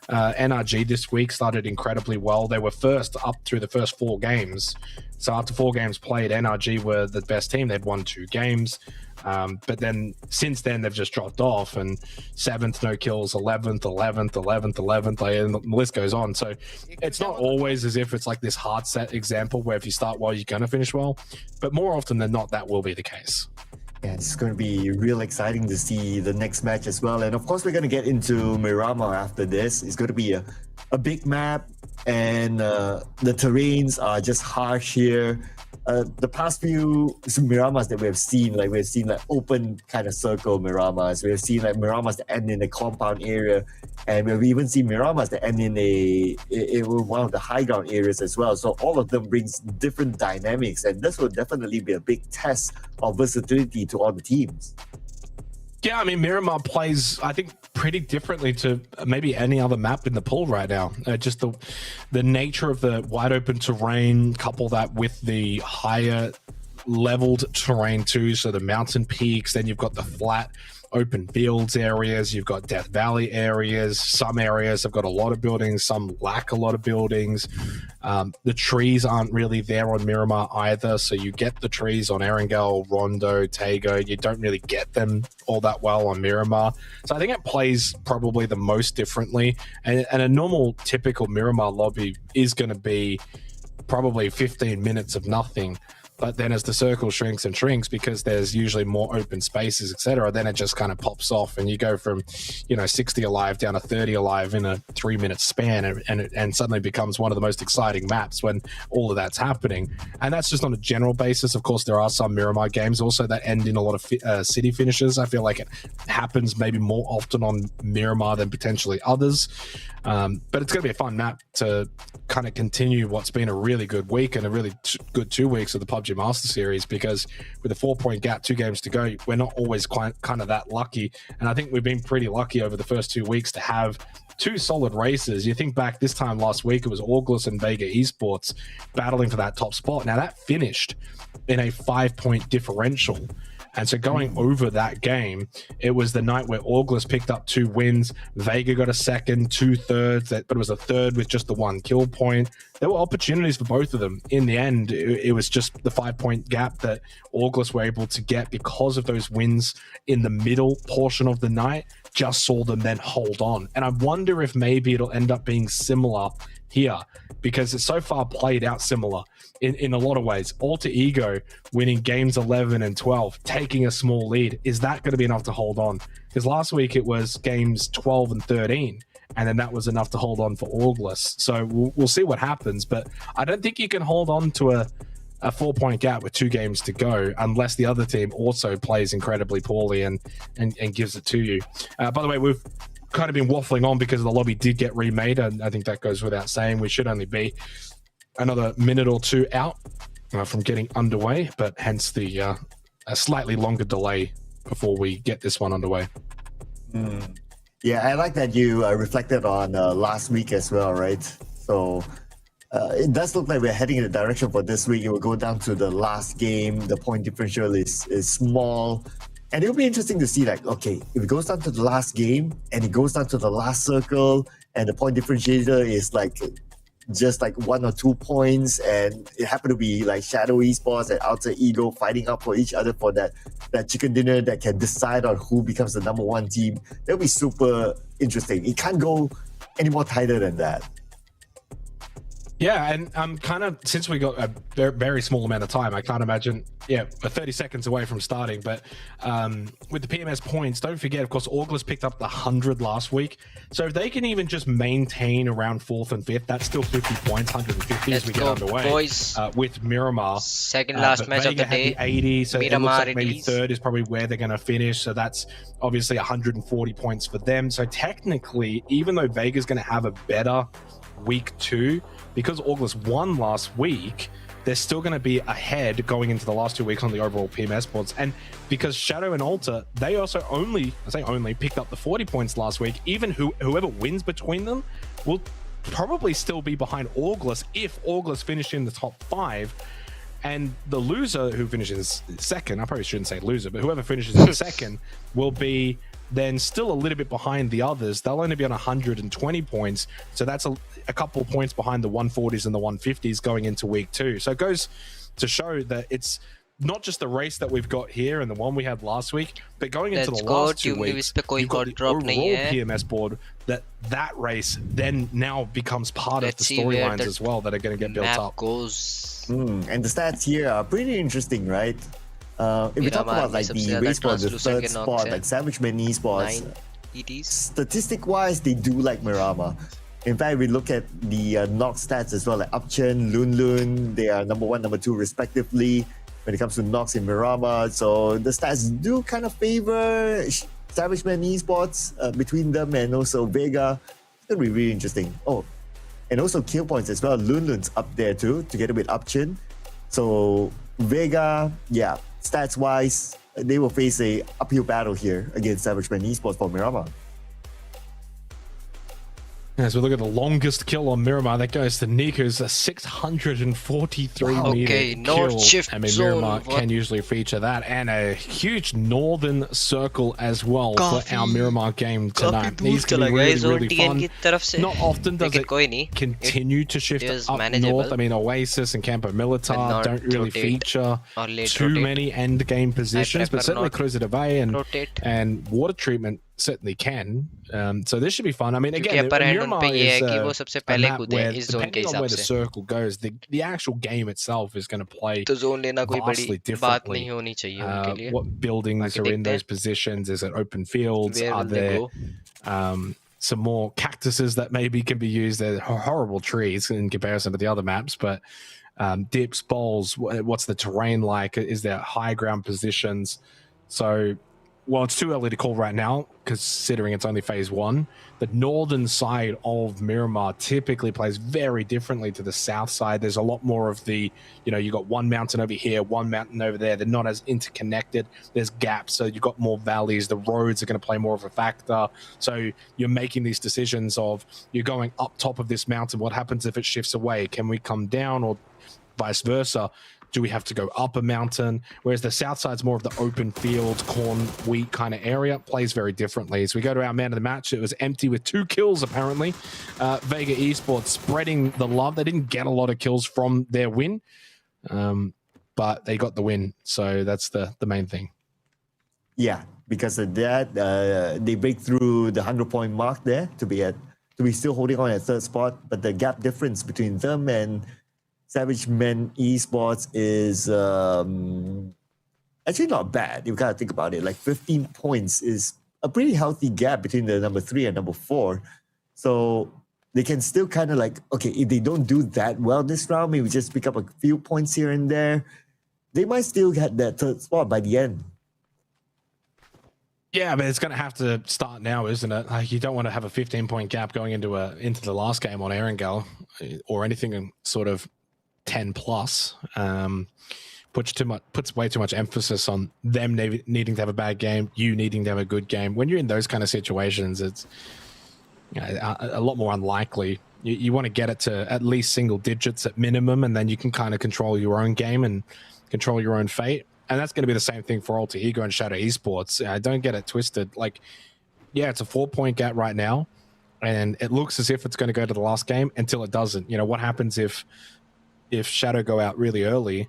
NRG this week started incredibly well. They were first up through the first 4 games. So after 4 games played, NRG were the best team. They'd won 2 games. But then since then, they've just dropped off, and 7th, no kills, 11th, 11th, 11th, 11th, and the list goes on. So it's not always as if it's like this hard set example where if you start well, you're going to finish well. But more often than not, that will be the case. Yeah, it's going to be real exciting to see the next match as well. And of course, we're going to get into Miramar after this. It's going to be a big map, and the terrains are just harsh here. The past few Miramars that we've seen like open kind of circle Miramars. We've seen like Miramars that end in a compound area, and we've even seen Miramars that end in one of the high ground areas as well. So all of them brings different dynamics, and this will definitely be a big test of versatility to all the teams. Yeah, I mean, Miramar plays, I think, pretty differently to maybe any other map in the pool right now. Just the nature of the wide open terrain, couple that with the higher leveled terrain too, so the mountain peaks, then you've got the flat open fields areas, you've got Death Valley areas. Some areas have got a lot of buildings, some lack a lot of buildings. The trees aren't really there on Miramar either, so you get the trees on Erangel, Rondo, Tago. You don't really get them all that well on Miramar. So I think it plays probably the most differently, and a normal typical Miramar lobby is going to be probably 15 minutes of nothing. But then as the circle shrinks and shrinks, because there's usually more open spaces, etc., then it just kind of pops off, and you go from, 60 alive down to 30 alive in a 3-minute span, and suddenly becomes one of the most exciting maps when all of that's happening. And that's just on a general basis. Of course, there are some Miramar games also that end in a lot of city finishes. I feel like it happens maybe more often on Miramar than potentially others. But it's going to be a fun map to kind of continue what's been a really good week and a really good 2 weeks of the PUBG Master Series, because with a 4-point gap, 2 games to go, we're not always kind of that lucky. And I think we've been pretty lucky over the first 2 weeks to have 2 solid races. You think back this time last week, it was August and Vega Esports battling for that top spot. Now that finished in a 5-point differential. And so going over that game, it was the night where August picked up 2 wins, Vega got a second, 2 thirds, but it was a third with just the 1 kill point. There were opportunities for both of them. In the end, it was just the 5-point gap that August were able to get because of those wins in the middle portion of the night, just saw them then hold on. And I wonder if maybe it'll end up being similar here, because it's so far played out similar in a lot of ways. Alter Ego winning games 11 and 12, taking a small lead. Is that going to be enough to hold on? Because last week it was games 12 and 13, and then that was enough to hold on for August. So we'll see what happens, but I don't think you can hold on to a 4-point gap with 2 games to go unless the other team also plays incredibly poorly and gives it to you. By the way, we've kind of been waffling on because the lobby did get remade, and I think that goes without saying. We should only be another minute or 2 out from getting underway, but hence the a slightly longer delay before we get this one underway. Yeah, I like that you reflected on last week as well, right? So it does look like we're heading in the direction for this week. It will go down to the last game. The point differential is small. And it'll be interesting to see, like, okay, if it goes down to the last game and it goes down to the last circle and the point differentiator is like just like 1 or 2 points, and it happened to be like Shadow Esports and Alter Ego fighting up for each other for that chicken dinner that can decide on who becomes the number 1 team. That'll be super interesting. It can't go any more tighter than that. Yeah, and I'm kind of, since we got a very small amount of time, I can't imagine, we're 30 seconds away from starting, but with the PMS points, don't forget, of course, August picked up the 100 last week. So if they can even just maintain around 4th and 5th, that's still 50 points, 150 as we get underway. Boys. With Miramar. Second last match Vega of the day. Had the 80, so Miramar, it looks like maybe 3rd is probably where they're going to finish. So that's obviously 140 points for them. So technically, even though Vega's going to have a better week 2, because August won last week, they're still going to be ahead going into the last 2 weeks on the overall PMS boards. And because Shadow and Alter, they also only picked up the 40 points last week. Even whoever wins between them will probably still be behind August if August finished in the top 5. And the loser who finishes second, I probably shouldn't say loser, but whoever finishes in second will be then still a little bit behind the others. They'll only be on 120 points. So that's a couple of points behind the 140s and the 150s going into week 2. So it goes to show that it's not just the race that we've got here and the one we had last week, but going into the last 2 weeks, you've got the overall PMS board, that race then now becomes part of the storylines as well that are going to get built up. And the stats here are pretty interesting, right? If we talk about like the race for the 3rd spot, like Savage Man Esports, statistic-wise, they do like Miramar. In fact, we look at the Nox stats as well, like Upchen, Lun, they are number 1, number 2 respectively when it comes to Nox in Miramar. So the stats do kind of favor Savage Man Esports between them, and also Vega. It's going to be really interesting. Oh, and also kill points as well. Lun's up there too, together with Upchen. So Vega, yeah, stats-wise, they will face a uphill battle here against Savage Man Esports for Miramar. As we look at the longest kill on Miramar, that goes to Niku's 643 meter kill. I mean, Miramar can usually feature that, and a huge northern circle as well for our Miramar game tonight. These can be really fun. Not often does it continue to shift up north. I mean, Oasis and Campo Militar don't really feature too many end game positions, but certainly Cruz de Bay and Water Treatment certainly can. So this should be fun. I mean, again, Miramar is a map where, depending on where the circle goes, the actual game itself is going to play vastly differently. What buildings are in those positions? Is it open fields? Are there some more cactuses that maybe can be used? They're horrible trees in comparison to the other maps, but dips, bowls, what's the terrain like? Is there high ground positions? So, well, it's too early to call right now, considering it's only phase 1. The northern side of Miramar typically plays very differently to the south side. There's a lot more of the, you got one mountain over here, one mountain over there. They're not as interconnected. There's gaps, so you've got more valleys. The roads are going to play more of a factor. So you're making these decisions of, you're going up top of this mountain. What happens if it shifts away? Can we come down, or vice versa? Do we have to go up a mountain? Whereas the south side's more of the open field, corn, wheat kind of area. Plays very differently. As we go to our man of the match, it was empty with 2 kills, apparently. Vega Esports spreading the love. They didn't get a lot of kills from their win, but they got the win. So that's the main thing. Yeah, because of that, they break through the 100-point mark there to be still holding on at 3rd spot. But the gap difference between them and Savage Men Esports is actually not bad. You gotta think about it. Like 15 points is a pretty healthy gap between the number 3 and number 4. So they can still kind of like, okay, if they don't do that well this round, maybe just pick up a few points here and there, they might still get that 3rd spot by the end. Yeah, but it's going to have to start now, isn't it? Like, you don't want to have a 15-point gap going into the last game on Erangel or anything sort of 10 plus. Puts way too much emphasis on them needing to have a bad game, you needing to have a good game. When you're in those kind of situations, it's a lot more unlikely. You want to get it to at least single digits at minimum, and then you can kind of control your own game and control your own fate. And that's going to be the same thing for Alter Ego and Shadow Esports. Don't get it twisted. Like, yeah, it's a 4-point gap right now, and it looks as if it's going to go to the last game until it doesn't. What happens if Shadow go out really early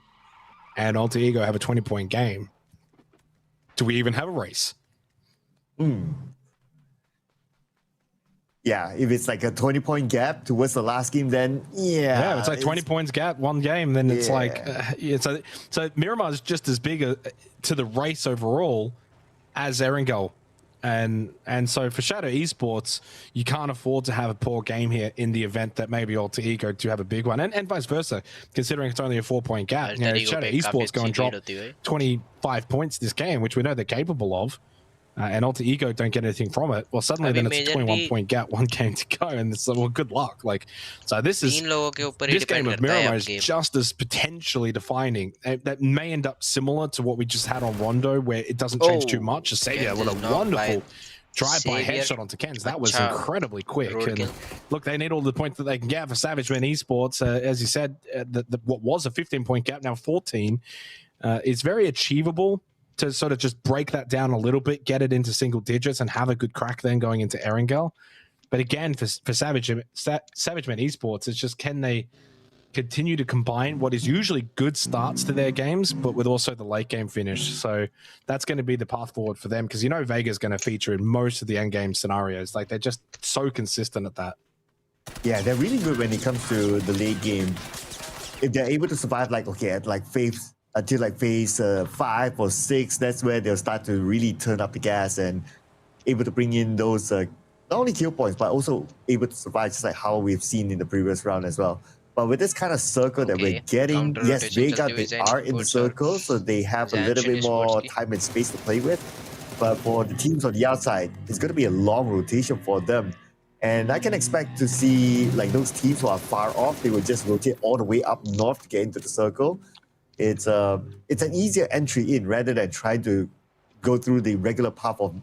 and Alter Ego have a 20-point game? Do we even have a race? Yeah, if it's like a 20-point gap towards the last game, then yeah, it's like 20 points gap, one game. Then it's like so Miramar is just as big to the race overall as Erangel. And so for Shadow Esports, you can't afford to have a poor game here in the event that maybe Alter Ego to have a big one, and vice versa, considering it's only a 4-point gap. Shadow Esports go and drop 25 points this game, which we know they're capable of, and Alter Ego don't get anything from it. Well, suddenly then it's a 21-point gap, 1 game to go, and it's well, good luck. Like, so this game of Miramar is just as potentially defining. That may end up similar to what we just had on Rondo, where it doesn't change too much. Asadia, what a wonderful drive-by headshot onto Kens. That was incredibly quick. And look, they need all the points that they can get for Savage Men Esports. As you said, what was a 15-point gap, now 14, is very achievable to sort of just break that down a little bit, get it into single digits, and have a good crack then going into Erangel. But again, for Savage Men Esports, it's just, can they continue to combine what is usually good starts to their games, but with also the late game finish? So that's going to be the path forward for them, because Vega's going to feature in most of the end game scenarios. Like, they're just so consistent at that. Yeah, they're really good when it comes to the late game. If they're able to survive, like, okay, at like phase until like phase 5 or 6, that's where they'll start to really turn up the gas and able to bring in those not only kill points, but also able to survive, just like how we've seen in the previous round as well. But with this kind of circle that we're getting, yes, Vega, they are in the circle, so they have a little bit more time and space to play with. But for the teams on the outside, it's going to be a long rotation for them. And I can expect to see like those teams who are far off, they will just rotate all the way up north to get into the circle. It's an easier entry in rather than trying to go through the regular path of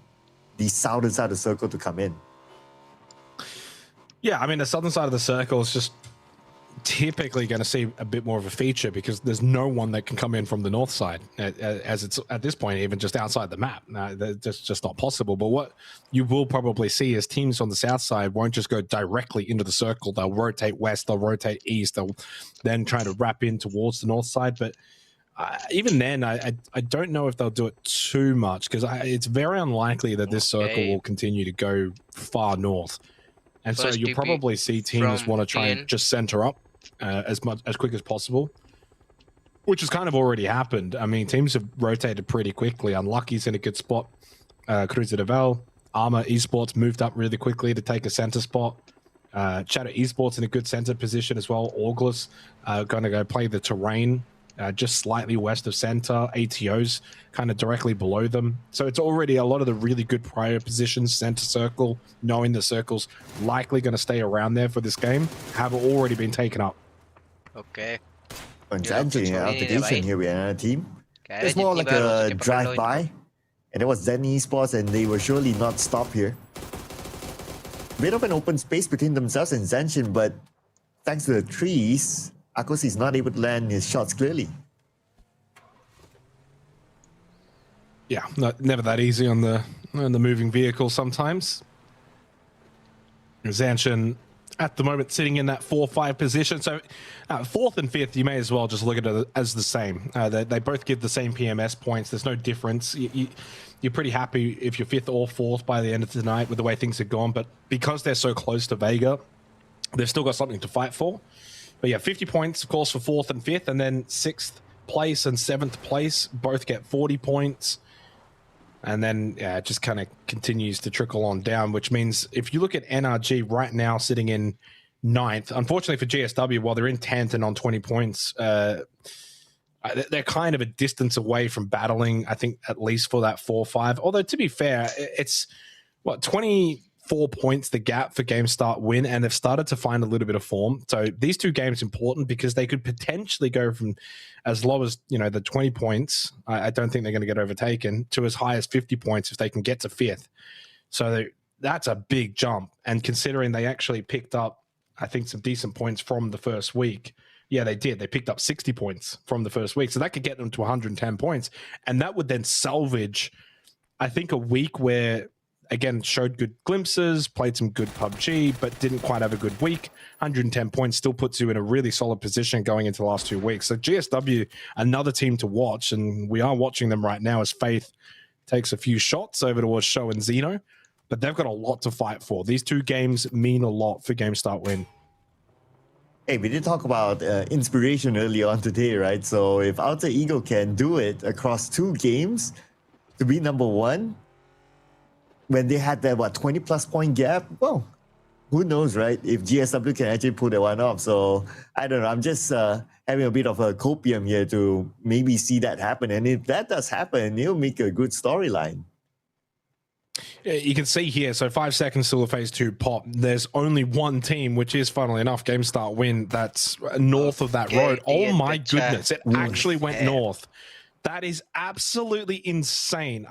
the southern side of the circle to come in. Yeah, I mean, the southern side of the circle is just typically going to see a bit more of a feature, because there's no one that can come in from the north side, as it's at this point even just outside the map. That's just not possible. But what you will probably see is teams on the south side won't just go directly into the circle. They'll rotate west, they'll rotate east, they'll then try to wrap in towards the north side. But even then, I don't know if they'll do it too much because it's very unlikely that this circle will continue to go far north. And so you'll probably see teams want to try and just center up as quick as possible, which has kind of already happened. I mean, teams have rotated pretty quickly. Unlucky's in a good spot. Cruiser Devel, Armor Esports moved up really quickly to take a center spot. Shadow Esports in a good center position as well. Auglis going to go play the terrain just slightly west of center. ATO's kind of directly below them. So it's already a lot of the really good prior positions, center circle, knowing the circle's likely going to stay around there for this game, have already been taken up. Okay. Exactly. Application here with another team. It's more like a drive-by. And it was Zen Esports, and they will surely not stop here. Bit of an open space between themselves and Zenshin, but thanks to the trees, Akos is not able to land his shots clearly. Yeah, never that easy on the moving vehicle sometimes. Zanshin at the moment sitting in that 4-5 position. So 4th and 5th, you may as well just look at it as the same. They both give the same PMS points. There's no difference. You're pretty happy if you're 5th or 4th by the end of tonight with the way things have gone. But because they're so close to Vega, they've still got something to fight for. But yeah, 50 points, of course, for 4th and 5th. And then 6th place and 7th place both get 40 points. And then it just kind of continues to trickle on down, which means if you look at NRG right now sitting in 9th, unfortunately for GSW, while they're in 10th and on 20 points, they're kind of a distance away from battling, I think, at least for that 4-5. Although, to be fair, it's, 24 points the gap for game start win, and they've started to find a little bit of form. So these two games important because they could potentially go from as low as, the 20 points, I don't think they're going to get overtaken, to as high as 50 points if they can get to 5th. So that's a big jump. And considering they actually picked up, I think, some decent points from the first week. Yeah, they did. They picked up 60 points from the first week. So that could get them to 110 points. And that would then salvage, I think, a week where, again, showed good glimpses, played some good PUBG, but didn't quite have a good week. 110 points still puts you in a really solid position going into the last 2 weeks. So GSW, another team to watch, and we are watching them right now as Faith takes a few shots over towards Show and Xeno, but they've got a lot to fight for. These 2 games mean a lot for Game Start Win. Hey, we did talk about inspiration early on today, right? So if Alter Ego can do it across 2 games to be number 1, when they had that 20+ point gap, well, who knows, right? If GSW can actually pull that one off. So I don't know. I'm just having a bit of a copium here to maybe see that happen. And if that does happen, it'll make a good storyline. You can see here, so 5 seconds till the phase 2 pop. There's only one team, which is, funnily enough, Game Start Win, that's north of that road. Oh my goodness, it actually went north. That is absolutely insane.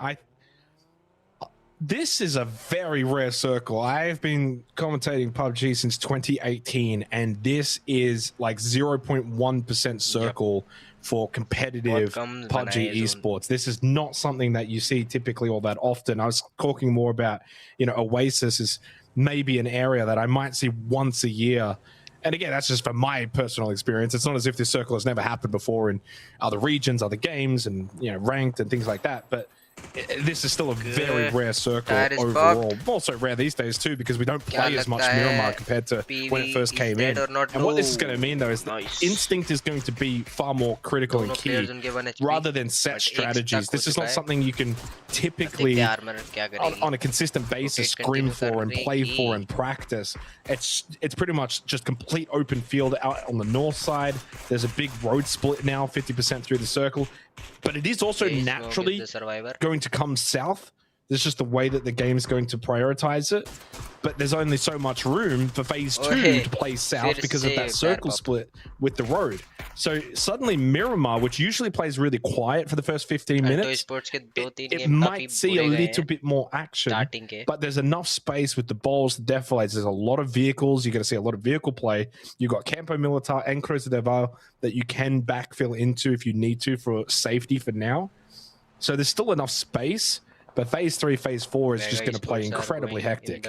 This is a very rare circle. I've been commentating PUBG since 2018, and this is like 0.1% circle for competitive PUBG esports. This is not something that you see typically all that often. I was talking more about, Oasis is maybe an area that I might see once a year. And again, that's just from my personal experience. It's not as if this circle has never happened before in other regions, other games, and ranked and things like that. But this is still a very rare circle overall. Also rare these days too, because we don't play as much Miramar compared to when it first came in. And what this is going to mean though is that instinct is going to be far more critical and key rather than set strategies. This is not something you can typically on a consistent basis scream for and play for and practice. It's pretty much just complete open field out on the north side. There's a big road split now, 50% through the circle. But it is also naturally going to come south. There's just the way that the game is going to prioritize it. But there's only so much room for phase 2 to play south because of that circle split with the road. So suddenly Miramar, which usually plays really quiet for the first 15 minutes, it might see a little bit more action. But there's enough space with the balls, the defilates. There's a lot of vehicles. You're going to see a lot of vehicle play. You've got Campo Militar and Cruiser Deval that you can backfill into if you need to for safety for now. So there's still enough space. But phase 3, phase 4 is just going to play incredibly hectic.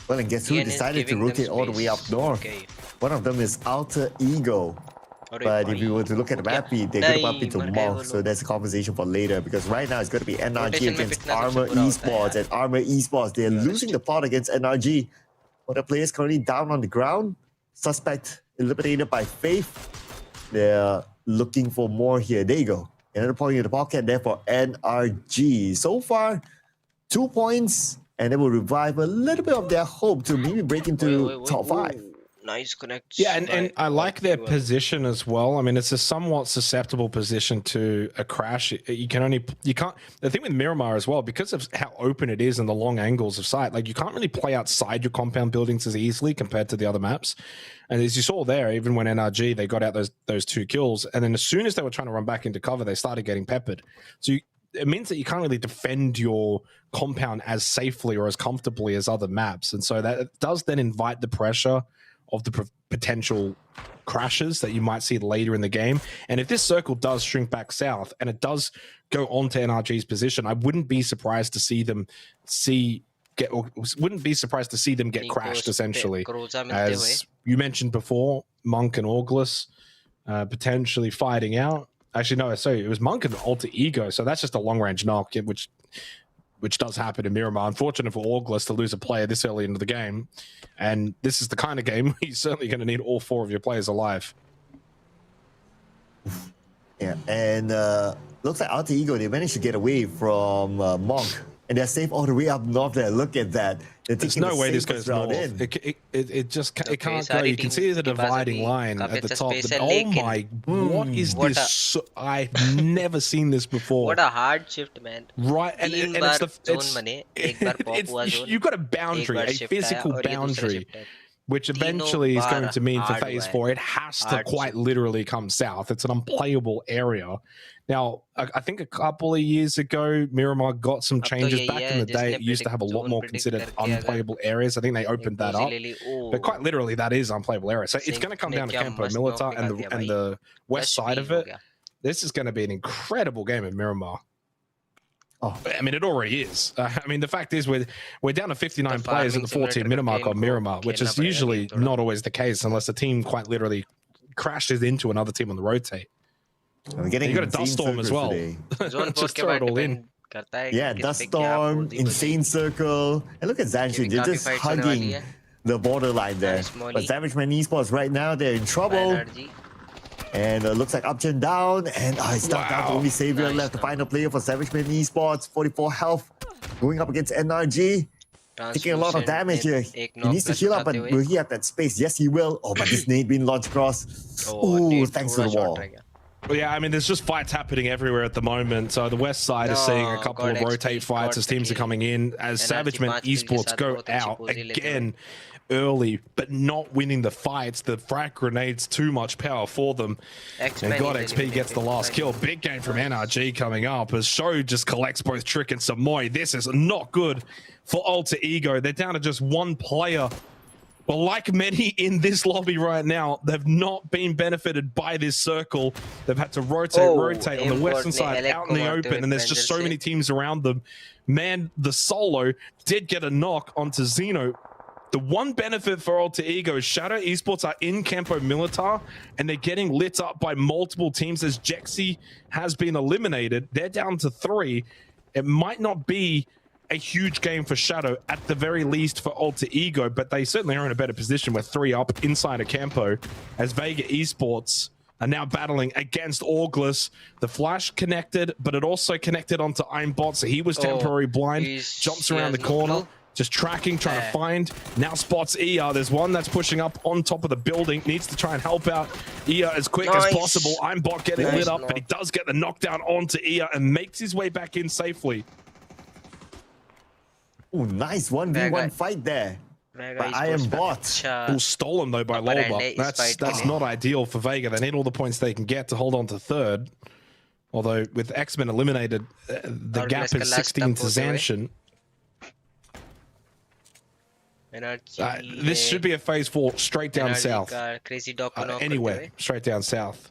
Well, and guess who decided to rotate all the way up north? One of them is Alter Ego. But if you were to look at the map feed, they could have up into Monk, so that's a conversation for later. Because right now it's going to be NRG against Armor Esports, and Armor Esports, they're losing the plot against NRG. But the players currently down on the ground. Suspect eliminated by Faith. They're looking for more here. There you go. Another point in the pocket there for NRG. So far, 2 points, and they will revive a little bit of their hope to maybe break into top 5. Nice connect. Yeah, and I like their position as well. I mean, it's a somewhat susceptible position to a crash. You can't. The thing with Miramar as well, because of how open it is and the long angles of sight, like you can't really play outside your compound buildings as easily compared to the other maps. And as you saw there, even when NRG, they got out those 2 kills, and then as soon as they were trying to run back into cover, they started getting peppered. So it means that you can't really defend your compound as safely or as comfortably as other maps. And so that does then invite the pressure of the potential crashes that you might see later in the game. And if this circle does shrink back south and it does go on to NRG's position, I wouldn't be surprised to see them get crashed, essentially. As you mentioned before, Monk and Auglis potentially fighting out. Actually, no, sorry, it was Monk and Alter Ego, so that's just a long-range knock, which does happen in Miramar. Unfortunate for Auglis to lose a player this early into the game. And this is the kind of game where you're certainly going to need all 4 of your players alive. Yeah, and looks like Alter Ego, they managed to get away from Monk. And they're safe all the way up north there. Look at that. There's no way this goes north. It can't go. You can see the dividing line at the top. Oh my, what is this? I've never seen this before. What a hard shift, man. Right, and you've got a boundary, a physical boundary, which eventually is going to mean for phase 4, it has to quite literally come south. It's an unplayable area. Now, I think a couple of years ago, Miramar got some changes. Back in the day, it used to have a lot more considered unplayable areas. I think they opened that up. But quite literally, that is unplayable area. So it's going to come down to Campo Militar and the west side of it. This is going to be an incredible game at Miramar. Oh, I mean, it already is. I mean, the fact is we're down to 59 players at the 14-minute mark on Miramar, which is usually not always the case unless the team quite literally crashes into another team on the rotate. We're getting you got a dust storm as well. Just throw it all in. Yeah, dust storm, insane circle, and look at Zanshin. They're just hugging the borderline there. But Savage Man Esports right now, they're in trouble. And looks like Upgen down, and it's not down to only Savior left. The final player for Savage Man Esports, 44 health, going up against NRG. Taking a lot of damage here. He needs to heal up, but will he have that space? Yes, he will. Oh, but this nade being launched across. Oh, thanks to the wall. Well, yeah, I mean, there's just fights happening everywhere at the moment. So the west side is seeing a couple of rotate fights as teams are coming in. As Savage Man Esports go out again early, but not winning the fights. The frag grenades too much power for them. And God XP gets the last kill. Big game from NRG coming up as Show just collects both Trick and Samoy. This is not good for Alter Ego. They're down to just 1 player. Well, like many in this lobby right now, they've not been benefited by this circle. They've had to rotate on the western side, out in the open, and there's just so many teams around them. Man, the solo did get a knock onto Xeno. The one benefit for Alter Ego is Shadow Esports are in Campo Militar, and they're getting lit up by multiple teams as Jexi has been eliminated. They're down to 3. It might not be a huge game for Shadow, at the very least for Alter Ego, but they certainly are in a better position with 3 up inside of Campo as Vega Esports are now battling against Auglis. The flash connected, but it also connected onto Aimbot, so he was temporarily blind. Jumps around the corner, just tracking, trying to find. Now spots ER. There's one that's pushing up on top of the building. Needs to try and help out ER as quick as possible. Aimbot getting lit up, but he does get the knockdown onto ER and makes his way back in safely. Oh, nice 1v1 fight there by Aimbot. All stolen though by Lolba. That's not ideal for Vega. They need all the points they can get to hold on to 3rd. Although with X-Men eliminated, the gap is 16 to Zanshin. This should be a phase 4 straight down south. Anywhere, straight down south.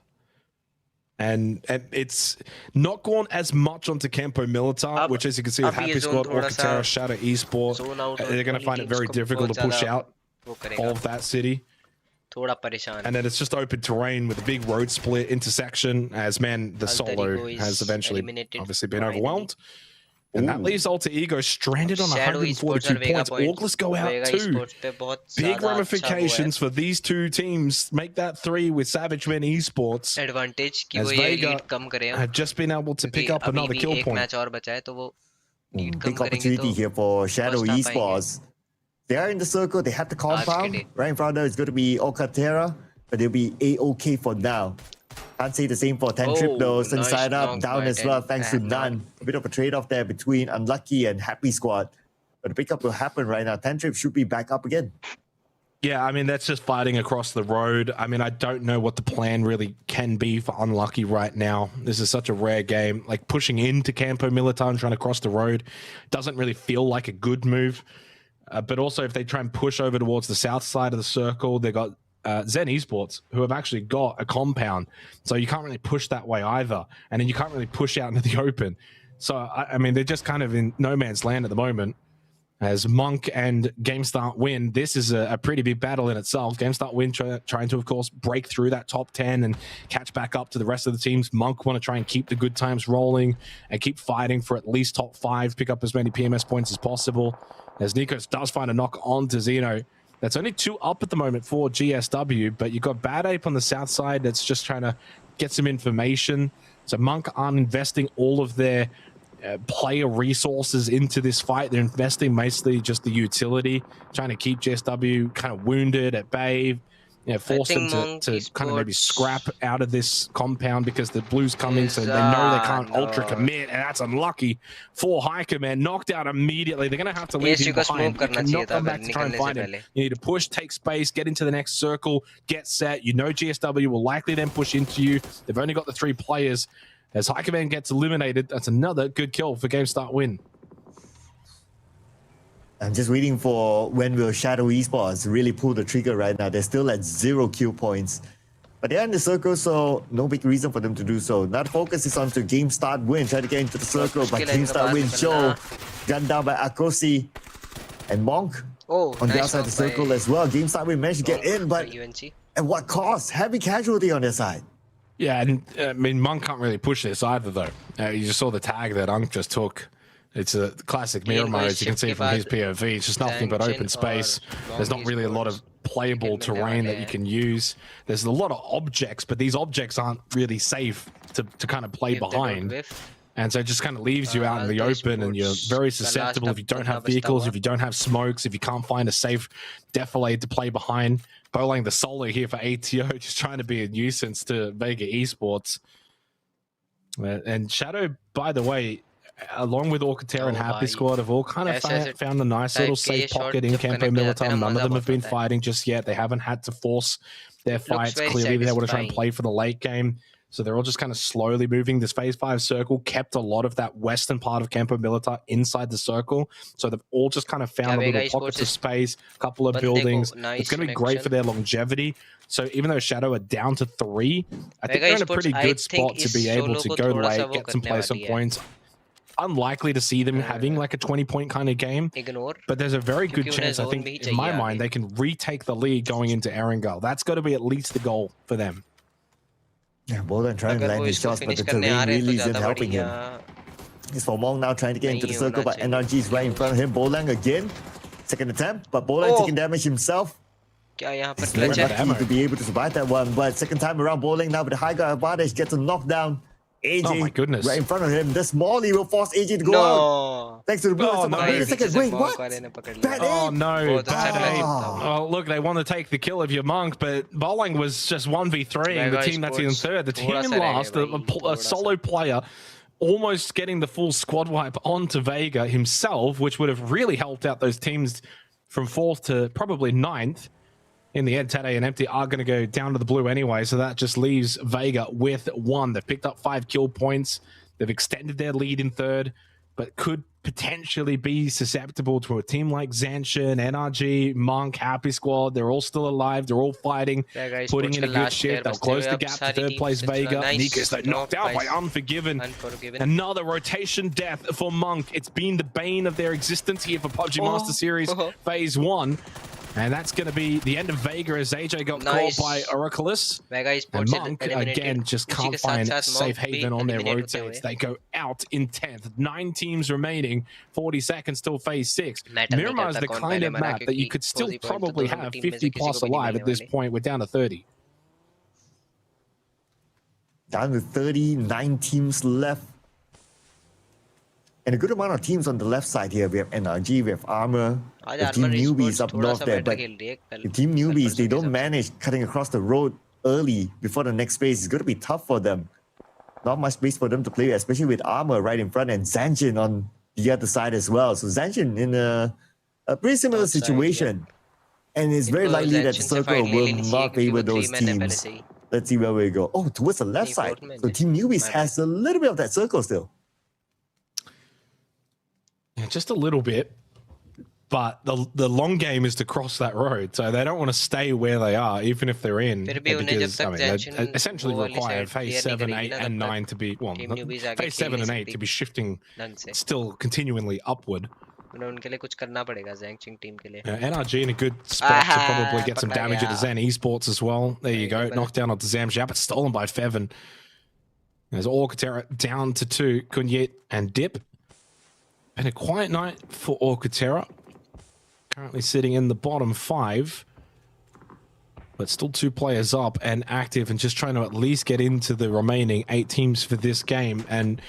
And it's not gone as much onto Campo Militar, which as you can see with Happy Squad, Orcatera, Shadow Esports, they're going to find it very difficult to push out of that city. And then it's just open terrain with a big road split intersection as the solo has eventually obviously been overwhelmed. And that leaves Alter Ego stranded on 142 points. August go out too. Big ramifications for these two teams. Make that 3 with Savage Men Esports. As Vega have just been able to pick up another kill point. Big opportunity here for Shadow Esports. They are in the circle. They have the compound. Right in front of them is going to be Okatera, but they'll be A-OK for now. Can't say the same for Tentrip though. Sunside up, down as well, thanks to None. A bit of a trade-off there between Unlucky and Happy Squad. But the pickup will happen right now. Tentrip should be back up again. Yeah, I mean, that's just fighting across the road. I mean, I don't know what the plan really can be for Unlucky right now. This is such a rare game. Like, pushing into Campo Militar and trying to cross the road doesn't really feel like a good move. But also, if they try and push over towards the south side of the circle, they got Zen Esports, who have actually got a compound. So you can't really push that way either. And then you can't really push out into the open. So, I mean, they're just kind of in no man's land at the moment. As Monk and GameStart win, this is a pretty big battle in itself. GameStart win trying to, of course, break through that top 10 and catch back up to the rest of the teams. Monk want to try and keep the good times rolling and keep fighting for at least top 5, pick up as many PMS points as possible. As Nikos does find a knock on to Zeno. That's only 2 up at the moment for GSW, but you've got Bad Ape on the south side that's just trying to get some information. So Monk aren't investing all of their player resources into this fight. They're investing mostly just the utility, trying to keep GSW kind of wounded at bay, force them to kind of maybe scrap out of this compound because the blue's coming, so they know they can't ultra commit, and that's unlucky for High Command. Knocked out immediately. They're going to have to leave him behind. You cannot come back to try and find him. You need to push, take space, get into the next circle, get set. You know GSW will likely then push into you. They've only got the 3 players. As High Command gets eliminated, that's another good kill for GameStart win. I'm just waiting for when will Shadow Esports really pull the trigger right now. They're still at 0 kill points. But they're in the circle, so no big reason for them to do so. Now the focus is on to GameStart win. Try to get into the circle, but GameStart win Joe. Gunned down by Akosi and Monk on the outside of the circle as well. GameStart win managed to get in, but at what cost? Heavy casualty on their side. Yeah, and I mean, Monk can't really push this either, though. You just saw the tag that Unk just took. It's a classic mirror mode, as you can see from his POV. It's just nothing but open space. There's not really a lot of playable terrain that you can use. There's a lot of objects, but these objects aren't really safe to kind of play behind. And so it just kind of leaves you out in the open, and you're very susceptible if you don't have vehicles, if you don't have smokes, if you can't find a safe defilade to play behind. Bowling the solo here for ATO, just trying to be a nuisance to Vega Esports. And Shadow, by the way, along with Orcatera and Happy Squad, have all kind of found a nice little safe pocket in Campo Militar. None of them have been fighting just yet. They haven't had to force their fights. Clearly, they want to try and play for the late game. So they're all just kind of slowly moving. This phase 5 circle kept a lot of that western part of Campo Militar inside the circle. So they've all just kind of found a little pockets of space, a couple of buildings. It's going to be great for their longevity. So even though Shadow are down to 3, I think they're in a pretty good spot to be able to go late, get some play some points. Unlikely to see them having like a 20-point kind of game, but there's a very good chance, I think, in my mind, they can retake the lead going into Erangel. That's got to be at least the goal for them. Yeah, Bolan trying to land his shots, but the terrain really isn't helping him. It's for Mong now trying to get into the circle, but NRG is right in front of him. Bolan again, second attempt, but Bolan taking damage himself. He's very lucky to be able to survive that one, but second time around, Bolan now with the high guard advantage gets a knockdown. AJ, oh my goodness, right in front of him. This Molly will force AJ to go out. Thanks to the blue. Oh, no. Wait a second. Wait, what? Oh no, oh, look, they want to take the kill of your Monk, but Bowling was just 1v3. The team that's in third, the team in last, a solo player almost getting the full squad wipe onto Vega himself, which would have really helped out those teams from 4th to probably 9th. In the end, Tade and Empty are going to go down to the blue anyway, so that just leaves Vega with 1. They've picked up 5 kill points. They've extended their lead in third, but could potentially be susceptible to a team like Zanshin, NRG, Monk, Happy Squad. They're all still alive. They're all fighting, putting in a good shift. They'll close the gap to third place Vega. Nikas, though, knocked out by Unforgiven. Another rotation death for Monk. It's been the bane of their existence here for PUBG Master Series Phase 1. And that's going to be the end of Vega as AJ got caught by Oraculus. And Monk, again, just can't find safe haven on their rotates. They go out in 10th. 9 teams remaining. 40 seconds till phase 6. Miramar is the kind of map that you could still probably have 50 plus alive at this point. We're down to 30. Down to 30, 9 teams left. And a good amount of teams on the left side here. We have NRG, we have Armor, the Team Newbies up north there. But the Team Newbies, they don't manage cutting across the road early before the next phase. It's going to be tough for them. Not much space for them to play, especially with Armor right in front and Zanshin on the other side as well. So Zanshin in a pretty similar situation. And it's very likely that the circle will not favor those teams. Let's see where we go. Oh, towards the left side. So Team Newbies has a little bit of that circle still. Yeah, just a little bit, but the long game is to cross that road, so they don't want to stay where they are, even if they're in, because I mean, they essentially require phase 7, 8, and 9 to be phase 7 and 8 to be shifting still continually upward. NRG in a good spot to probably get some damage into Zen Esports as well. There you go, knockdown onto Zamjab, but stolen by Feven. There's Orkutera down to 2, Kunyit and Dip. And a quiet night for Orkutera. Currently sitting in the bottom 5. But still 2 players up and active and just trying to at least get into the remaining 8 teams for this game. And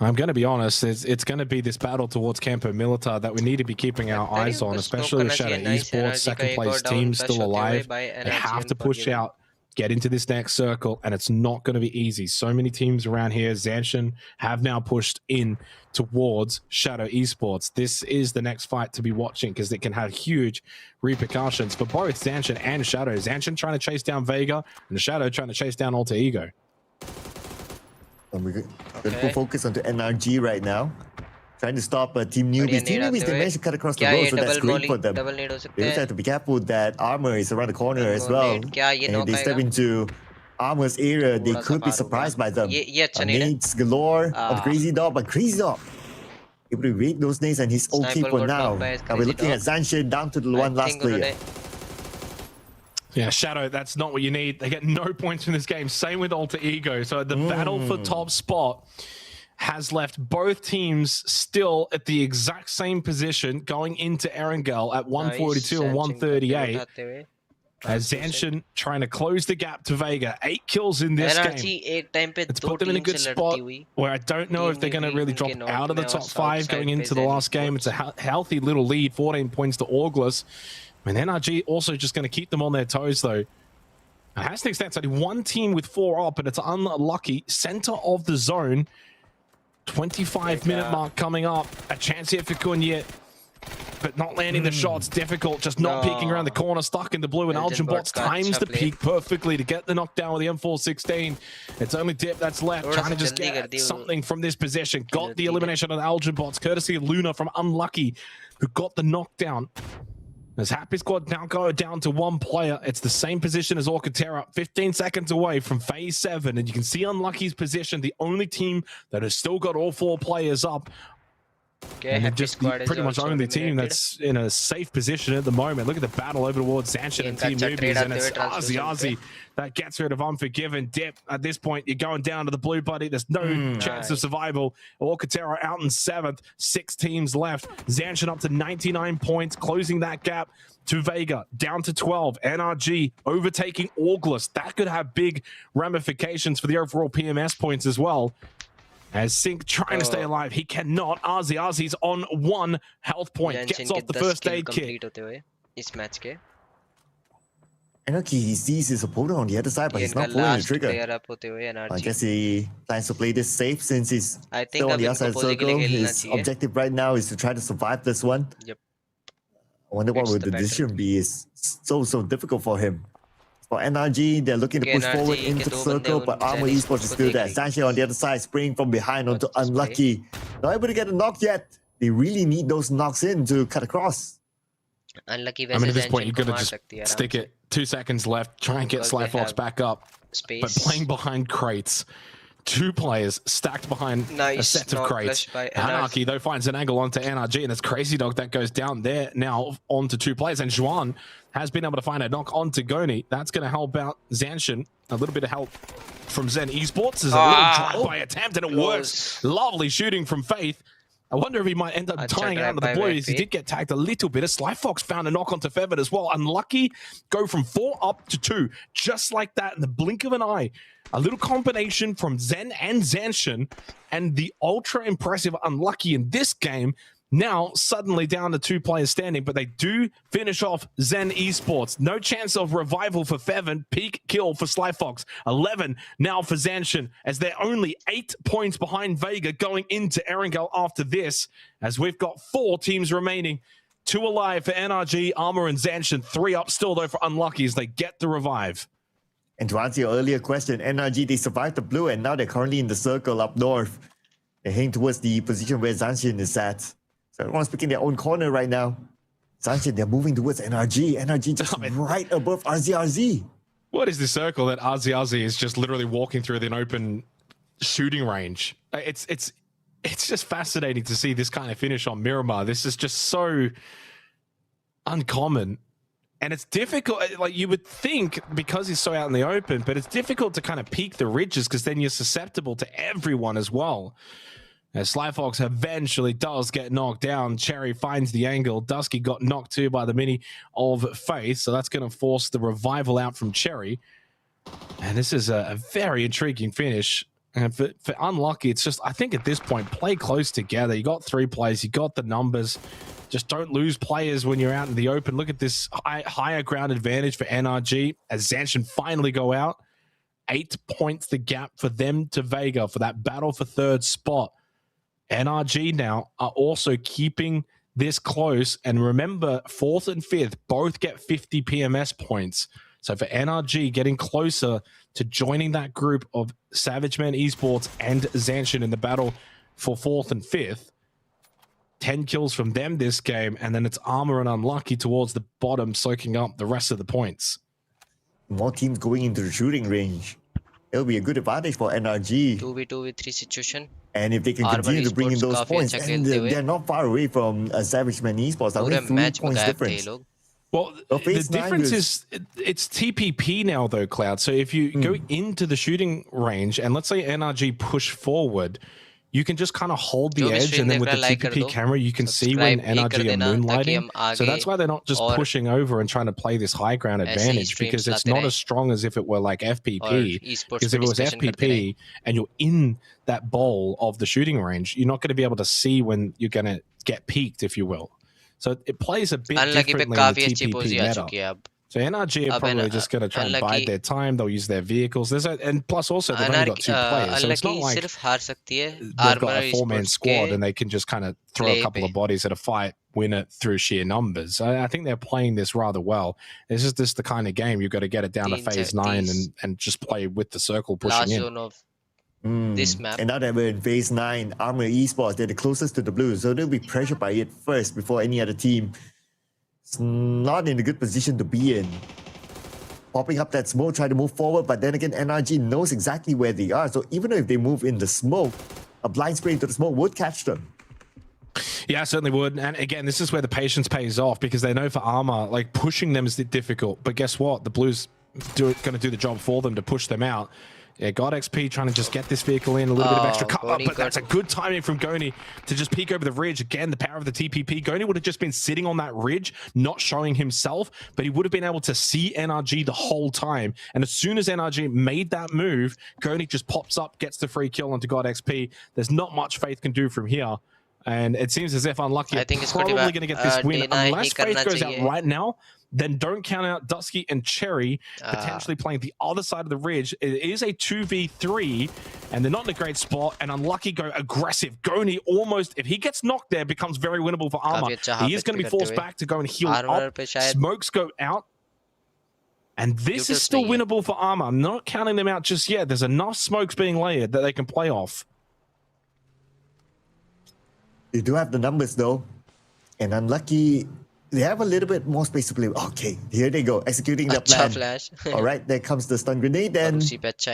I'm going to be honest, it's going to be this battle towards Campo Militar that we need to be keeping our eyes on, especially with Shadow Esports, second place team still alive. They have to push out, get into this next circle, and it's not going to be easy. So many teams around here. Zanshin have now pushed in towards Shadow Esports. This is the next fight to be watching because it can have huge repercussions for both Zanshin and Shadow. Zanshin trying to chase down Vega, and Shadow trying to chase down Alter Ego. And we're going to focus onto NRG right now. Trying to stop Team Newbies. Team Newbies, they managed to cut across the road, so that's great for them. They also have to be careful that Armor is around the corner as well. And if they step into Armor's area, they could be surprised by them. Nades galore on the Crazy Dog, but Crazy Dog able to evade those nades, and he's okay for now. Now we're looking at Zanshin down to the one last player. Yeah, Shadow, that's not what you need. They get no points in this game. Same with Alter Ego. So the battle for top spot has left both teams still at the exact same position going into Erangel at 142 and 138. As Zanshin trying to close the gap to Vega. 8 kills in this game. It's put them in a good spot where I don't know if they're going to really drop out of the top 5 going into the last game. It's a healthy little lead, 14 points to Orgless. And NRG also just going to keep them on their toes though. It has to extend. It's only 1 team with 4 up, and it's unlucky. Center of the zone. 25-minute mark coming up. A chance here for Kunyit, but not landing the shots. Difficult, just not peeking around the corner, stuck in the blue, and Algenbots times the peak perfectly to get the knockdown with the M416. It's only Dip that's left, trying to just get something from this position. Got the elimination of the Algenbots, courtesy of Luna from Unlucky, who got the knockdown. As Happy Squad now go down to 1 player. It's the same position as Orkutera, 15 seconds away from phase 7. And you can see Unlucky's position, the only team that has still got all 4 players up. And they're just pretty much only team that's in a safe position at the moment. Look at the battle over towards Zanshin and Team Newbies, and it's Ozzy that gets rid of Unforgiven. Dip, at this point, you're going down to the blue buddy. There's no chance of survival. Orkutera out in 7th, 6 teams left. Zanshin up to 99 points, closing that gap to Vega, down to 12. NRG overtaking Orgless. That could have big ramifications for the overall PMS points as well. As Sync trying to stay alive, he cannot. Ozzy's on 1 health point, gets off the first aid kit. I know he sees his opponent on the other side, but he's not pulling the trigger. I guess he plans to play this safe since he's still on the outside circle. His objective right now is to try to survive this one. I wonder what would the decision be. It's so difficult for him. For NRG, they're looking to push forward into the circle, but Armor Esports is still there. Zanshin on the other side, spraying from behind onto Unlucky. Not able to get a knock yet. They really need those knocks in to cut across. Unlucky. I mean, at this point, you've got to just stick it. 2 seconds left. Try and get Slyfox back up. But playing behind crates 2 players stacked behind a set of crates. Anarchy, though, finds an angle onto NRG, and it's Crazy Dog that goes down there now onto 2 players. And Juan has been able to find a knock onto Goni. That's going to help out Zanshin. A little bit of help from Zen Esports. There's a little drive-by attempt, and it works. Lovely shooting from Faith. I wonder if he might end up tying out of the Blues. He did get tagged a little bit. Sly Fox found a knock onto Feathered as well. Unlucky, go from 4 up to 2. Just like that in the blink of an eye. A little combination from Zen and Zanshin, and the ultra impressive Unlucky in this game now suddenly down to 2 players standing, but they do finish off Zen Esports. No chance of revival for Feven. Peak kill for Sly Fox. 11 now for Zanshin, as they're only 8 points behind Vega going into Erangel after this, as we've got 4 teams remaining. 2 alive for NRG, Armor, and Zanshin. 3 up still, though, for Unlucky as they get the revive. And to answer your earlier question, NRG, they survived the blue, and now they're currently in the circle up north. They're heading towards the position where Zanshin is at. So everyone's picking their own corner right now. Zanshin, they're moving towards NRG. NRG just right above RZRZ. What is this circle that RZRZ is just literally walking through an open shooting range? It's just fascinating to see this kind of finish on Miramar. This is just so uncommon. And it's difficult, like you would think, because he's so out in the open, but it's difficult to kind of peek the ridges because then you're susceptible to everyone as well. As Sly Fox eventually does get knocked down, Cherry finds the angle. Dusky got knocked too by the mini of Faith, so that's going to force the revival out from Cherry. And this is a very intriguing finish. And for Unlucky, it's just, I think at this point, play close together. You got 3 players, you got the numbers. Just don't lose players when you're out in the open. Look at this higher ground advantage for NRG as Zanshin finally go out. 8 points the gap for them to Vega for that battle for 3rd spot. NRG now are also keeping this close. And remember, 4th and 5th both get 50 PMS points. So for NRG getting closer to joining that group of Savage Man Esports and Zanshin in the battle for 4th and 5th, 10 kills from them this game, and then it's Armor and Unlucky towards the bottom, soaking up the rest of the points. More teams going into the shooting range. It'll be a good advantage for NRG. 2v3 situation. And if they can continue to bring in those points, and they're not far away from Savage Man Esports. Only 3 points difference. Well, the difference is it's TPP now, though, Cloud. So if you go into the shooting range, and let's say NRG push forward, you can just kind of hold the edge, and then with the TPP camera, you can see when NRG are moonlighting. So that's why they're not just pushing over and trying to play this high ground advantage, because it's not as strong as if it were like FPP. Because if it was FPP and you're in that bowl of the shooting range, you're not going to be able to see when you're going to get peaked, if you will. So it plays a bit differently in the TPP meta. So NRG are probably just going to try and bide their time. They'll use their vehicles. And plus also they've only got 2 players. So it's not like they've got a 4-man squad and they can just kind of throw a couple of bodies at a fight, win it through sheer numbers. I think they're playing this rather well. This is just the kind of game you've got to get it down to phase 9 and just play with the circle pushing in. This map. And now that we're in phase 9, Armor Esports, they're the closest to the Blues. So they'll be pressured by it first before any other team. It's not in a good position to be in. Popping up that smoke, try to move forward, but then again, NRG knows exactly where they are. So even if they move in the smoke, a blind spray into the smoke would catch them. Yeah, certainly would. And again, this is where the patience pays off, because they know for Armor, like pushing them is difficult. But guess what? The Blues going to do the job for them to push them out. Yeah, God XP trying to just get this vehicle in, a little bit of extra cover, but that's a good timing from Goni to just peek over the ridge. Again, the power of the TPP. Goni would have just been sitting on that ridge, not showing himself, but he would have been able to see NRG the whole time. And as soon as NRG made that move, Goni just pops up, gets the free kill onto God XP. There's not much Faith can do from here. And it seems as if Unlucky are probably going to get this win. Unless Faith goes out right now, then don't count out Dusky and Cherry potentially playing the other side of the ridge. It is a 2v3, and they're not in a great spot, and Unlucky go aggressive. Goni almost, if he gets knocked there, becomes very winnable for Armor. He is going to be forced back to go and heal up. Smokes go out. And this is still winnable for Armor. I'm not counting them out just yet. There's enough smokes being layered that they can play off. They do have the numbers though. And Unlucky, they have a little bit more space to play. Okay, here they go, executing the plan. All right, there comes the stun grenade. Then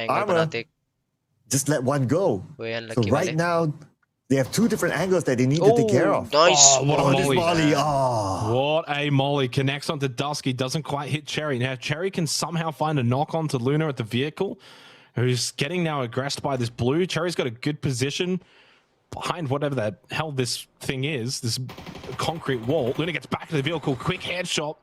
Armor just let one go. So right now, they have two different angles that they need to take care of. Nice. Oh, what a molly. Oh. What a molly. Connects onto Dusky. Doesn't quite hit Cherry. Now, Cherry can somehow find a knock onto Luna at the vehicle, who's getting now aggressed by this blue. Cherry's got a good position behind whatever the hell this thing is, this concrete wall. Luna gets back to the vehicle. Quick headshot.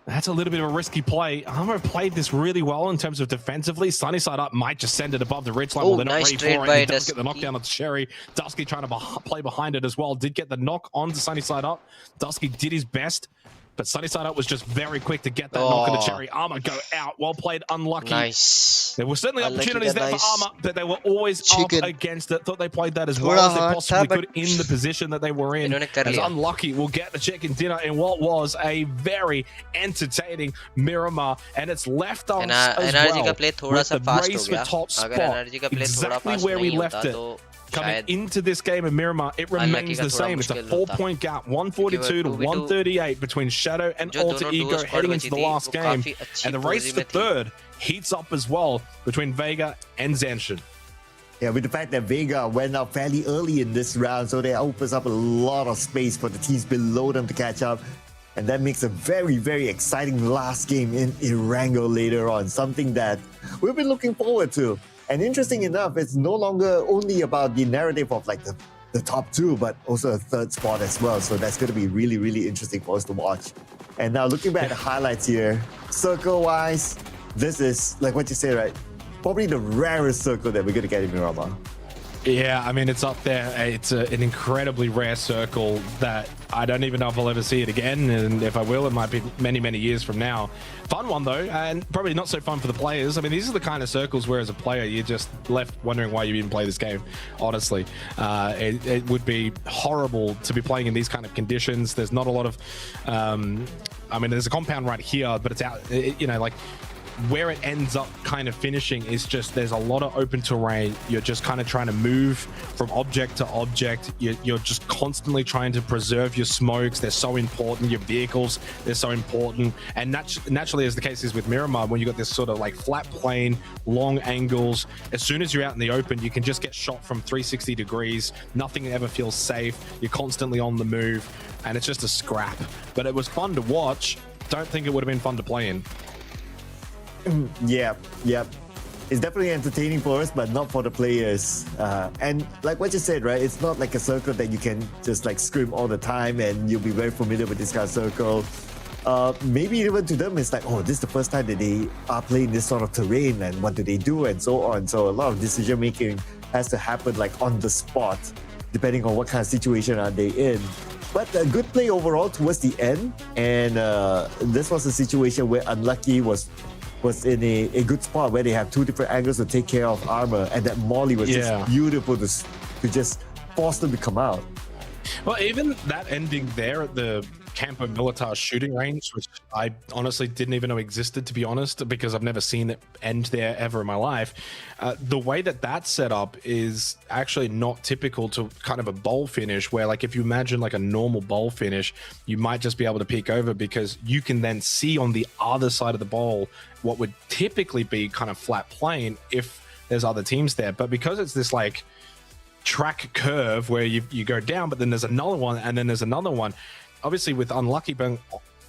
That's a little bit of a risky play. Armor played this really well in terms of defensively. Sunny side up might just send it above the ridge line. They're not nice ready for trade it. He by does get the knockdown of Cherry. Dusky trying to play behind it as well. Did get the knock onto Sunny side up. Dusky did his best, but Sunny side up was just very quick to get that knock on the Cherry. Armor go out. Well played. Unlucky. Nice. There were certainly opportunities there for Armor, but they were always up against it. Thought they played that as well as they possibly could in the position that they were in. As Unlucky will get the chicken dinner in what was a very entertaining Miramar, and it's left us as well with the race for top spot exactly where we left it. Coming into this game of Miramar, it remains the same. It's a 4-point gap, 142 to 138 between Shadow and Alter Ego heading into the last game. And the race for third heats up as well between Vega and Zanshin. Yeah, with the fact that Vega went up fairly early in this round, so that opens up a lot of space for the teams below them to catch up. And that makes a very, very exciting last game in Erangel later on, something that we've been looking forward to. And interesting enough, it's no longer only about the narrative of like the top two, but also a third spot as well. So that's going to be really, really interesting for us to watch. And now looking back at the highlights here, circle-wise, this is, like what you say, right? Probably the rarest circle that we're going to get in Miramar. Yeah, I mean, it's up there. It's an incredibly rare circle that I don't even know if I'll ever see it again. And if I will, it might be many, many years from now. Fun one, though, and probably not so fun for the players. I mean, these are the kind of circles where, as a player, you're just left wondering why you even play this game, honestly. It would be horrible to be playing in these kind of conditions. There's not a lot of... I mean, there's a compound right here, but it's out... you know, like... where it ends up kind of finishing is just there's a lot of open terrain. You're just kind of trying to move from object to object. You're just constantly trying to preserve your smokes. They're so important. Your vehicles, they're so important. And naturally, as the case is with Miramar, when you got this sort of like flat plane, long angles, as soon as you're out in the open, you can just get shot from 360 degrees. Nothing ever feels safe. You're constantly on the move, and it's just a scrap. But it was fun to watch. Don't think it would have been fun to play in. Yeah. It's definitely entertaining for us, but not for the players. And like what you said, right? It's not like a circle that you can just like scrim all the time and you'll be very familiar with this kind of circle. Maybe even to them, it's like, oh, this is the first time that they are playing this sort of terrain and what do they do and so on. So a lot of decision making has to happen like on the spot, depending on what kind of situation are they in. But a good play overall towards the end. And this was a situation where Unlucky was in a good spot where they have two different angles to take care of Armor, and that molly was just beautiful to just force them to come out. Well, even that ending there at the Campo Militar shooting range, which I honestly didn't even know existed, to be honest, because I've never seen it end there ever in my life. The way that that's set up is actually not typical to kind of a bowl finish, where like if you imagine like a normal bowl finish, you might just be able to peek over because you can then see on the other side of the bowl what would typically be kind of flat plane if there's other teams there. But because it's this like track curve where you go down, but then there's another one and then there's another one, obviously with Unlucky being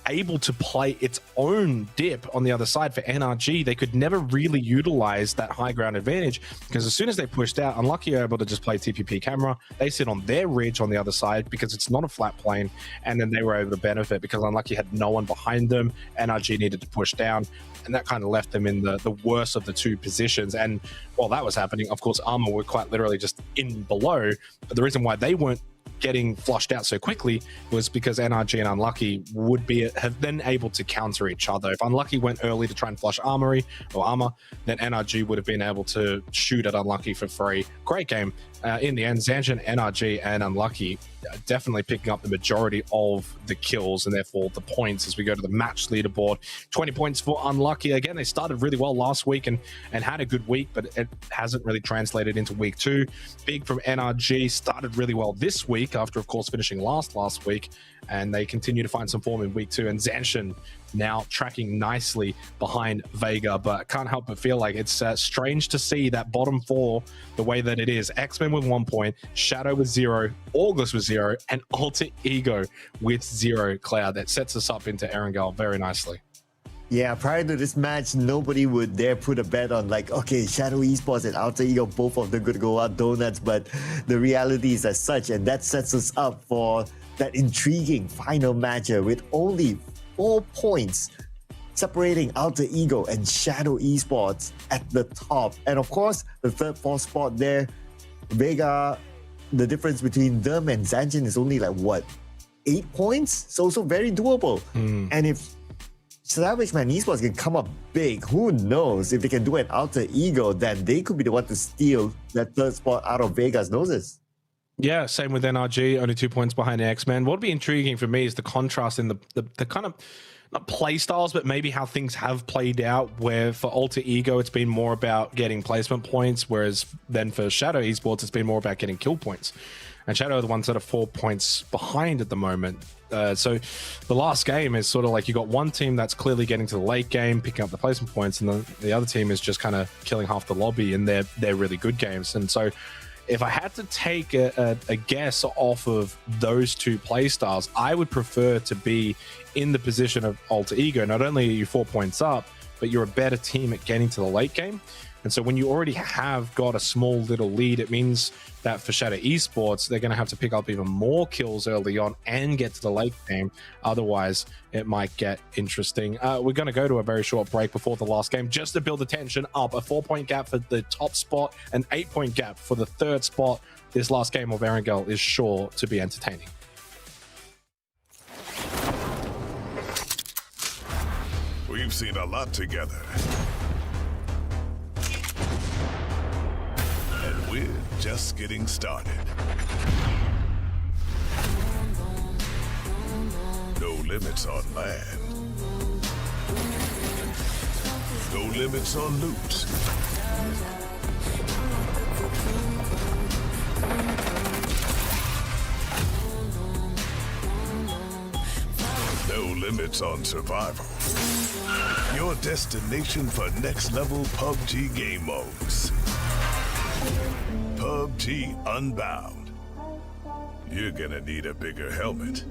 able to play its own dip on the other side for NRG, they could never really utilize that high ground advantage, because as soon as they pushed out, Unlucky are able to just play TPP camera. They sit on their ridge on the other side because it's not a flat plane, and then they were able to benefit because Unlucky had no one behind them. NRG needed to push down, and that kind of left them in the worst of the two positions. And while that was happening, of course, Armor were quite literally just in below. But the reason why they weren't getting flushed out so quickly was because NRG and Unlucky would have been able to counter each other. If Unlucky went early to try and flush Armor, then NRG would have been able to shoot at Unlucky for free. Great game. In the end, Zanshin, NRG, and Unlucky definitely picking up the majority of the kills and therefore the points as we go to the match leaderboard. 20 points for Unlucky. Again, they started really well last week and had a good week, but it hasn't really translated into week two. Big from NRG started really well this week after, of course, finishing last week, and they continue to find some form in week two. And Zanshin now tracking nicely behind Vega, but I can't help but feel like it's strange to see that bottom four the way that it is. X-Men with 1 point, Shadow with 0, August with 0, and Alter Ego with 0, Cloud. That sets us up into Erangel very nicely. Yeah, prior to this match, nobody would dare put a bet on like, okay, Shadow Esports and Alter Ego, both of them could go out donuts, but the reality is as such, and that sets us up for that intriguing final matchup with only 4 points separating Alter Ego and Shadow Esports at the top. And of course, the third, fourth spot there, Vega, the difference between them and Zanjin is only like, what, 8 points? So very doable. And if Savage Man Esports can come up big, who knows? If they can do an Alter Ego, then they could be the one to steal that third spot out of Vega's noses. Yeah, same with NRG, only 2 points behind X-Men. What would be intriguing for me is the contrast in the kind of, not play styles, but maybe how things have played out, where for Alter Ego, it's been more about getting placement points, whereas then for Shadow Esports, it's been more about getting kill points. And Shadow are the ones that are 4 points behind at the moment. So the last game is sort of like you got one team that's clearly getting to the late game, picking up the placement points, and the other team is just kind of killing half the lobby in their really good games. And so if I had to take a guess off of those two play styles, I would prefer to be in the position of Alter Ego. Not only are you 4 points up, but you're a better team at getting to the late game. And so when you already have got a small little lead, it means that for Shadow Esports, they're going to have to pick up even more kills early on and get to the late game. Otherwise, it might get interesting. We're going to go to a very short break before the last game just to build the tension up. A 4-point gap for the top spot, an 8-point gap for the third spot. This last game of Erangel is sure to be entertaining. We've seen a lot together. And we're just getting started. No limits on land. No limits on loot. No limits on survival. Your destination for next level PUBG game modes. PUBG Unbound. You're gonna need a bigger helmet.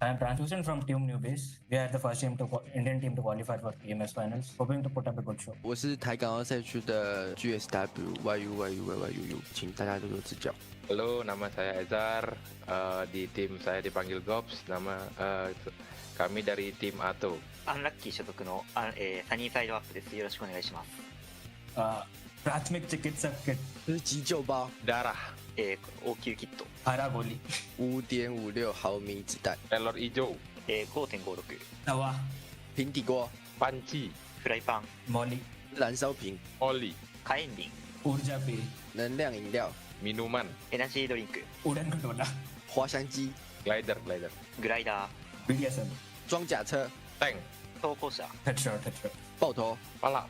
I am translucent from Team Newbies. We are the first Indian team to qualify for PMS finals, hoping to put up a good show. 我是台港澳赛区的 GSW YU， 请大家多多指教。Halo, nama saya Ezar. Di tim saya dipanggil Gops. Kami dari tim Ato. アンラッキー所属のサニーサイドアップです。よろしくお願いします。प्राथमिक चिकित्सा kit 这是急救包， darah, 応急キット、 आरा गोली 5.56毫米子弹， telur hijau, 5.56、तवा 平底锅， panci, フライパン、 मौली 燃烧瓶， oli, 火炎瓶、 ऊर्जा पेय 能量饮料， minuman, エナジードリンク、 उड़न खटोला 滑翔机， glider, グライダー、 BDSM 装甲车， tank, 投降者、 headshot 爆头， pala,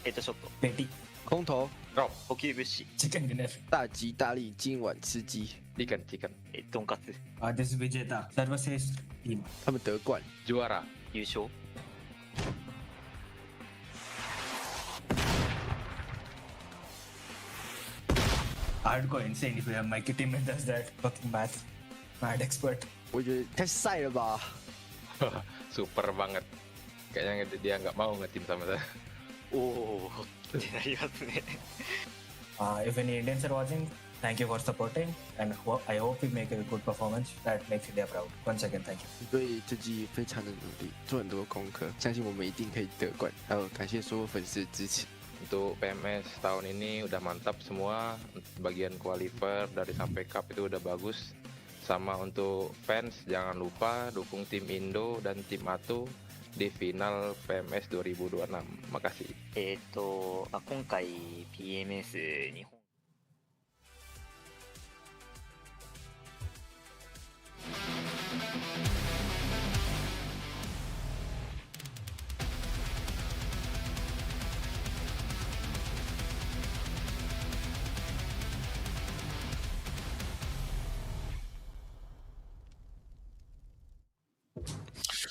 ヘッドショット、 पेटी 空投， drop, 補給物資、 chicken dinner 大吉大利，今晚吃鸡。 chicken, とんかつ、 this विजेता सर्वश्रेष्ठ team 他们得冠， juara, 優勝、 hardcore insane if my teammate does that fucking math mad expert 我觉得太晒了吧！ super banget. Kayaknya dia nggak mau nge-team sama saya. おーってなりますね。if any Indians are watching thank you for supporting and I hope we make a good performance that makes India proud once again thank you 对这季非常的努力，做很多功课，相信我们一定可以得冠。还有感谢所有粉丝的支持。 Untuk PMS tahun ini udah mantap semua. Bagian qualifier dari sampai cup itu udah bagus. Sama untuk fans jangan lupa dukung tim Indo dan tim Atu di final PMS 2026. Makasih. 今回 PMS 日本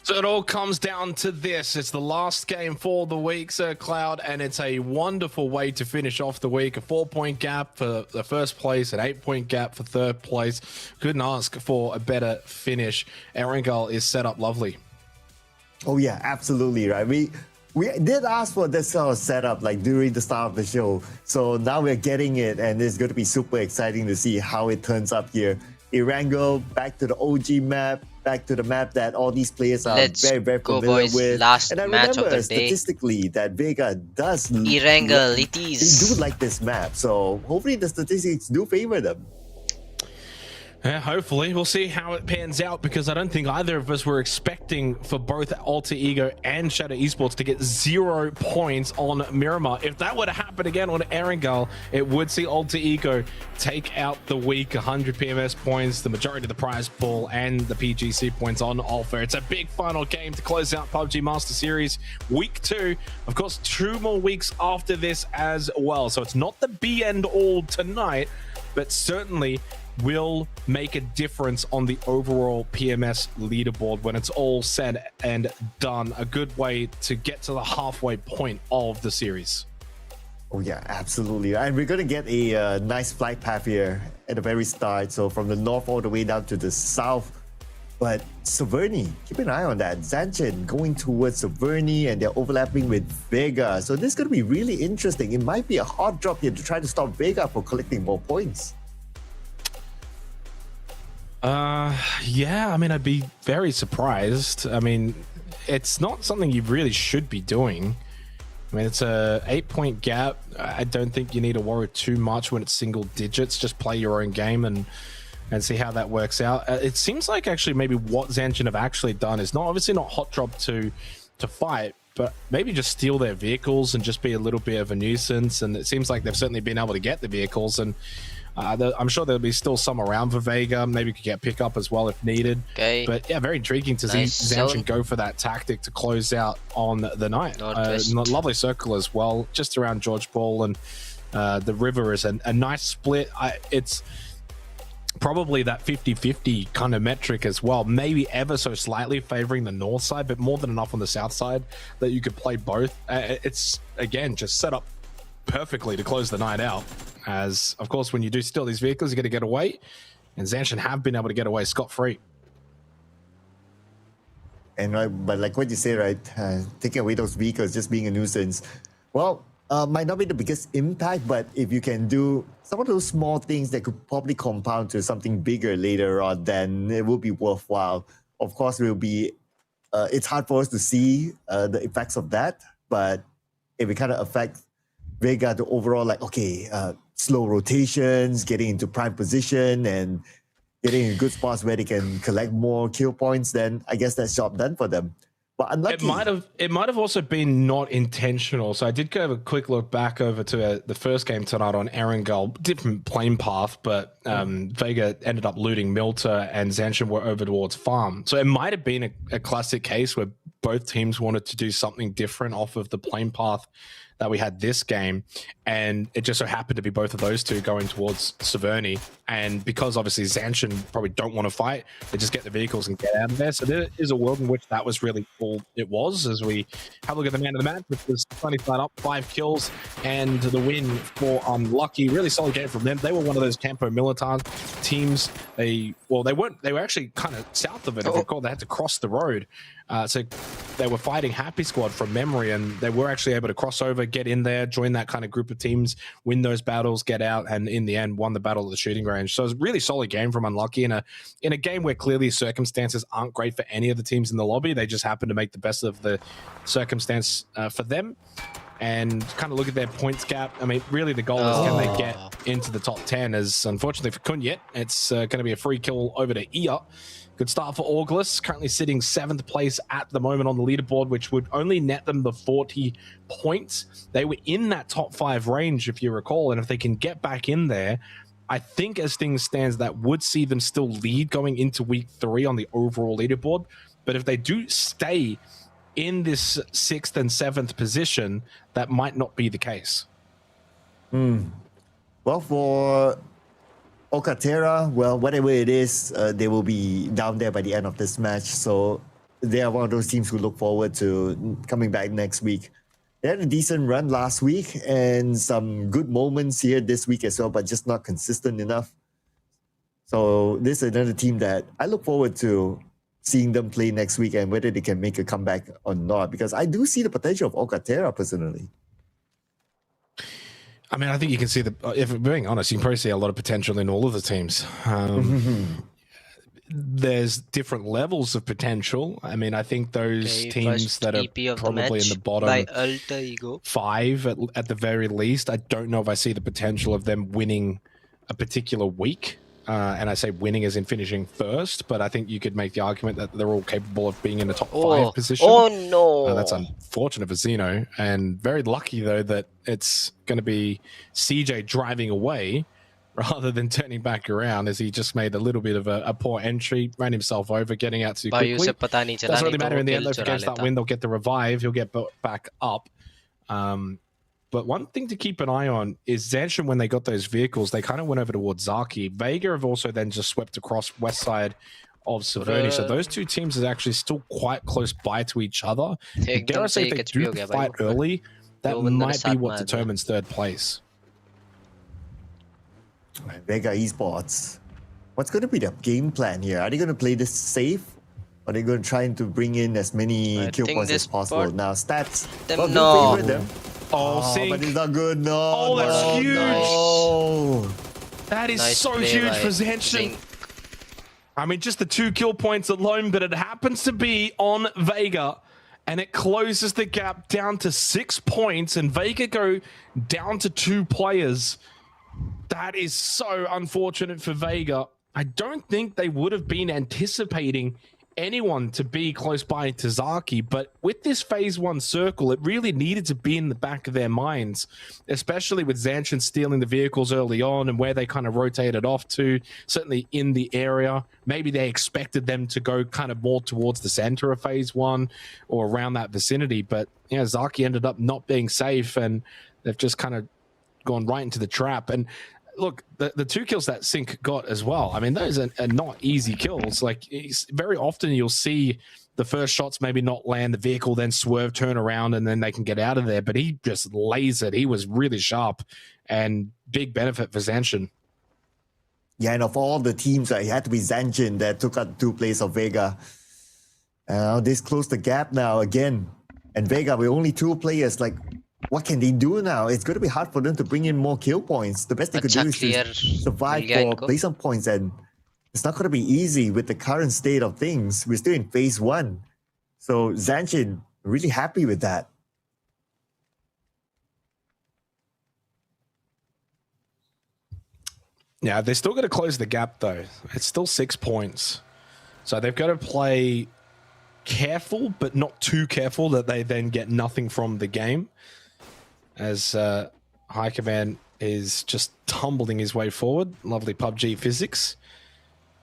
So it all comes down to this. It's the last game for the week, Sir Cloud, and it's a wonderful way to finish off the week. A 4-point gap for the first place, an 8-point gap for third place. Couldn't ask for a better finish. Erangel is set up lovely. Oh yeah, absolutely right. We did ask for this sort of setup like during the start of the show. So now we're getting it, and it's going to be super exciting to see how it turns up here. Erangel back to the OG map, back to the map that all these players are very, very familiar with. Last and I match remember of the day. statistically that Vega does Erangel, it is. They do like this map, so hopefully the statistics do favor them. Yeah, hopefully. We'll see how it pans out, because I don't think either of us were expecting for both Alter Ego and Shadow Esports to get 0 points on Miramar. If that were to happen again on Erangel, it would see Alter Ego take out the week, 100 PMS points, the majority of the prize pool, and the PGC points on offer. It's a big final game to close out PUBG Master Series Week 2. Of course, 2 more weeks after this as well. So it's not the be-end-all tonight, but certainly will make a difference on the overall PMS leaderboard when it's all said and done. A good way to get to the halfway point of the series. Oh yeah, absolutely. And we're going to get a nice flight path here at the very start. So from the north all the way down to the south. But Severny, keep an eye on that. Zanchin going towards Severny, and they're overlapping with Vega. So this is going to be really interesting. It might be a hard drop here to try to stop Vega from collecting more points. Yeah, I mean, I'd be very surprised. I mean, it's not something you really should be doing. I mean, it's a 8-point gap. I don't think you need to worry too much when it's single digits. Just play your own game and see how that works out. It seems like actually maybe what Zanchin have actually done is not obviously not hot drop to fight, but maybe just steal their vehicles and just be a little bit of a nuisance. And it seems like they've certainly been able to get the vehicles, and I'm sure there'll be still some around for Vega. Maybe could get pick up as well if needed. Okay. But yeah, very intriguing to see Zanchin go for that tactic to close out on the night. Lovely circle as well, just around George Paul, and the river is a nice split. It's probably that 50-50 kind of metric as well, maybe ever so slightly favoring the north side, but more than enough on the south side that you could play both. It's again just set up perfectly to close the night out, as of course when you do steal these vehicles you're going to get away, and Zanchin have been able to get away scot-free. And but like what you say, right, taking away those vehicles, just being a nuisance, well, might not be the biggest impact, but if you can do some of those small things that could probably compound to something bigger later on, then it will be worthwhile. Of course, it will be it's hard for us to see the effects of that, but if it kind of affects Vega to overall slow rotations, getting into prime position and getting in good spots where they can collect more kill points, then I guess that's job done for them. But unlucky. It might have also been not intentional. So I did go a quick look back over to the first game tonight on Erangel, different plane path, but Vega ended up looting Milta and Zanshin were over towards farm. So it might have been a classic case where both teams wanted to do something different off of the plane path that we had this game, and it just so happened to be both of those two going towards Severny. And because obviously Zanshin probably don't want to fight, they just get the vehicles and get out of there. So there is a world in which that was really all it was. As we have a look at the man of the match, which was Sunny Side up, 5 kills and the win for Unlucky. Really solid game from them. They were one of those Campo Militar teams. They were actually kind of south of it. If you recall, they had to cross the road. So they were fighting Happy Squad from memory, and they were actually able to cross over, get in there, join that kind of group of teams, win those battles, get out, and in the end won the battle at the shooting range. So it was a really solid game from Unlucky in a game where clearly circumstances aren't great for any of the teams in the lobby. They just happen to make the best of the circumstance for them. And kind of look at their points gap. I mean, really the goal is can they get into the top 10, as unfortunately for Kunyet, it's going to be a free kill over to Ia. Good start for August, currently sitting 7th place at the moment on the leaderboard, which would only net them the 40 points. They were in that top 5 range, if you recall, and if they can get back in there, I think as things stands, that would see them still lead going into week 3 on the overall leaderboard. But if they do stay in this 6th and 7th position, that might not be the case. Well, for Okatera, well, whatever it is, they will be down there by the end of this match. So they are one of those teams who look forward to coming back next week. They had a decent run last week and some good moments here this week as well, but just not consistent enough. So this is another team that I look forward to seeing them play next week and whether they can make a comeback or not, because I do see the potential of Okatera personally. I mean, I think you can see if we're being honest, you can probably see a lot of potential in all of the teams. There's different levels of potential. I mean, I think those teams that are probably in the bottom 5 at the very least, I don't know if I see the potential of them winning a particular week. And I say winning as in finishing first, but I think you could make the argument that they're all capable of being in the top 5 position. Oh no! That's unfortunate for Zeno, and very lucky though that it's going to be CJ driving away rather than turning back around, as he just made a little bit of a poor entry, ran himself over, getting out too quickly. Doesn't really matter in the end though. If he gets that win, they'll get the revive. He'll get back up. But one thing to keep an eye on is Zanshin, when they got those vehicles, they kind of went over towards Zaki. Vega have also then just swept across west side of Severny. So those two teams are actually still quite close by to each other. Dare I say, if they do fight early, that might be what determines 3rd place. Vega Esports. What's going to be the game plan here? Are they going to play this safe? Or are they going to try to bring in as many kill points as possible? Now, stats. No. But it's not good. No. That's huge. No. That is so huge for Zanshin. I mean, just the 2 kill points alone, but it happens to be on Vega, and it closes the gap down to 6 points, and Vega go down to 2 players. That is so unfortunate for Vega. I don't think they would have been anticipating anyone to be close by to Zaki, but with this phase 1 circle, it really needed to be in the back of their minds, especially with Zanshin stealing the vehicles early on and where they kind of rotated off to, certainly in the area. Maybe they expected them to go kind of more towards the center of phase 1 or around that vicinity, but yeah, Zaki ended up not being safe, and they've just kind of gone right into the trap. And look, the 2 kills that Sync got as well, I mean, those are not easy kills. Like, very often you'll see the first shots maybe not land, the vehicle then swerve, turn around, and then they can get out of there. But he just lasered. He was really sharp, and big benefit for Zanshin. Yeah, and of all the teams, it had to be Zanshin that took out 2 plays of Vega. This closed the gap now again. And Vega with only 2 players, like, what can they do now? It's going to be hard for them to bring in more kill points. The best they could do is to survive or play some points, and it's not going to be easy with the current state of things. We're still in phase 1. So Zanshin, really happy with that. Yeah, they're still going to close the gap, though. It's still 6 points. So they've got to play careful, but not too careful that they then get nothing from the game. As High Command is just tumbling his way forward. Lovely PUBG physics.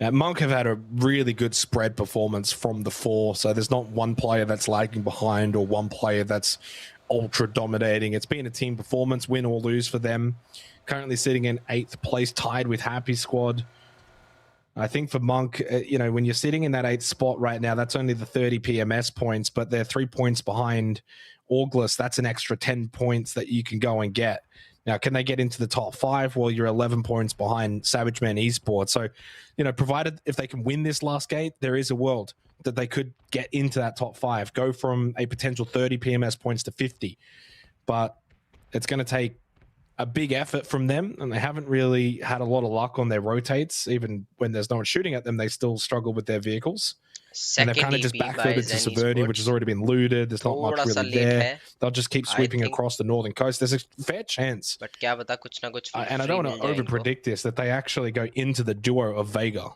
Monk have had a really good spread performance from the 4, so there's not one player that's lagging behind or one player that's ultra dominating. It's been a team performance, win or lose for them. Currently sitting in 8th place, tied with Happy Squad. I think for Monk, you know, when you're sitting in that 8th spot right now, that's only the 30 PMS points, but they're 3 points behind August. That's an extra 10 points that you can go and get. Now, can they get into the top 5? Well, you're 11 points behind Savage Man Esports. So, you know, provided if they can win this last gate, there is a world that they could get into that top 5, go from a potential 30 PMS points to 50. But it's going to take a big effort from them, and they haven't really had a lot of luck on their rotates. Even when there's no one shooting at them, they still struggle with their vehicles. And they've kind of just backfilled into Severny, which has already been looted. There's not much really there. They'll just keep sweeping across the northern coast. There's a fair chance. But and I don't want to over-predict this, that they actually go into the duo of Vega.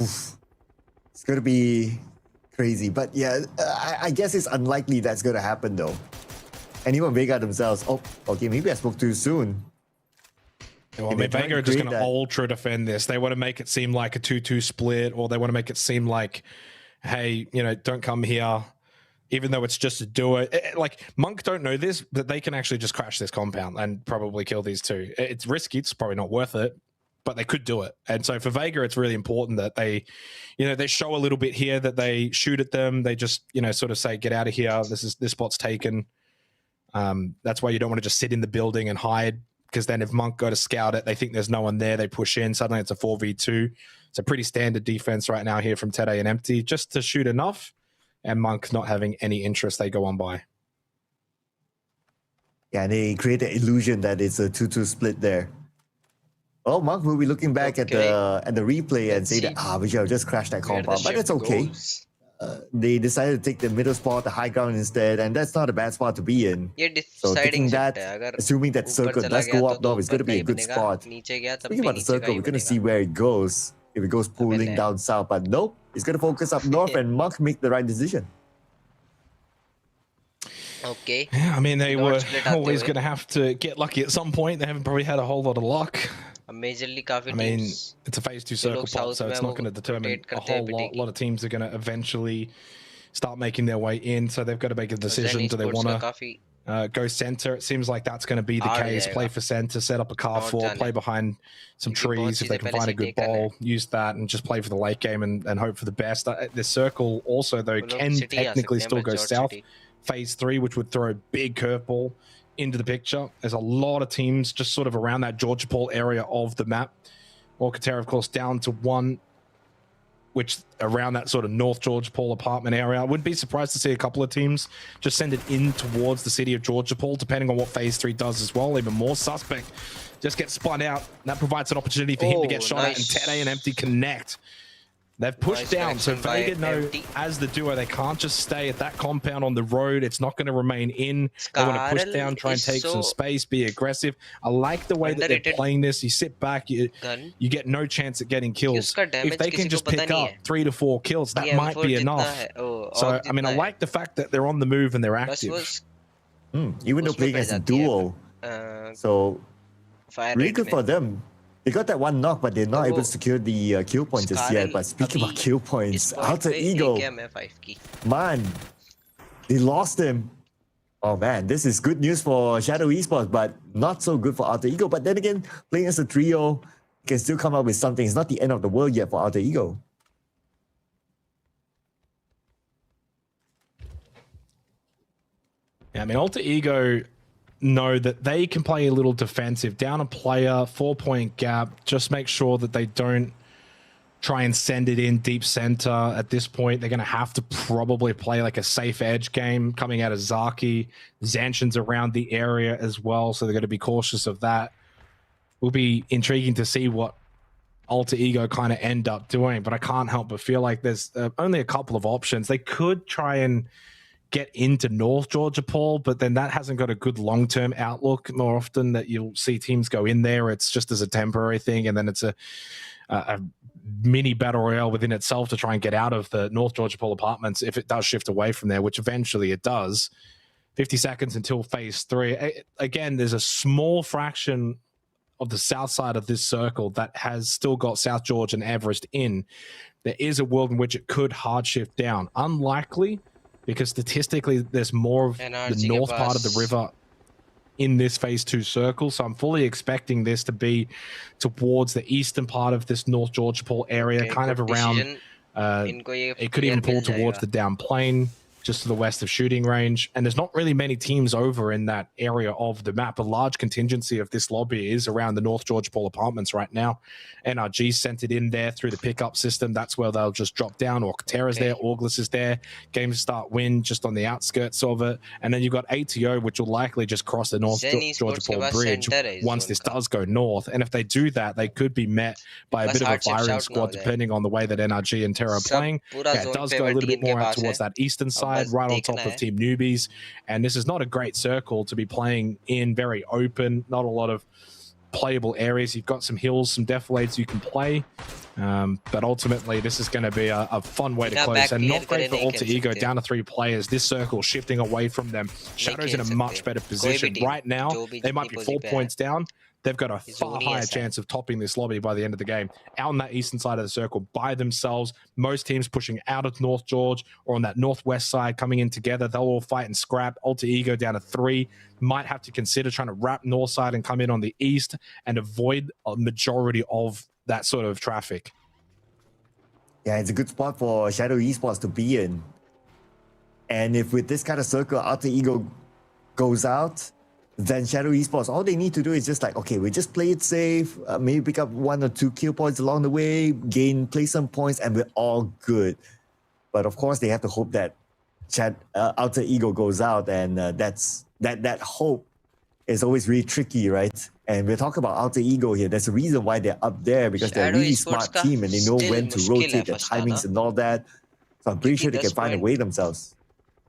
Oof. It's going to be crazy. But yeah, I guess it's unlikely that's going to happen, though. And even Vega themselves, oh, okay, maybe I spoke too soon. Well, I mean, Vega are just going to ultra defend this. They want to make it seem like a 2-2 split, or they want to make it seem like, hey, you know, don't come here, even though it's just a duo. Like, Monk don't know this, but they can actually just crash this compound and probably kill these two. It's risky. It's probably not worth it, but they could do it. And so for Vega, it's really important that they, you know, they show a little bit here, that they shoot at them. They just, you know, sort of say, get out of here. This spot's taken. That's why you don't want to just sit in the building and hide, because then if Monk go to scout it, they think there's no one there, they push in, suddenly it's a 4v2. It's a pretty standard defense right now here from Tede and Empty, just to shoot enough, and Monk not having any interest, they go on by. Yeah, they create the illusion that it's a 2-2 split there. Well, Monk will be looking back at the replay and say that, we should have just crashed that compound, but it's okay. They decided to take the middle spot, the high ground instead, and that's not a bad spot to be in. So taking that, assuming that circle does go up north, it's going to be a good spot. Speaking about the circle, we're going to see where it goes. If it goes pulling down south, but nope, it's going to focus up north, and Monk make the right decision. Okay. Yeah, I mean, they were always going to have to get lucky at some point. They haven't probably had a whole lot of luck. I mean, it's a phase 2 circle pop, so it's not going to determine a whole lot. A lot of teams are going to eventually start making their way in, so they've got to make a decision. Do they want to go center? It seems like that's going to be the case. Play for center, set up a car fort, play behind some trees. If they can find a good ball, use that and just play for the late game and hope for the best. The circle also, though, can technically still go south. Phase 3, which would throw a big curveball into the picture. There's a lot of teams just sort of around that Georgia Paul area of the map. Alcatraz, of course, down to 1, which around that sort of North Georgia Paul apartment area. I wouldn't be surprised to see a couple of teams just send it in towards the city of Georgia Paul, depending on what phase 3 does as well. Even more suspect just get spun out. That provides an opportunity for him to get shot at, and Tede and Empty connect. They've pushed down, so Vega know as the duo, they can't just stay at that compound on the road. It's not going to remain in. They want to push down, try and take some space, be aggressive. I like the way that they're playing this. You sit back, you get no chance at getting kills. If they can just pick up 3 to 4 kills, that might be enough. So, I mean, I like the fact that they're on the move and they're active. Even though playing as a duo. So, really good for them. They got that 1 knock, but they're not able to secure the kill points just yet. But speaking about kill points, Alter Ego, man, they lost him. Oh man, this is good news for Shadow Esports, but not so good for Alter Ego. But then again, playing as a trio can still come up with something. It's not the end of the world yet for Alter Ego. Yeah, I mean, Alter Ego know that they can play a little defensive, down a player, 4-point gap, just make sure that they don't try and send it in deep center. At this point, they're going to have to probably play like a safe edge game coming out of Zaki. Zanshin's around the area as well, so they're going to be cautious of that. Will be intriguing to see what Alter Ego kind of end up doing, but I can't help but feel like there's only a couple of options. They could try and get into North Georgia, Paul, but then that hasn't got a good long-term outlook. More often that you'll see teams go in there, it's just as a temporary thing, and then it's a mini battle royale within itself to try and get out of the North Georgia Pool apartments if it does shift away from there, which eventually it does. 50 seconds until phase 3. Again, there's a small fraction of the south side of this circle that has still got South George and Everest in. There is a world in which it could hard shift down. Unlikely, because statistically there's more of the north part of the river in this phase 2 circle, so I'm fully expecting this to be towards the eastern part of this North Georgia Pool area, kind of around it could even pull towards the down plane, just to the west of shooting range. And there's not really many teams over in that area of the map. A large contingency of this lobby is around the North Georgia Pool apartments right now. NRG sent it in there through the pickup system. That's where they'll just drop down. Orkatera's there, Auglis is there. Games Start Win just on the outskirts of it. And then you've got ATO, which will likely just cross the North Georgia Pool bridge once this does go north. And if they do that, they could be met by a bit of a firing squad, depending on the way that NRG and Terra are playing. Yeah, it does go a little bit more out towards that eastern side, right on top of Team Newbies. And this is not a great circle to be playing in, very open, not a lot of playable areas. You've got some hills, some defilades you can play, but ultimately this is going to be a fun way to close, and not great for Alter Ego, down to 3 players. This circle shifting away from them. Shadow's in a much better position right now. They might be 4 points down. They've got a far higher chance of topping this lobby by the end of the game. Out on that eastern side of the circle by themselves, most teams pushing out of North George or on that northwest side coming in together. They'll all fight and scrap. Alter Ego down to 3. Might have to consider trying to wrap north side and come in on the east and avoid a majority of that sort of traffic. Yeah, it's a good spot for Shadow Esports to be in. And if with this kind of circle, Alter Ego goes out, then Shadow Esports, all they need to do is just like, okay, we just play it safe, maybe pick up 1 or 2 kill points along the way, play some points, and we're all good. But of course, they have to hope that Alter Ego goes out, and that hope is always really tricky, right? And we're talking about Alter Ego here. There's a reason why they're up there, because they're a really smart team and they know when to rotate their timings and all that. So I'm pretty sure they can find a way themselves.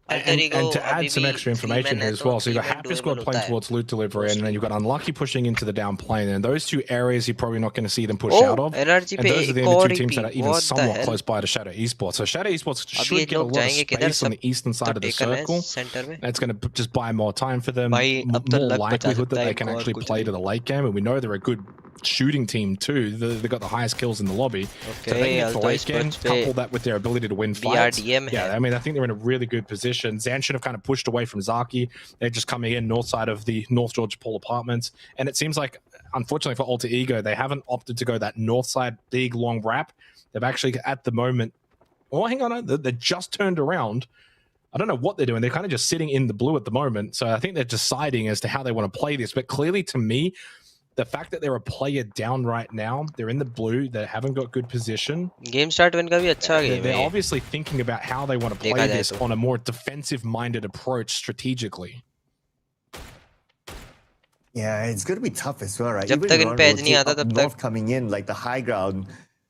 And to add some extra information here as well, so you've got Happy Squad playing towards loot delivery, and then you've got Unlucky pushing into the down plane, and those 2 areas you're probably not going to see them push out of. And those are the only 2 teams that are even somewhat close by to Shadow Esports. So Shadow Esports should get a lot of space on the eastern side of the circle. That's going to just buy more time for them, more likelihood that they can actually play to the late game, and we know they're a good shooting team too. They've got the highest kills in the lobby. So they get the late game, couple that with their ability to win fights. Yeah, I mean, I think they're in a really good position. Zan should have kind of pushed away from Zaki. They're just coming in north side of the North Georgia Pool apartments. And it seems like, unfortunately for Alter Ego, they haven't opted to go that north side big long wrap. They've actually at the moment, hang on, they just turned around. I don't know what they're doing. They're kind of just sitting in the blue at the moment. So I think they're deciding as to how they want to play this. But clearly to me, the fact that they're a player down right now, they're in the blue, they haven't got good position. Game start win का भी अच्छा game है. They're obviously thinking about how they want to play this on a more defensive-minded approach strategically. Yeah, it's going to be tough as well, right? जब तक इन पे नहीं आता तब तक coming in like the high ground.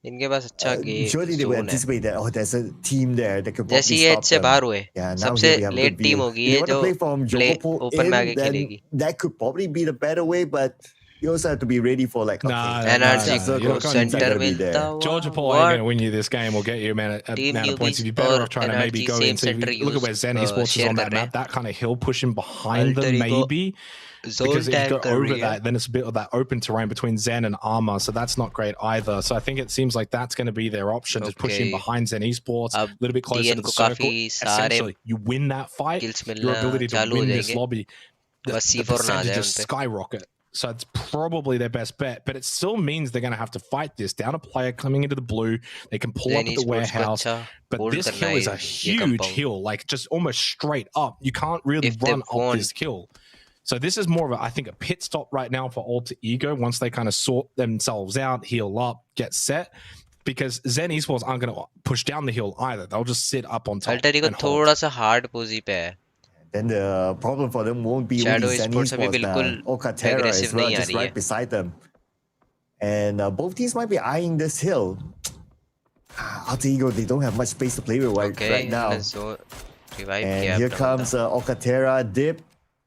इनके पास अच्छा game. Surely they would anticipate that there's a team there that could probably stop them. जैसे ये बाहर हुए. Yeah, सबसे late team होगी ये जो open में आके खेलेगी. That could probably be the better way, but you also have to be ready for like NRG center with Georgia Pool ain't going to win you this game or get you amount of points. If you're better off trying to maybe go into, look at where Zen Esports is on that map, that kind of hill pushing behind them maybe. Because if you go over that, then it's a bit of that open terrain between Zen and Armor, so that's not great either. So I think it seems like that's going to be their option, just push in behind Zen Esports, a little bit closer to the circle. Essentially, you win that fight, your ability to win this lobby, the percentages skyrocket. So it's probably their best bet, but it still means they're going to have to fight this. Down a player coming into the blue, they can pull up at the warehouse, but this hill is a huge hill, like just almost straight up. You can't really run up this hill. So this is more of, I think, a pit stop right now for Alter Ego once they kind of sort themselves out, heal up, get set. Because Zen Esports aren't going to push down the hill either. They'll just sit up on top. Alter Ego थोड़ा सा hard posi पे है. Then the problem for them won't be Shadow Zen Esports, Orkatera as well, just right beside them. And both teams might be eyeing this hill. Alter Ego, they don't have much space to play with right now. And here comes Alcantara dip.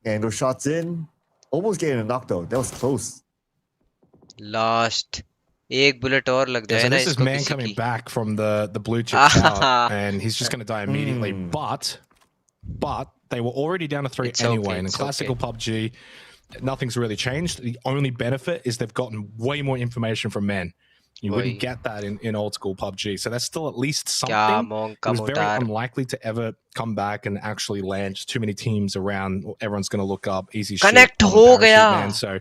And those shots in. Almost getting a knock though. That was close. Last. एक bullet और लग जाए ना this is man coming back from the blue chip tower, and he's just going to die immediately. But they were already down to 3 anyway. And in classical PUBG, nothing's really changed. The only benefit is they've gotten way more information from men. You wouldn't get that in old school PUBG. So that's still at least something. It was very unlikely to ever come back and actually land. Just too many teams around. Everyone's going to look up easy shit. Connect ho gaya. Man. So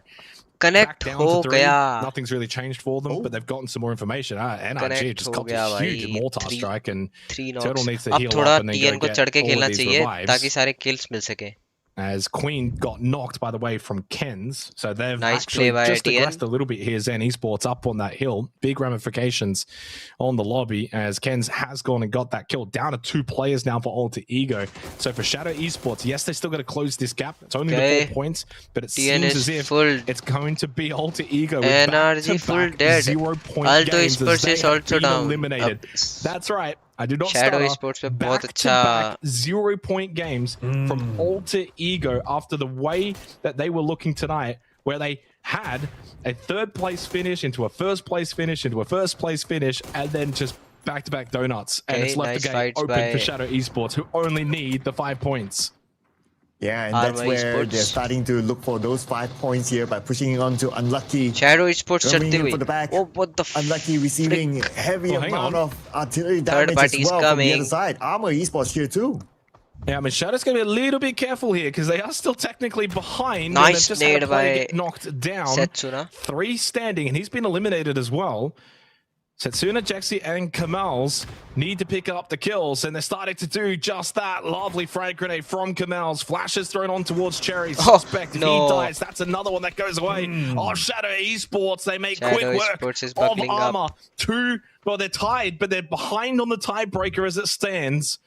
Connect ho gaya. Nothing's really changed for them, but they've gotten some more information. NRG just got this huge mortar strike, and Turtle needs to heal up and then go get all of these revives. As Queen got knocked, by the way, from Ken's. So they've actually just aggressed a little bit here. Zen Esports up on that hill. Big ramifications on the lobby as Ken's has gone and got that kill. Down to 2 players now for Alter Ego. So for Shadow Esports, yes, they still got to close this gap. It's only the 4 points, but it seems as if it's going to be Alter Ego with NRG full dead. 0 point Alto games Esports is also down. Eliminated. That's right. I did not Shadow start Esports में back बहुत to अच्छा back 0 point games from Alter Ego after the way that they were looking tonight, where they had a 3rd place finish into a 1st place finish into a 1st place finish, and then just back-to-back donuts. And it's left the game open for Shadow Esports, who only need the 5 points. Yeah, and that's where they're starting to look for those 5 points here by pushing it on to Unlucky. Shadow Esports चढ़ते हुए. For the back. Oh, what the Unlucky receiving heavy amount of artillery damage as well from the other side. Armor Esports here too. Yeah, I mean, Shadow's going to be a little bit careful here because they are still technically behind. Nice just nade had a player by get knocked down. Setsuna. 3 standing, and he's been eliminated as well. Setsuna, Jexi, and Kamals need to pick up the kills, and they're starting to do just that. Lovely frag grenade from Kamals. Flashes thrown on towards Cherry. Suspect, if he dies, that's another one that goes away. Oh, Shadow Esports, they make quick work of Armor. Well, they're tied, but they're behind on the tiebreaker as it stands.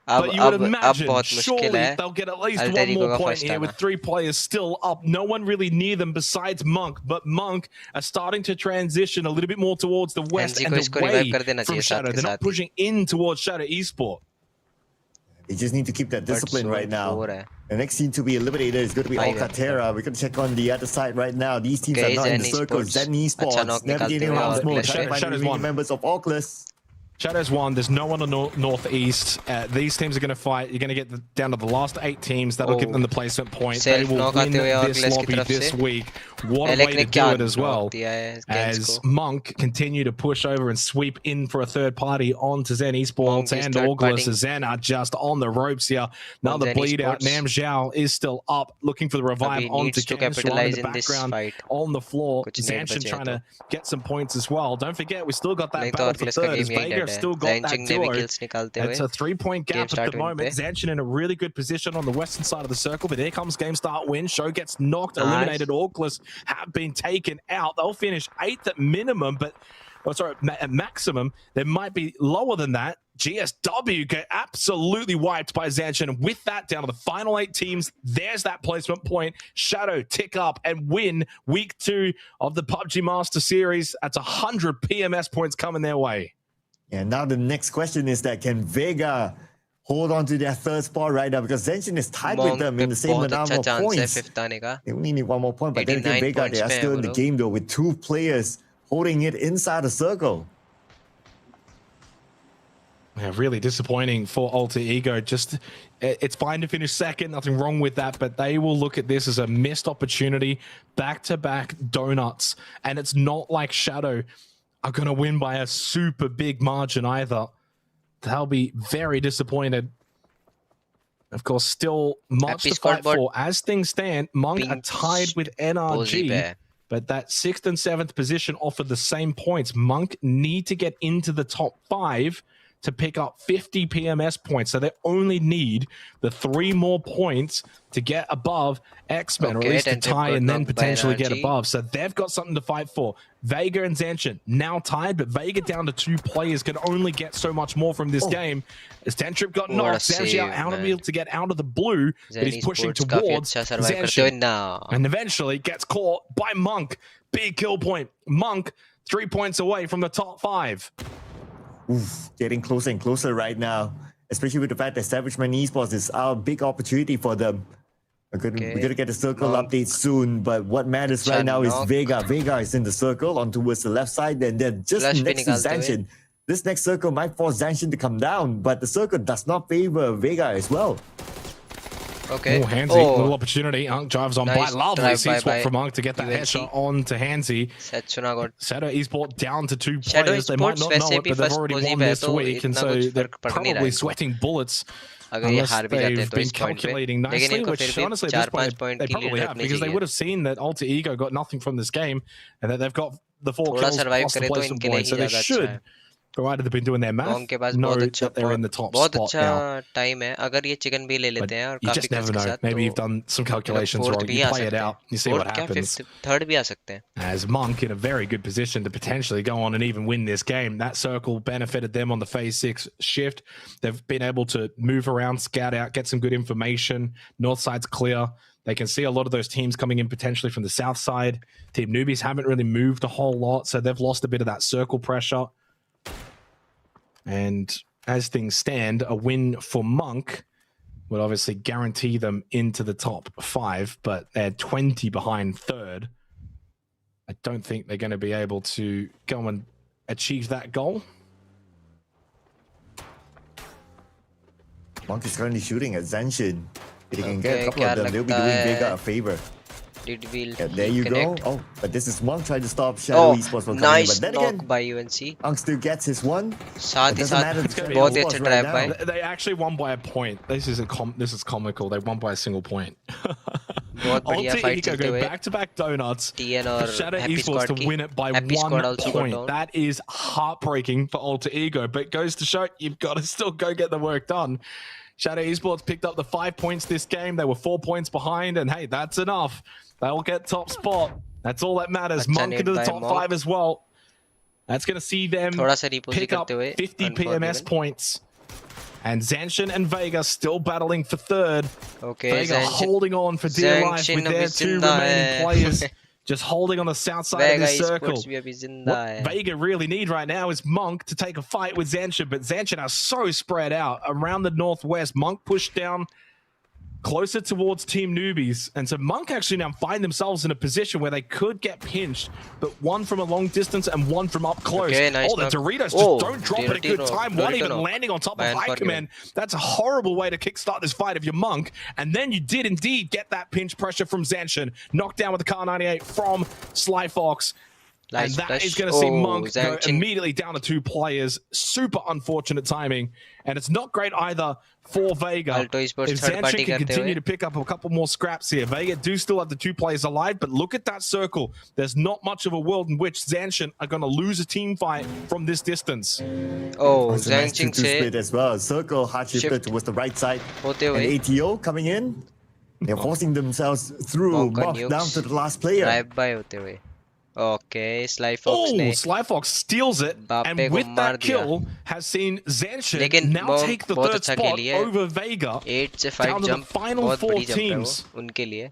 But you would imagine, surely they'll get at least 1 more point here with 3 players still up. No one really near them besides Monk, but Monk are starting to transition a little bit more towards the west and away from Shadow. They're not pushing in towards Shadow Esport. They just need to keep that discipline right now. The next team to be eliminated is going to be Alcantara. We're going to check on the other side right now. These teams are not in the circle. Zen Esports navigating around smoke, trying to find the members of Oculus. Shadow's 1. There's no one on the northeast. These teams are going to fight. You're going to get down to the last 8 teams. That'll give them the placement point. They will win this lobby this week. What a way to do it as well. As Monk continue to push over and sweep in for a 3rd party onto Zen Esports and August. Zen are just on the ropes here. Another bleed out. Nam Zhao is still up, looking for the revive onto capitalize in the background on the floor. Zanshin trying to get some points as well. Don't forget, we still got that battle for 3rd as Vega still got that duo. It's a 3-point gap at the moment. Zanshin in a really good position on the western side of the circle, but here comes Game Start Win. Show gets knocked, eliminated. Orclus have been taken out. They'll finish 8th at minimum, but at maximum, they might be lower than that. GSW get absolutely wiped by Zanshin. With that, down to the final 8 teams, there's that placement point. Shadow tick up and win week 2 of the PUBG Master Series. That's 100 PMS points coming their way. And now the next question is that can Vega hold on to their 3rd spot right now, because Zanshin is tied with them in the same amount of points. They only need 1 more point, but then again, Vega, they are still in the game though with 2 players holding it inside the circle. Yeah, really disappointing for Alter Ego. Just, it's fine to finish 2nd, nothing wrong with that, but they will look at this as a missed opportunity. Back-to-back donuts, and it's not like Shadow are going to win by a super big margin either. They'll be very disappointed. Of course, still much to fight for. As things stand, Monk are tied with NRG, but that 6th and 7th position offer the same points. Monk need to get into the top 5 to pick up 50 PMS points. So they only need the 3 more points to get above X-Men, or at least to tie and then potentially get above. So they've got something to fight for. Vega and Zanshin now tied, but Vega down to 2 players can only get so much more from this game. As Tentrip got knocked, Zanshin out of to get out of the blue, but he's pushing towards Zanshin. And eventually gets caught by Monk. Big kill point. Monk, 3 points away from the top 5. Oof, getting closer and closer right now. especially with the fact that Savageman Esports is our big opportunity for them. We're gonna get the circle update soon, but what matters right now is Vega. Vega is in the circle on towards the left side, and then just next to Zanshin. This next circle might force Zanshin to come down, but the circle does not favor Vega as well. Okay. Oh, Hansi, little opportunity. Unk drives on by. Lovely C-swap from Unk to get that headshot on to Hansi. Shadow Esports down to 2 players. They might not know it, but they've already won this week, and so they're probably sweating bullets. Unless they've been calculating nicely, which honestly at this point they probably have, because they would have seen that Alter Ego got nothing from this game, and that they've got the 4 kills plus the placement point, so they should, provided they've been doing their math, know that they're in the top spot now. Time है अगर ये chicken भी ले लेते हैं और you just never know. Maybe you've done some calculations wrong. You play it out, you see what happens. Third भी आ सकते हैं. As Monk in a very good position to potentially go on and even win this game. That circle benefited them on the phase 6 shift. They've been able to move around, scout out, get some good information. North side's clear. They can see a lot of those teams coming in potentially from the south side. Team Newbies haven't really moved a whole lot, so they've lost a bit of that circle pressure. And as things stand, a win for Monk would obviously guarantee them into the top 5, but they're 20 behind third. I don't think they're going to be able to go and achieve that goal. Monk is currently shooting at Zanshin. If they can get a couple of them, they'll be doing Vega a favor. There you go. Oh, but this is Monk trying to stop Shadow Esports from coming in. But then again, by UNC. Monk still gets his one. They actually won by a point. This is comical. They won by a single point. Alter Ego go back-to-back donuts. Shadow Esports to win it by 1 point. That is heartbreaking for Alter Ego, but it goes to show you've got to still go get the work done. Shadow Esports picked up the 5 points this game. They were 4 points behind, and hey, that's enough. They'll get top spot. That's all that matters. Monk into the top 5 as well. That's going to see them pick up 50 PMS points. And Zanshin and Vega still battling for third. Vega holding on for dear life with their 2 remaining players. Just holding on the south side of this circle. What Vega really need right now is Monk to take a fight with Zanshin, but Zanshin are so spread out around the northwest. Monk pushed down closer towards Team Newbies, and so Monk actually now find themselves in a position where they could get pinched, but one from a long distance and one from up close. Nice the Doritos just don't drop at a good time. One even landing on top of High Command. That's a horrible way to kickstart this fight if you're Monk. And then you did indeed get that pinch pressure from Zanshin. Knocked down with the Car 98 from Sly Fox. And that is going to see Monk go immediately down to 2 players. Super unfortunate timing. And it's not great either for Vega. If Zanshin can continue to pick up a couple more scraps here, Vega do still have the 2 players alive, but look at that circle. There's not much of a world in which Zanshin are going to lose a team fight from this distance. Zanshin split as well. Circle hard shifted towards the right side. And ATO coming in. They're forcing themselves through. Monk down to the last player. Okay, Sly Fox Sly Fox steals it, and with that kill, has seen Zanshin now take the 3rd spot over Vega. 8 से 5 down to the final 4 teams. उनके लिए.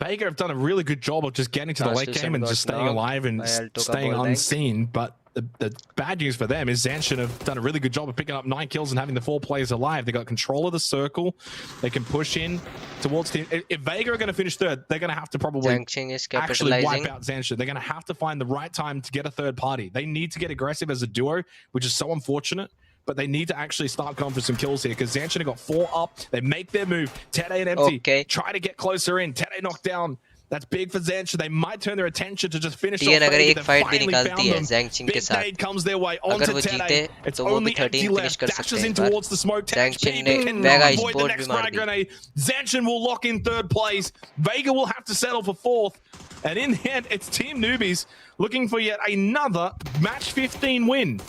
Vega have done a really good job of just getting to the late game and just staying alive and staying unseen, but the bad news for them is Zanshin have done a really good job of picking up 9 kills and having the 4 players alive. They got control of the circle. They can push in towards team. If Vega are going to finish 3rd, they're going to have to probably actually wipe out Zanshin. They're going to have to find the right time to get a 3rd party. They need to get aggressive as a duo, which is so unfortunate. But they need to actually start going for some kills here because Zanshin have got 4 up. They make their move. Tete and Empty try to get closer in. Tete knocked down. That's big for Zanshin. They might turn their attention to just finish off Vega. They finally found them. Big nade comes their way onto Tete. It's only Empty left. Dashes in towards the smoke. Tete's peeping cannot avoid the next frag grenade. Zanshin will lock in 3rd place. Vega will have to settle for 4th. And in the end, it's Team Newbies looking for yet another match 15 win.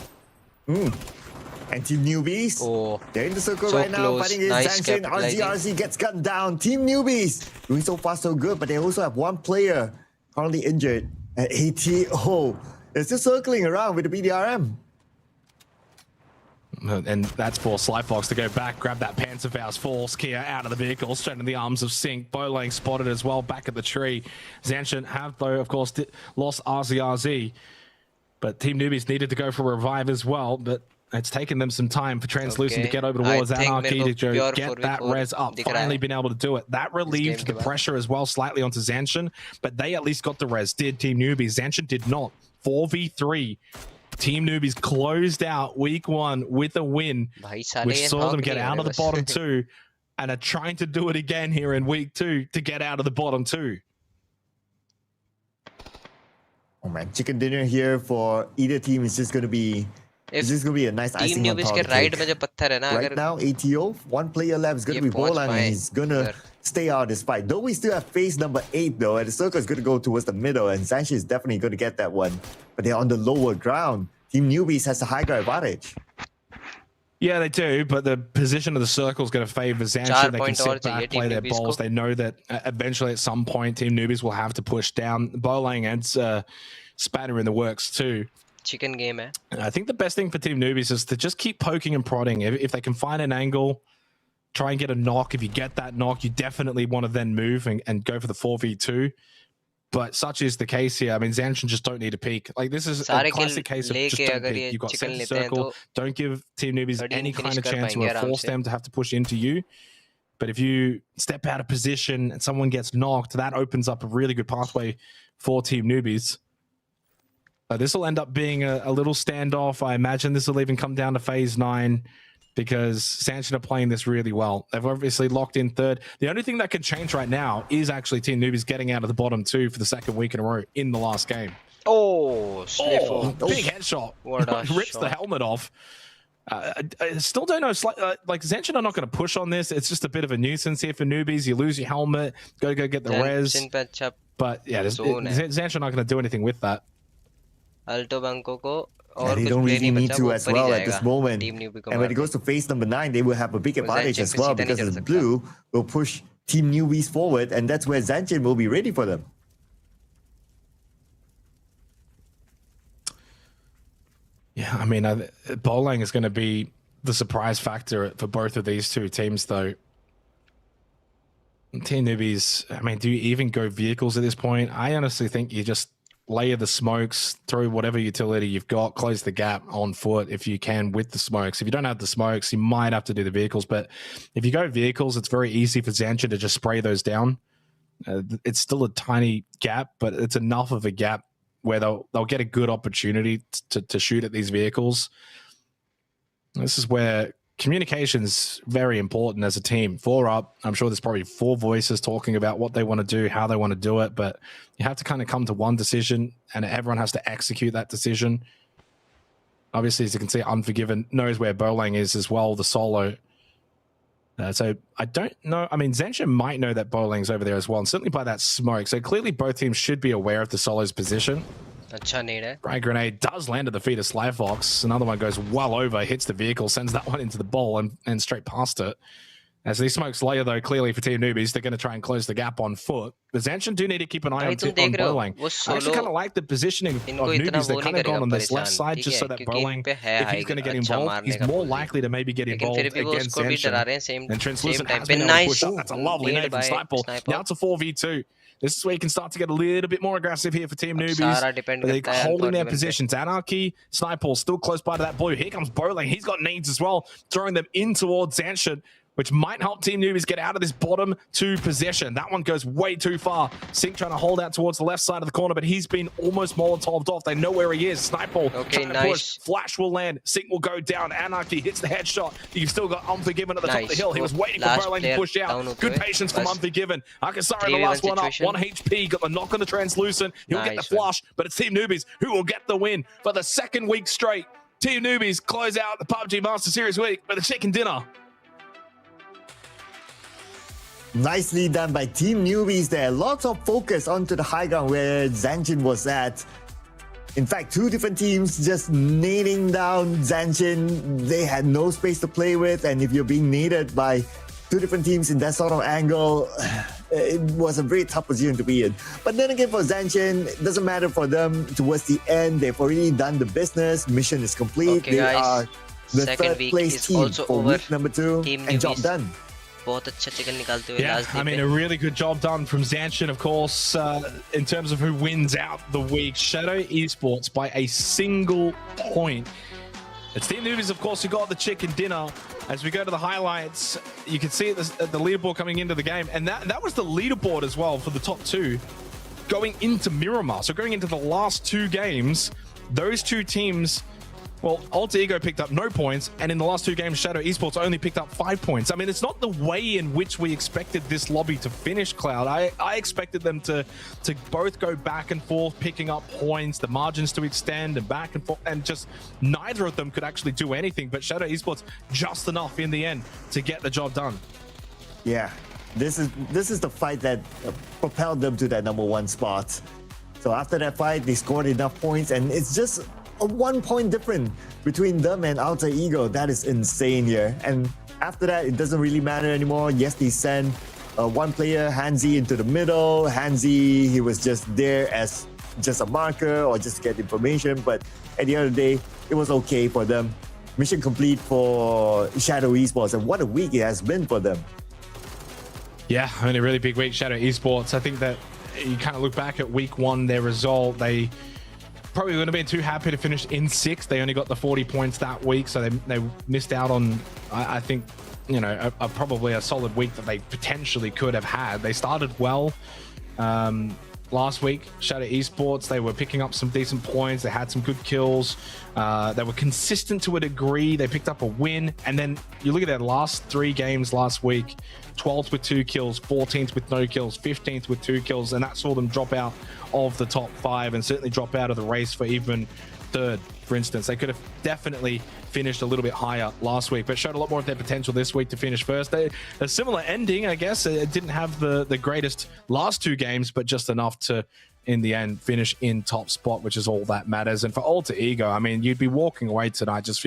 And Team Newbies, they're in the circle right now, fighting against Zanshin. RZ gets gunned down. Team Newbies doing so far so good, but they also have 1 player currently injured. And ATO is still circling around with the BDRM. And that's for Sly Fox to go back, grab that Panzerfaust, force Kia out of the vehicle, straight into the arms of Sync. Bowling spotted as well, back at the tree. Zanshin have, though, of course, lost RZ. But Team Newbies needed to go for a revive as well. But It's taken them some time for Translucent to get over towards Anarchy to get that res up. Finally been able to do it. That relieved the pressure as well slightly onto Zanshin, but they at least got the res. Did Team Newbies. Zanshin did not. 4v3. Team Newbies closed out week 1 with a win, which saw them get out of the bottom 2 and are trying to do it again here in week 2 to get out of the bottom 2. Oh man, chicken dinner here for either team is just going to be it's just going to be a nice icing on top of the cake. Right now, ATO, one player left is going to be Bolang, and he's going to stay out of this fight. Though we still have phase number 8 though, and the circle is going to go towards the middle, and Zanshin is definitely going to get that one. But they're on the lower ground. Team Newbies has the high ground advantage. Yeah, they do, but the position of the circle is going to favor Zanshin. They can sit back, play their balls. They know that eventually at some point, Team Newbies will have to push down. Bolang and Spatter in the works too. Chicken game, eh? I think the best thing for Team Newbies is to just keep poking and prodding. If they can find an angle, try and get a knock. If you get that knock, you definitely want to then move and go for the 4v2. But such is the case here. I mean, Zanshin just don't need a peek. Like, this is a classic case of just don't peek. You've got center circle. Don't give Team Newbies any kind of chance or force them to have to push into you. But if you step out of position and someone gets knocked, that opens up a really good pathway for Team Newbies. This will end up being a little standoff. I imagine this will even come down to phase 9 because Zanshin are playing this really well. They've obviously locked in third. The only thing that could change right now is actually Team Newbies getting out of the bottom 2 for the second week in a row in the last game. Oh, big headshot. Rips the helmet off. I still don't know. Like, Zanshin are not going to push on this. It's just a bit of a nuisance here for Newbies. You lose your helmet, go get the res. But yeah, Zanshin are not going to do anything with that. Alto Bangko ko they don't really need to as well at this moment. And when it goes to phase number 9, they will have a big advantage as well because the blue will push Team Newbies forward, and that's where Zanshin will be ready for them. Yeah, I mean, Bolang is going to be the surprise factor for both of these two teams, though. Team Newbies, I mean, do you even go vehicles at this point? I honestly think you just layer the smokes, through whatever utility you've got, close the gap on foot if you can with the smokes. If you don't have the smokes, you might have to do the vehicles. But if you go vehicles, it's very easy for Zanshin to just spray those down. It's still a tiny gap, but it's enough of a gap where they'll get a good opportunity to shoot at these vehicles. This is where communication's very important as a team. 4 up, I'm sure there's probably 4 voices talking about what they want to do, how they want to do it, but you have to kind of come to one decision, and everyone has to execute that decision. Obviously, as you can see, Unforgiven knows where Bolang is as well, the solo. So I don't know. I mean, Zanshin might know that Bolang's over there as well, and certainly by that smoke. So clearly both teams should be aware of the solo's position. Frag grenade does land at the feet of Slyfox. Another one goes well over, hits the vehicle, sends that one into the bowl and straight past it. As these smokes layer, though, clearly for Team Newbies, they're going to try and close the gap on foot. The Zanshin do need to keep an eye on Bolang. I actually kind of like the positioning of Newbies. They've kind of gone on this left side just so that Bolang, if he's going to get involved, he's more likely to maybe get involved against Zanshin. And Translucent has been able to push up. That's a lovely nade from Sniper. Now it's a 4v2. This is where you can start to get a little bit more aggressive here for Team Newbies. They're holding their positions. Anarchy, Sniper still close by to that blue. Here comes Bolang. He's got nades as well, throwing them in towards Zanshin, which might help Team Newbies get out of this bottom 2 possession. That one goes way too far. Sink trying to hold out towards the left side of the corner, but he's been almost Molotoved off. They know where he is. Sniper trying to push. Flash will land. Sink will go down. Anarchy hits the headshot. You've still got Unforgiven at the top of the hill. He was waiting for Bolang to push out. Good patience from Unforgiven. Akasari, the last one up. 1 HP. Got the knock on the Translucent. He'll get the flush, but it's Team Newbies who will get the win for the 2nd week straight. Team Newbies close out the PUBG Master Series week with a chicken dinner. Nicely done by Team Newbies there. Lots of focus onto the high ground where Zanshin was at. In fact, 2 different teams just nailing down Zanshin. They had no space to play with, and if you're being naded by 2 different teams in that sort of angle, it was a very tough position to be in. But then again, for Zanshin, it doesn't matter for them. Towards the end, they've already done the business. Mission is complete. Okay, they guys, are the 3rd place team for week number 2, and job done. Yeah, I mean, a really good job done from Zanshin, of course, in terms of who wins out the week. Shadow Esports by a single point. It's Team Newbies, of course, who got the chicken dinner. As we go to the highlights, you can see the leaderboard coming into the game. And that was the leaderboard as well for the top two going into Miramar. So going into the last two games, those two teams, well, Alter Ego picked up no points, and in the last two games, Shadow Esports only picked up 5 points. I mean, it's not the way in which we expected this lobby to finish, Cloud. I expected them to both go back and forth, picking up points, the margins to extend, and back and forth, and just neither of them could actually do anything. But Shadow Esports just enough in the end to get the job done. Yeah, this is the fight that propelled them to that #1 spot. So after that fight, they scored enough points, and it's just a 1 point difference between them and Alter Ego. That is insane here. And after that, it doesn't really matter anymore. Yes, they sent one player, Hansi, into the middle. Hansi, he was just there as just a marker or just to get information. But at the end of the day, it was okay for them. Mission complete for Shadow Esports. And what a week it has been for them. Yeah, I mean, a really big week, Shadow Esports. I think that you kind of look back at week one, their result, they probably wouldn't have been too happy to finish in 6th. They only got the 40 points that week, so they missed out on, I think, you know, probably a solid week that they potentially could have had. They started well last week. Shadow Esports, they were picking up some decent points. They had some good kills. They were consistent to a degree. They picked up a win, and then you look at their last 3 games last week: 12th with 2 kills, 14th with no kills, 15th with 2 kills, and that saw them drop out of the top 5 and certainly drop out of the race for even 3rd, for instance. They could have definitely finished a little bit higher last week, but showed a lot more of their potential this week to finish first. A similar ending, I guess. It didn't have the greatest last 2 games, but just enough to, in the end, finish in top spot, which is all that matters. And for Alter Ego, I mean, you'd be walking away tonight just feeling